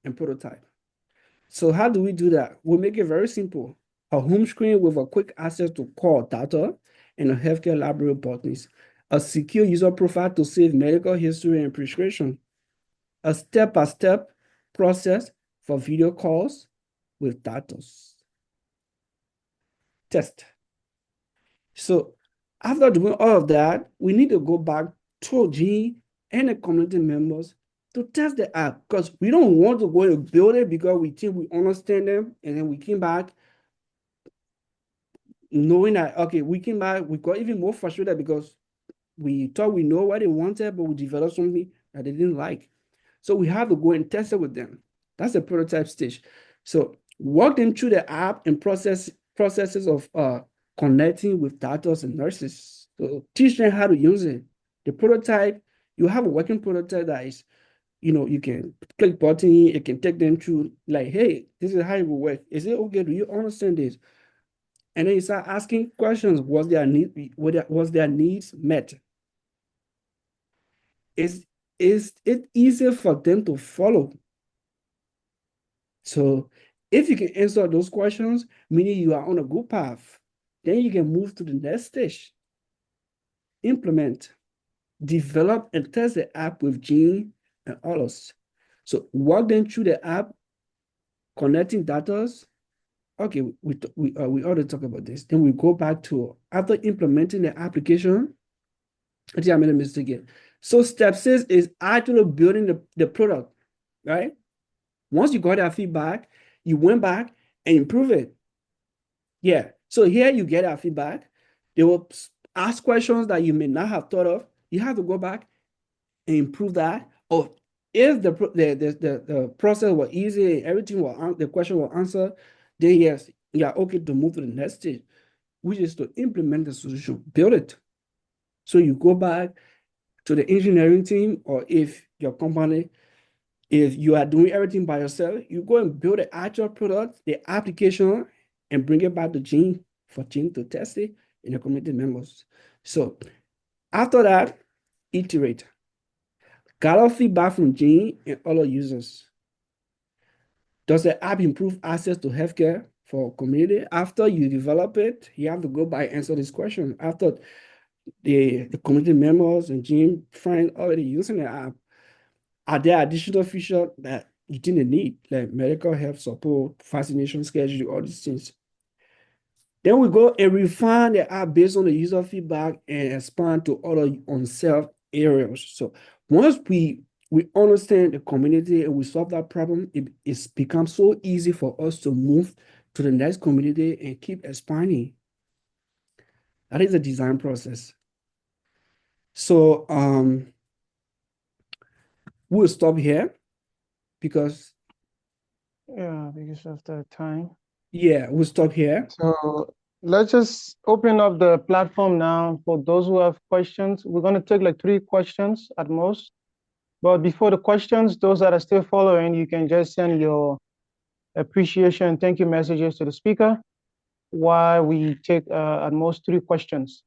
and prototype. So how do we do that? We make it very simple. A home screen with a quick access to core data and a healthcare library buttons. A secure user profile to save medical history and prescription. A step-by-step process for video calls with data. Test. So after doing all of that, we need to go back to Gene and the community members to test the app, because we don't want to go and build it because we think we understand them, and then we came back knowing that, okay, we came back, we got even more frustrated because we thought we know what they wanted, but we developed something that they didn't like. So we have to go and test it with them. That's the prototype stage. So walk them through the app and processes of connecting with doctors and nurses. So teach them how to use it. The prototype, you have a working prototype that is, you can click button, it can take them through, like, hey, this is how it will work. Is it okay? Do you understand this? And then you start asking questions. Was their needs met? Is it easier for them to follow? So if you can answer those questions, meaning you are on a good path, then you can move to the next stage. Implement, develop, and test the app with Gene and others. So walk them through the app, connecting data. Okay, we already talked about this. Then we go back to, after implementing the application, I think I made a mistake here. So step 6 is actually building the product, right? Once you got that feedback, you went back and improve it. Yeah, so here you get that feedback. They will ask questions that you may not have thought of. You have to go back and improve that. Or if the process was easy, everything was, the question was answered, then yes, you are okay to move to the next stage, which is to implement the solution, build it. So you go back to the engineering team, or if your company, if you are doing everything by yourself, you go and build the actual product, the application, and bring it back to Gene for Gene to test it in the community members. So after that, iterate. Gather feedback from Gene and other users. Does the app improve access to healthcare for community? After you develop it, you have to go by and answer this question. After the community members and Gene friends already using the app, are there additional features that you think they need, like medical health support, vaccination schedule, all these things? Then we go and refine the app based on the user feedback and expand to other unserved areas. So once we understand the community and we solve that problem, it's become so easy for us to move to the next community and keep expanding. That is the design process. So we'll stop here because of the time. yeah, we'll stop here. So let's just open up the platform now for those who have questions. We're going to take like 3 questions at most. But before the questions, those that are still following, you can just send your appreciation and thank you messages to the speaker while we take at most 3 questions.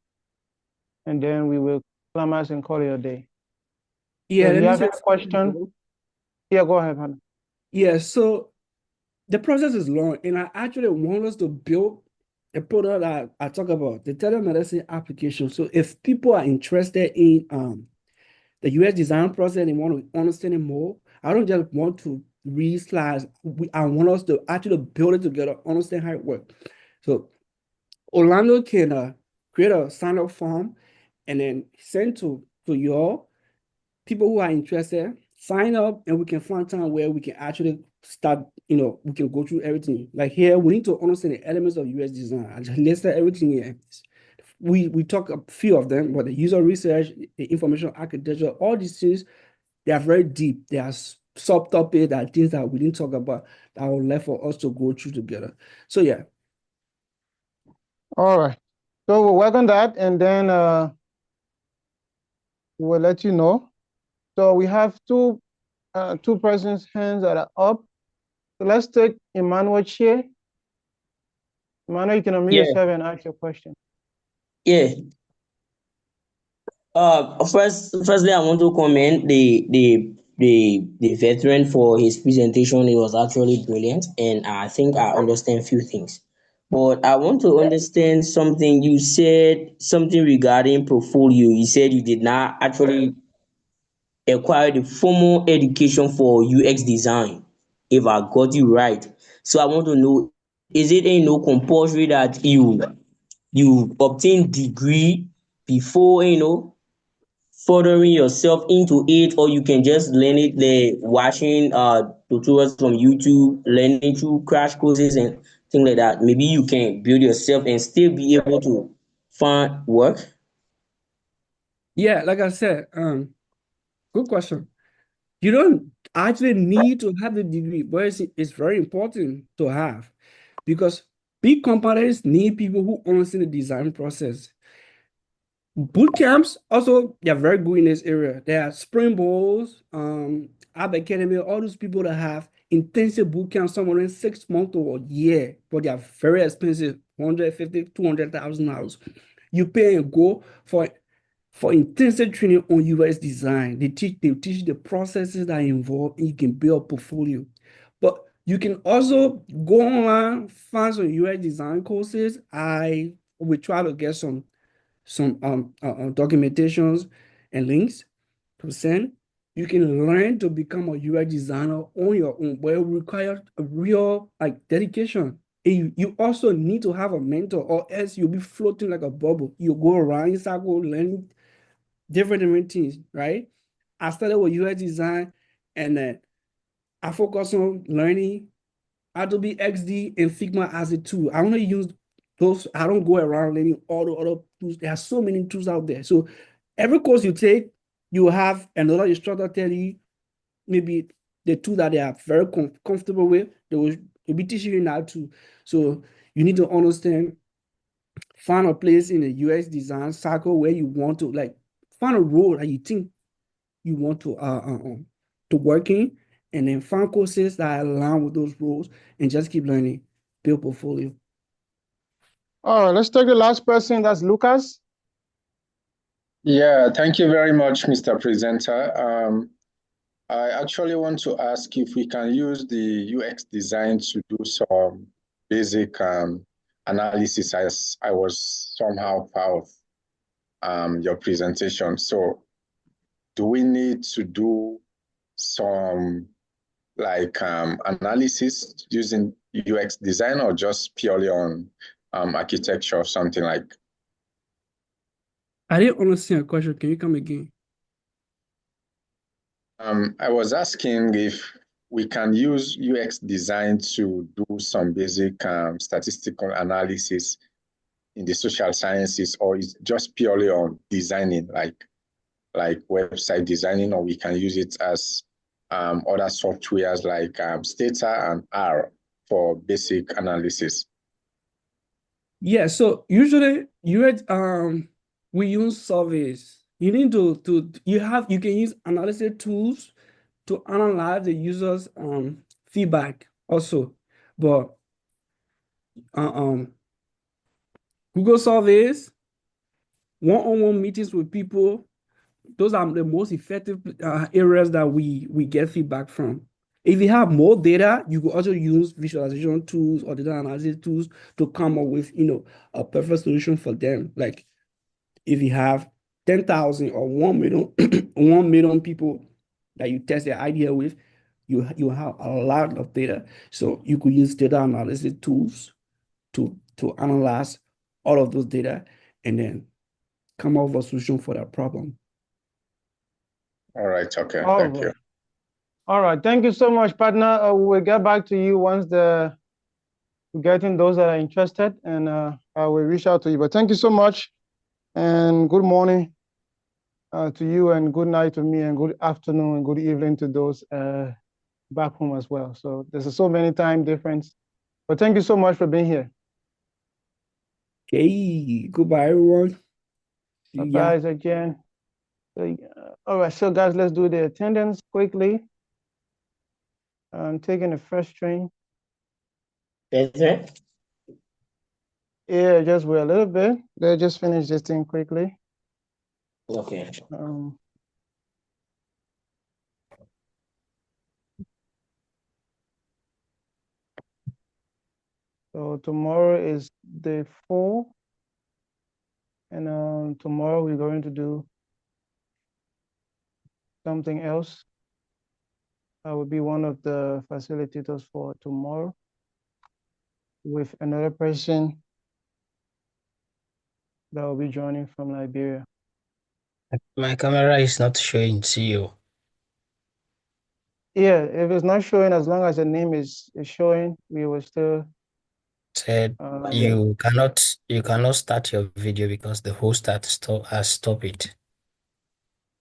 And then we will climax and call it a day. Yeah, So if let you me have say any question, yeah, go ahead, Hannah. yeah, so the process is long, and I actually want us to build a product that I talk about, the telemedicine application. So if people are interested in the UX design process and want to understand it more, I don't just want to read slides. I want us to actually build it together, understand how it works. So Orlando can create a sign-up form and then send to your people who are interested, sign up, and we can find time where we can actually start, we can go through everything. Like here, we need to understand the elements of UX design. I just listed everything here. We talk a few of them, but the user research, the information architecture, all these things, they are very deep. They are subtopics, that are things that we didn't talk about that are left for us to go through together. So yeah. All right. So we'll work on that, and then we'll let you know. So we have two persons' hands that are up. So let's take Emmanuel Che. Emmanuel, you can unmute Yeah, yourself and ask your question. yeah. Firstly, I want to commend the veteran for his presentation. It was actually brilliant, and I think I understand few things. But I want to understand something. You said something regarding portfolio. You said you did not actually acquire the formal education for UX design, if I got you right. So I want to know, is it compulsory that you obtain degree before furthering yourself into it, or you can just learn it there watching tutorials from YouTube, learning through crash courses and things like that? Maybe you can build yourself and still be able to find work. Yeah, like I said, good question. You don't actually need to have the degree, but it's very important to have, because big companies need people who understand the design process. Boot camps also, they're very good in this area. There are Spring Bowls, App Academy, all those people that have intensive boot camps, some of them 6 months or a year, but they are very expensive, 150, $200,000. You pay and go for intensive training on UX design. They teach the processes that are involved, and you can build a portfolio. But you can also go online, find some UX design courses. I will try to get some documentations and links to send. You can learn to become a UI designer on your own, but it requires a real dedication. And you also need to have a mentor, or else you'll be floating like a bubble. You go around in circle learning different things, right? I started with UI design, and then I focus on learning Adobe XD and Figma as a tool. I want to use those. I don't go around learning all the other tools. There are so many tools out there. So every course you take, you have another instructor tell you maybe the tool that they are very comfortable with. They'll be teaching you now too. So you need to understand, find a place in the UX design cycle where you want to find a role that you think you want to work in, and then find courses that align with those roles, and just keep learning, build portfolio. All right, let's take the last person. That's Lucas. Yeah, thank you very much, Mr. Presenter. I actually want to ask if we can use the UX design to do some basic analysis, as I was somehow part of your presentation. So do we need to do some analysis using UX design, or just purely on architecture or something like? I didn't understand your question. Can you come again? I was asking if we can use UX design to do some basic statistical analysis in the social sciences, or is just purely on designing, like website designing, or we can use it as other softwares like Stata and R for basic analysis? Yeah, so usually we use surveys. You need you can use analysis tools to analyze the user's feedback also. But Google surveys, one-on-one meetings with people, those are the most effective areas that we get feedback from. If you have more data, you could also use visualization tools or data analysis tools to come up with a perfect solution for them. Like if you have 10,000 or 1 million 1 million people that you test their idea with, you have a lot of data. So you could use data analysis tools to analyze all of those data and then come up with a solution for that problem. All right. Okay. All Thank right. you. All right. Thank you so much, partner. We'll get back to you once we're getting those that are interested, and I will reach out to you. But thank you so much, and good morning to you, and good night to me, and good afternoon and good evening to those back home as well. So there's so many time difference. But thank you so much for being here. Okay. Goodbye, everyone. See ya. Bye-bye again. So, all right, so guys, let's do the attendance quickly. I'm taking the first train. Present. Yeah, just wait a little bit. Let's just finish this thing quickly. Okay. So tomorrow is day 4, and tomorrow we're going to do something else. I will be one of the facilitators for tomorrow with another person that will be joining from Liberia. My camera is not showing CEO. Yeah, if it's not showing, as long as the name is showing, we will still. Said you cannot start your video because the host has stopped it.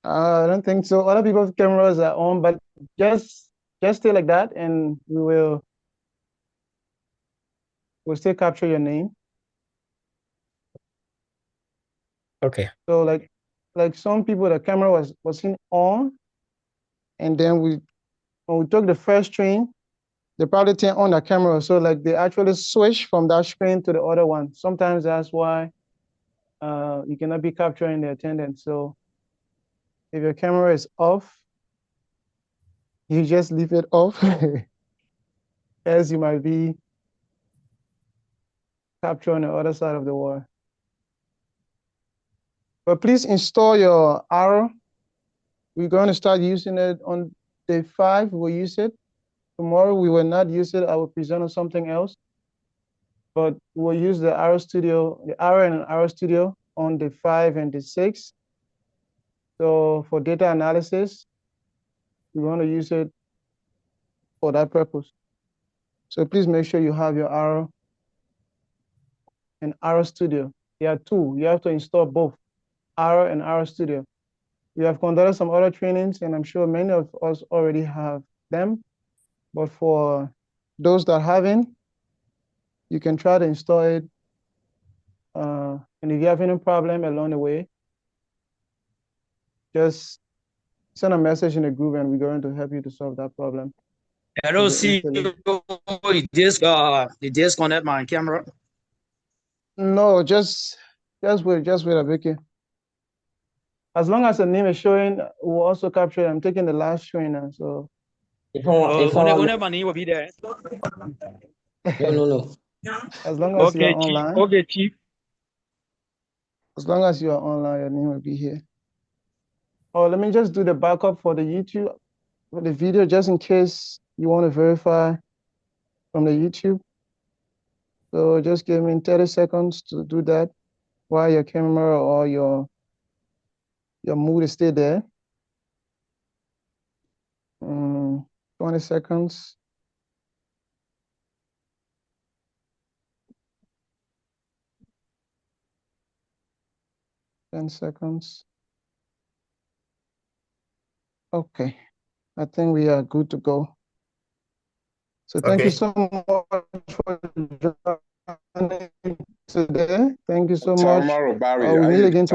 I don't think so. Other people's cameras are on, but just stay like that, and we'll still capture your name. Okay. So like some people, the camera was on, and then when we took the first train, they probably turned on the camera. So like they actually switch from that screen to the other one. Sometimes that's why you cannot be capturing the attendance. So if your camera is off, you just leave it off, as you might be capturing the other side of the wall. But please install your arrow. We're going to start using it on day 5. We'll use it. Tomorrow we will not use it. I will present on something else. But we'll use the Arrow Studio, the Arrow and Arrow Studio on day 5 and day 6. So for data analysis, we want to use it for that purpose. So please make sure you have your Arrow and Arrow Studio. There are 2. You have to install both, Arrow and Arrow Studio. We have conducted some other trainings, and I'm sure many of us already have them. But for those that haven't, you can try to install it. And if you have any problem along the way, just send a message in the group, and we're going to help you to solve that problem. Hello, see you disconnect my camera. No, just wait a bit. As long as the name is showing, we'll also capture it. I'm taking the last train now, so. Whenever my name will be there. No. As long as you're online. Okay, Chief. As long as you are online, your name will be here. Oh, let me just do the backup for the YouTube, for the video, just in case you want to verify from the YouTube. So just give me 30 seconds to do that while your camera or your mood is still there. 20 seconds. Ten seconds. Okay, I think we are good to go. So thank you so much for joining today. Thank you so much. Tomorrow, Barry, We meet again tomorrow.